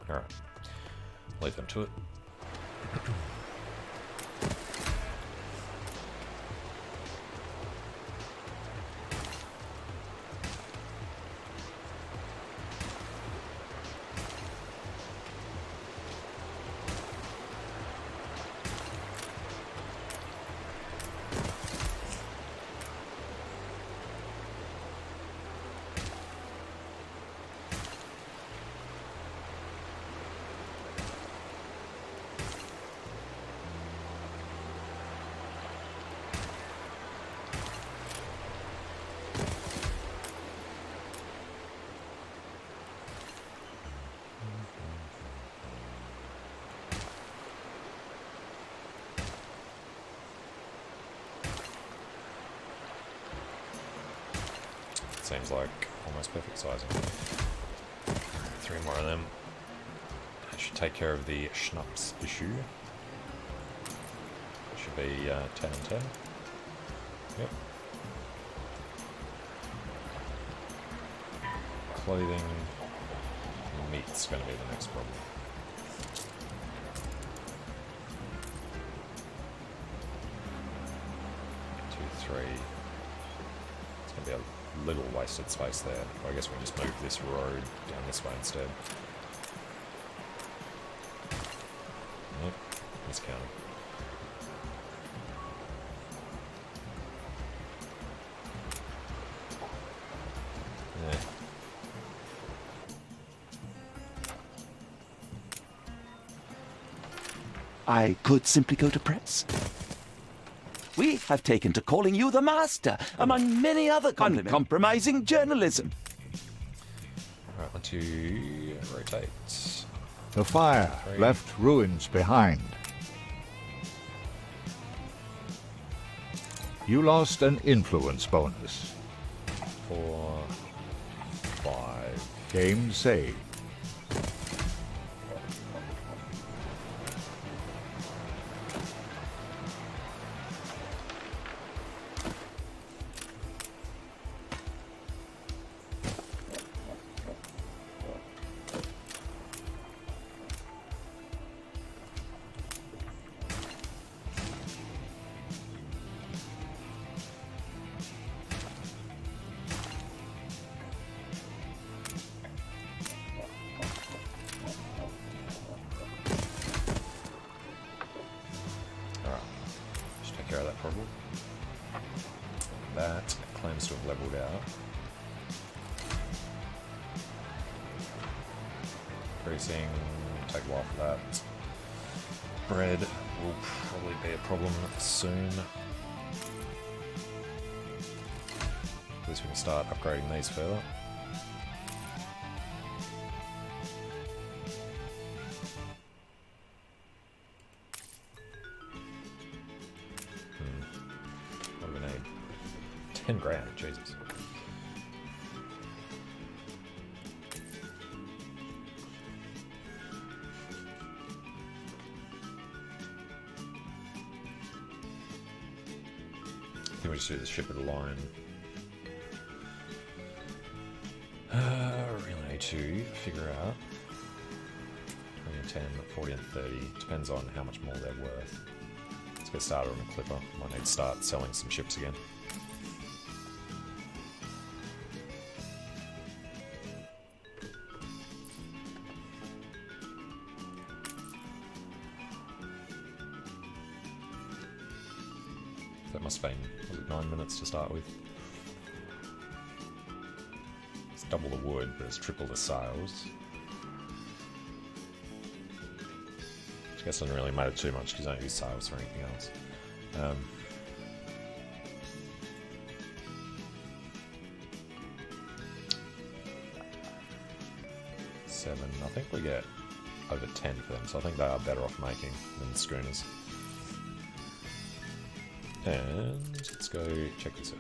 Alright, leave them to it. Seems like almost perfect sizing. 3 more of them. That should take care of the schnapps issue. Should be 10 and 10. Yep. Clothing. Meat's going to be the next problem. Two, three. It's going to be a little wasted space there. I guess we can just move this road down this way instead. Nope, miscounted. Yeah. I could simply go to press. We have taken to calling you the master, among many other uncompromising journalism. Alright, 1, 2, rotate. The fire 3. left ruins behind. You lost an influence bonus. 4, 5. Game saved. Care of that problem. That claims to have leveled out. Increasing, take a while for that. Bread will probably be a problem soon. least we can start upgrading these further. What do we need? 10 grand, Jesus. I think we just do the ship at a line. Really need to figure out 20 and 10, 40 and 30. Depends on how much more they're worth. Let's get started on a clipper. Might need to start selling some ships again. That must have been, was it 9 minutes to start with? It's double the wood, but it's triple the sales. Which I guess doesn't really matter too much because I don't use sales for anything else. 7, I think we get over 10 for them, so I think they are better off making than the schooners. And let's go check this out.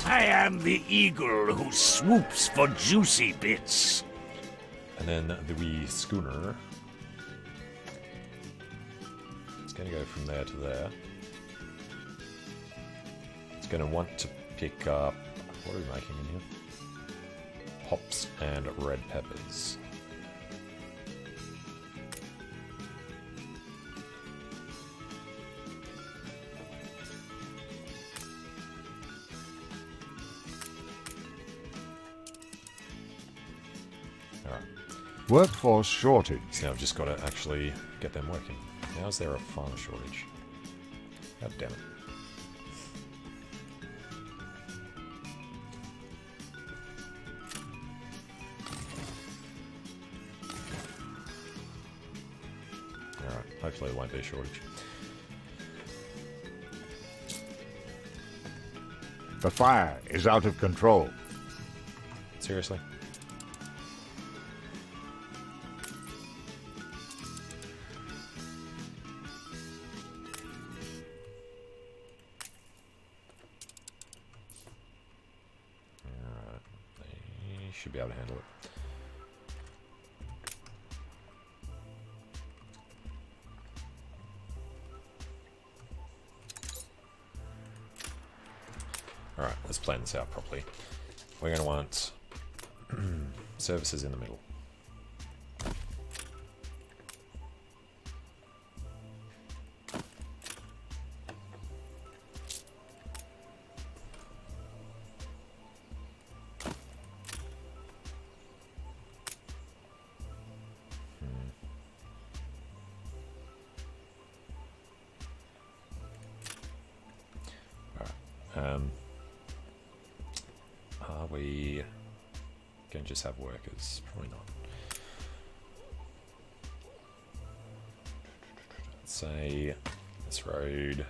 I am the eagle who swoops for juicy bits. And then the wee schooner. It's going to go from there to there. It's going to want to pick up... What are we making in here? Hops and red peppers. Workforce shortage. So now I've just got to actually get them working. Now is there a farmer shortage? God damn it. Alright, hopefully there won't be a shortage. The fire is out of control. Seriously? Should be able to handle it. Alright, let's plan this out properly. We're going to want services in the middle. Are we going to just have workers? Probably not. Let's say this road.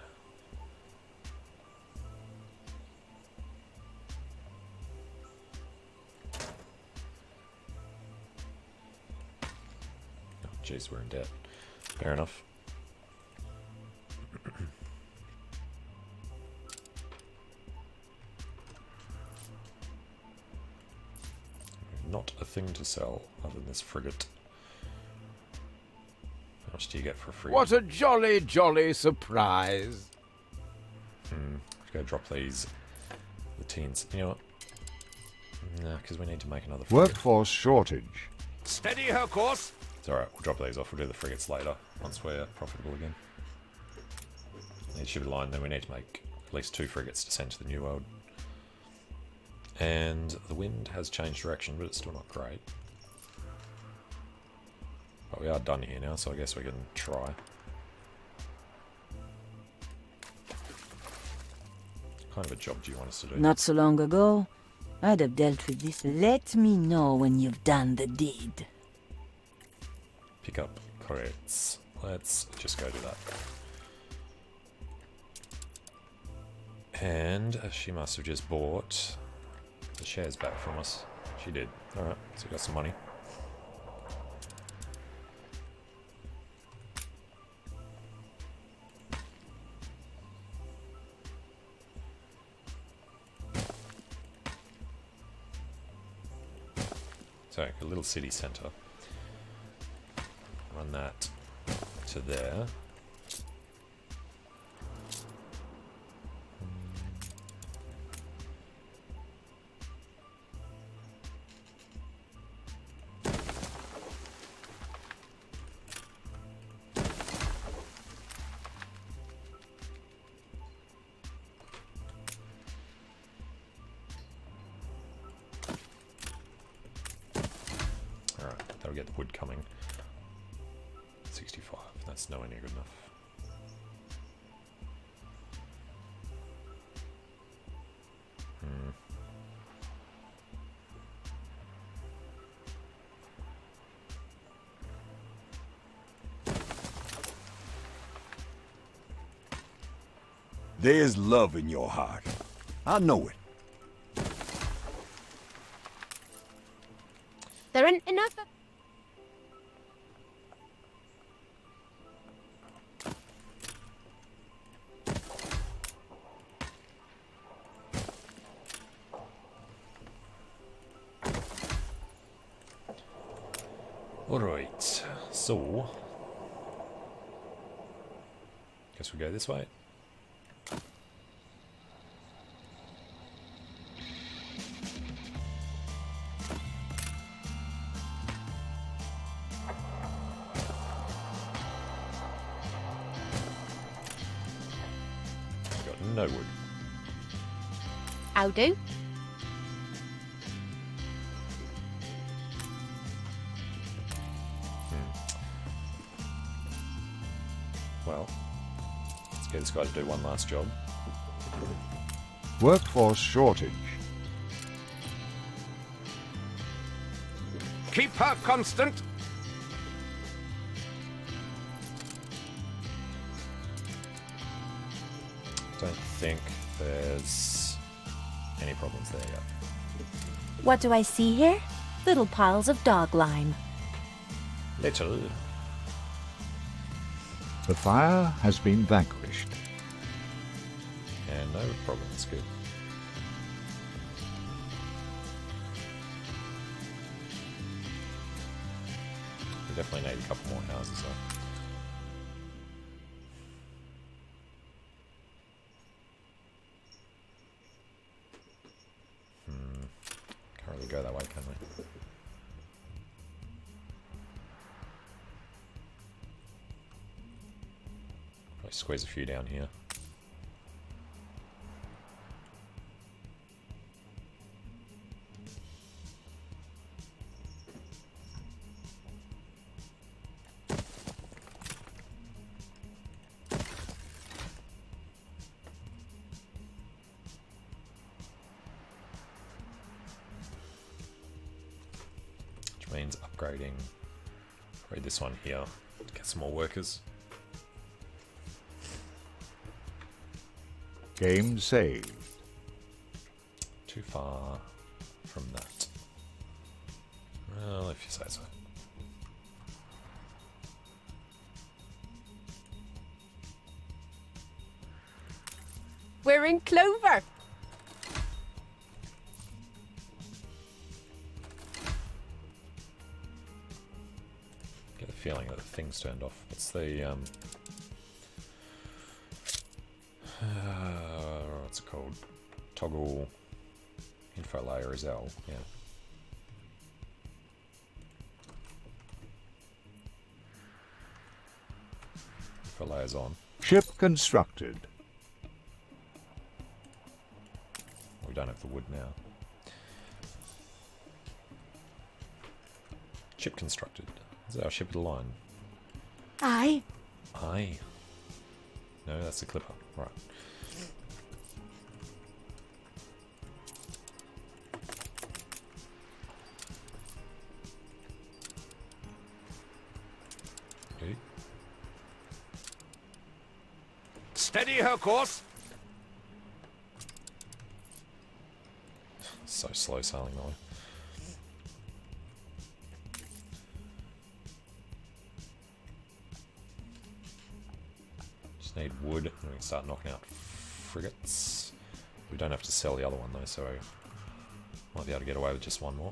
Oh, jeez, we're in debt. Fair enough. Not a thing to sell other than this frigate. How much do you get for a frigate? What a jolly, jolly surprise! Go drop these. The teens. You know what? Nah, because we need to make another frigate. Workforce shortage. Steady her course. It's alright, we'll drop these off. We'll do the frigates later, once we're profitable again. Need to ship a line, then we need to make at least 2 frigates to send to the New World. And the wind has changed direction, but it's still not great. But we are done here now, so I guess we can try. What kind of a job do you want us to do? Not so long ago, I'd have dealt with this. Let me know when you've done the deed. Pick up crates. Let's just go do that. And she must have just bought the shares back from us. She did. Alright, so we got some money. So, a little city centre. Run that to there. That'll get the wood coming. 65, that's nowhere near good enough. There's love in your heart. I know it. There ain't enough of... Alright, so... guess we go this way. No wood. How do? Well, let's get this guy to do one last job. Workforce shortage. Keep her constant. Don't think there's any problems there yet. What do I see here? Little piles of dog lime. Little. The fire has been vanquished. And no problems, good. We definitely need a couple more houses though. Can't really go that way, can we? Probably squeeze a few down here. Means upgrading this one here to get some more workers. Game saved. Too far from that. Well, if you say so. We're in clover. Feeling that the thing's turned off. What's the what's it called? Toggle info layer is L, yeah. Info layer's on. Ship constructed. We don't have the wood now. Ship constructed. Is that our ship of the line? Aye. Aye. No, that's the clipper. Right. Okay. Steady her course. so slow sailing though. Just need wood, and we can start knocking out frigates. We don't have to sell the other one though, so might be able to get away with just one more.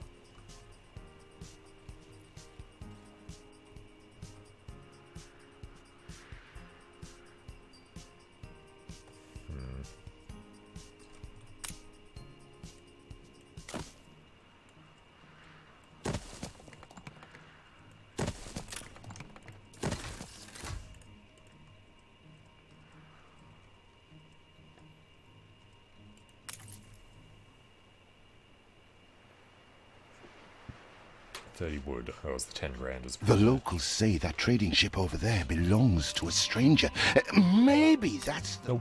Wood. Oh, it was the 10 grand as well. The locals say that trading ship over there belongs to a stranger. Maybe that's the...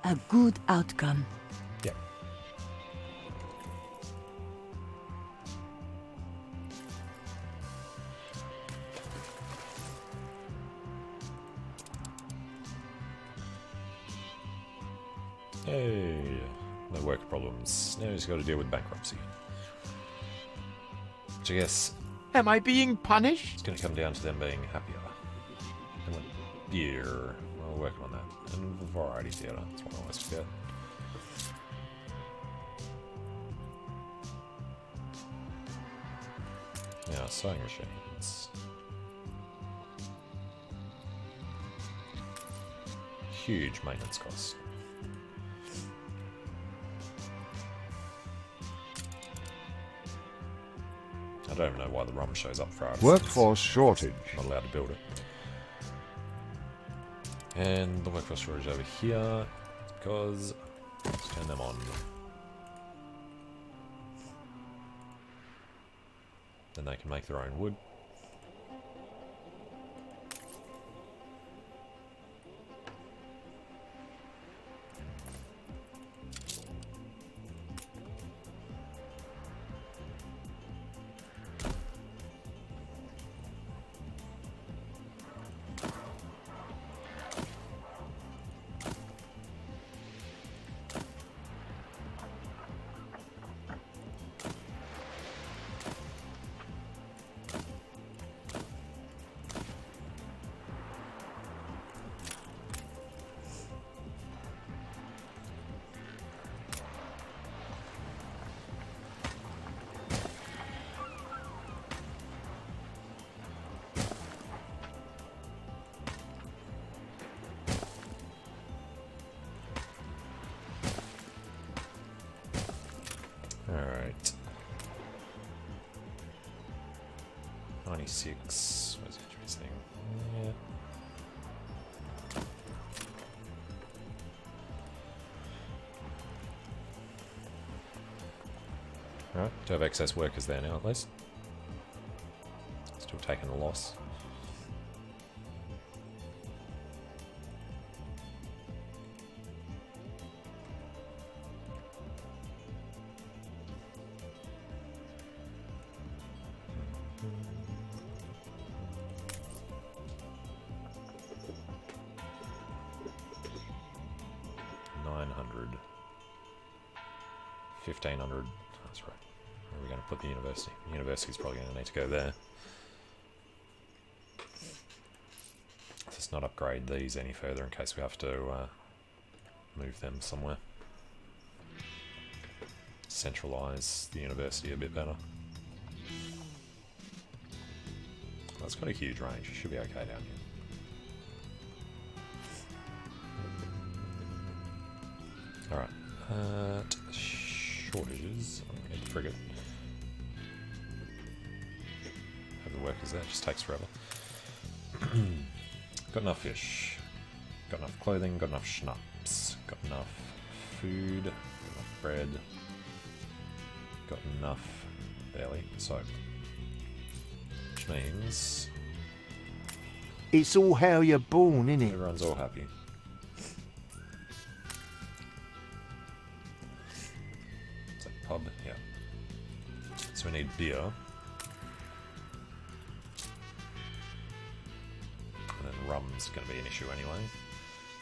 A good outcome. Yeah. Hey, no work problems. Now he's got to deal with bankruptcy. Which I guess... Am I being punished? It's going to come down to them being happier. And with beer, well, we're working on that. And variety theatre, that's what I always forget. Now, sewing machines. Huge maintenance costs. I don't even know why the rum shows up for artists. Workforce shortage. Not allowed to build it. And the workforce shortage over here, because let's turn them on. Then they can make their own wood. Alright. 96. Where's the injuries thing? Yeah. Alright, do have excess workers there now at least. Still taking a loss. $1,500. That's right. Where are we going to put the university? The university's probably going to need to go there. Let's not upgrade these any further in case we have to move them somewhere. Centralise the university a bit better. Well, it's got a huge range. It should be okay down here. Alright. Shortages. I'm going to get the frigate. Have the workers there. It just takes forever. Got enough fish. Got enough clothing. Got enough schnapps. Got enough food. Got enough bread. Got enough barley. Soap. Which means... It's all how you're born, innit? Everyone's all happy. Pub, yeah. So we need beer. And then rum's going to be an issue anyway.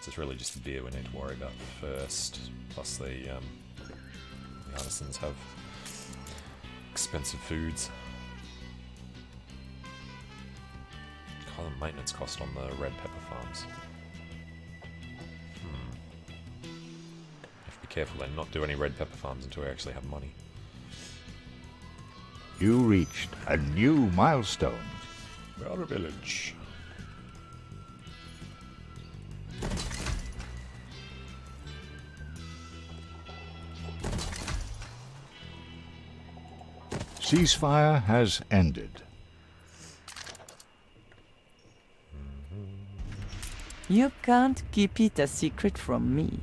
So it's really just the beer we need to worry about first. Plus the artisans have expensive foods. God, the maintenance cost on the red pepper farms. Have to be careful then, not do any red pepper farms until we actually have money. You reached a new milestone. Outer village. Ceasefire has ended. You can't keep it a secret from me.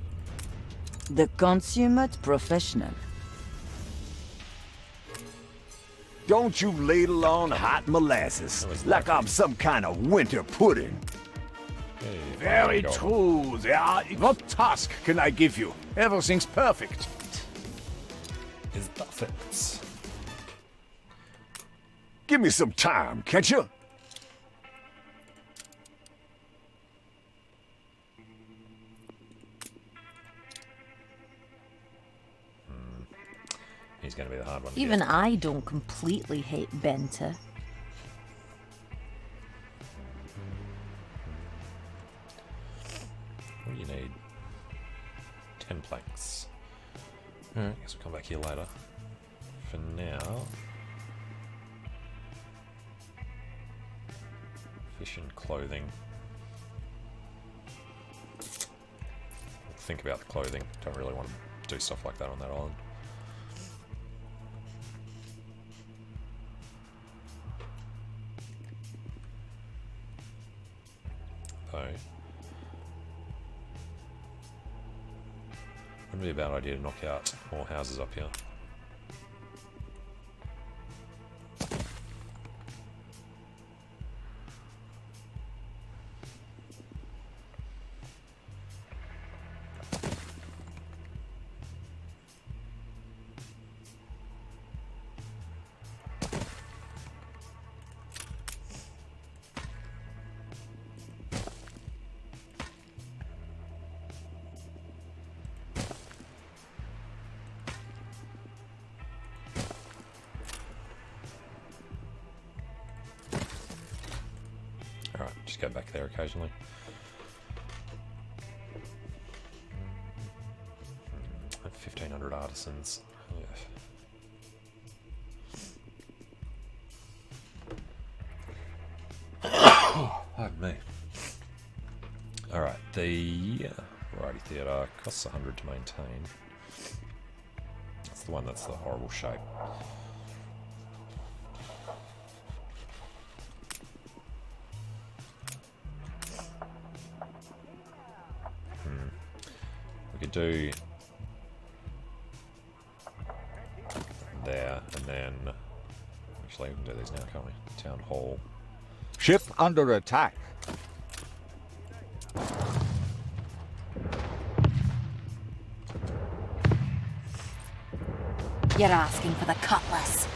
The consummate professional. Don't you ladle on hot molasses like I'm some kind of winter pudding. Hey, Very true. What task can I give you? Everything's perfect. Is perfect. Give me some time, can't you? He's going to be the hard one to Even get. I don't completely hate Benta. What do you need? 10 planks. Alright, guess we'll come back here later. For now... Fish and clothing. We'll think about the clothing. Don't really want to do stuff like that on that island. Though... Wouldn't be a bad idea to knock out more houses up here. Alright, just go back there occasionally. 1,500 artisans. Pardon me. Alright, the Variety Theatre costs 100 to maintain. That's the one that's the horrible shape. We could do there, and then actually we can do these now, can't we? Town Hall. Ship under attack. You're asking for the cutlass.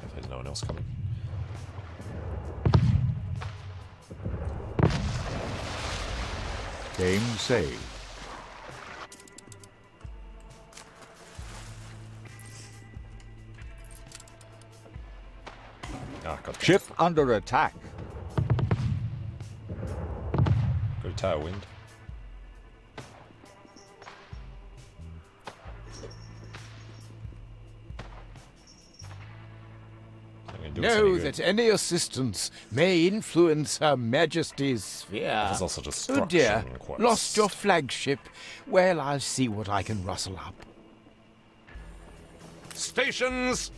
If there's no one else coming. Game saved. Ah, got Ship under attack. Got a tailwind. Know that any assistance may influence Her Majesty's sphere. There's also Oh dear, destruction quest. lost your flagship. Well, I'll see what I can rustle up. Stations!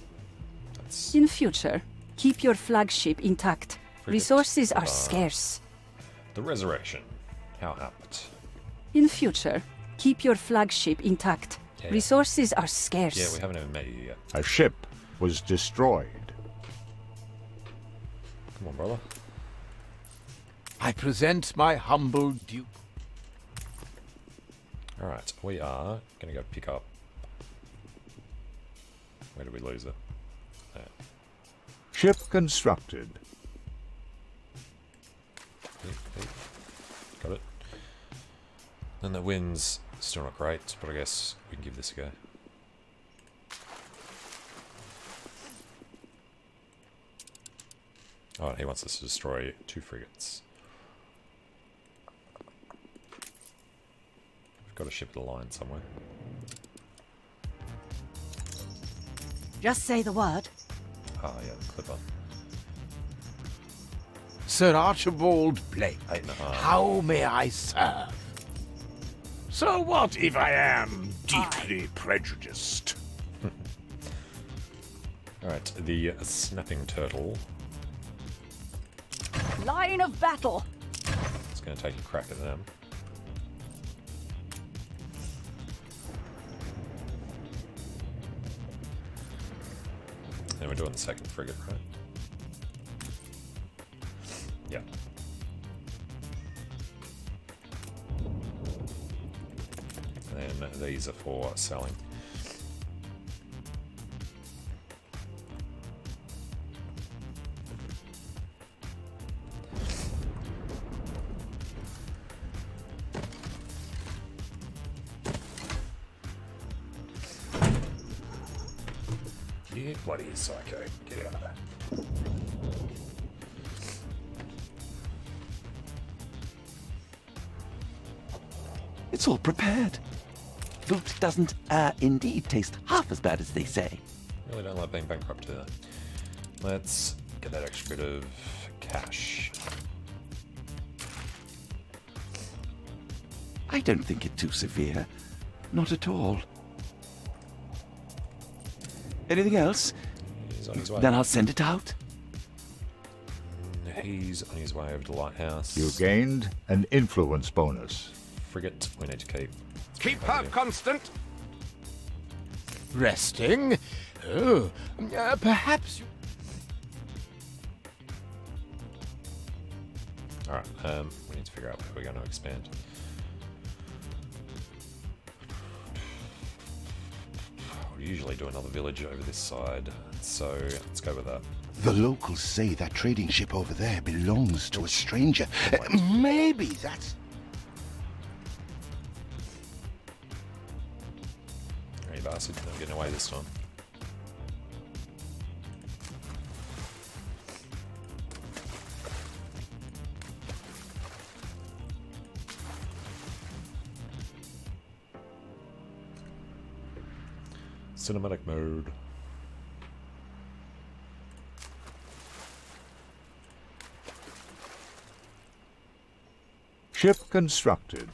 In future, keep your flagship intact. Resources are scarce. The Resurrection. How apt. In future, keep your flagship intact. Yeah. Resources are scarce. Yeah, we haven't even met you yet. A ship was destroyed. Come on, brother. I present my humble dupe. Alright, we are going to go pick up... Where did we lose it? There. Ship constructed. Got it. And the wind's still not great, but I guess we can give this a go. Oh, he wants us to destroy 2 frigates. We've got a ship of the line somewhere. Just say the word. Oh, yeah, the clipper. Sir Archibald Blake, 8.5. how may I serve? So what if I am deeply prejudiced? Alright, the snapping turtle Line of battle. is going to take a crack at them. And we're doing the second frigate, right? Yeah. And then these are for selling. You bloody psycho. Get out of there. It's all prepared. Loot doesn't, indeed taste half as bad as they say. Really don't like being bankrupt, do they? Let's get that extra bit of cash. I don't think it too severe. Not at all. Anything else? He's on his way. Then I'll send it out. He's on his way over to the lighthouse. You gained an influence bonus. Frigate, we need to keep. Keep her constant. Resting? Oh, perhaps you... Alright, we need to figure out where we're going to expand. We usually do another village over this side, so let's go with that. The locals say that trading ship over there belongs to a stranger. Maybe that's... Hey bastard, I'm getting away this time. Cinematic mode. Ship constructed.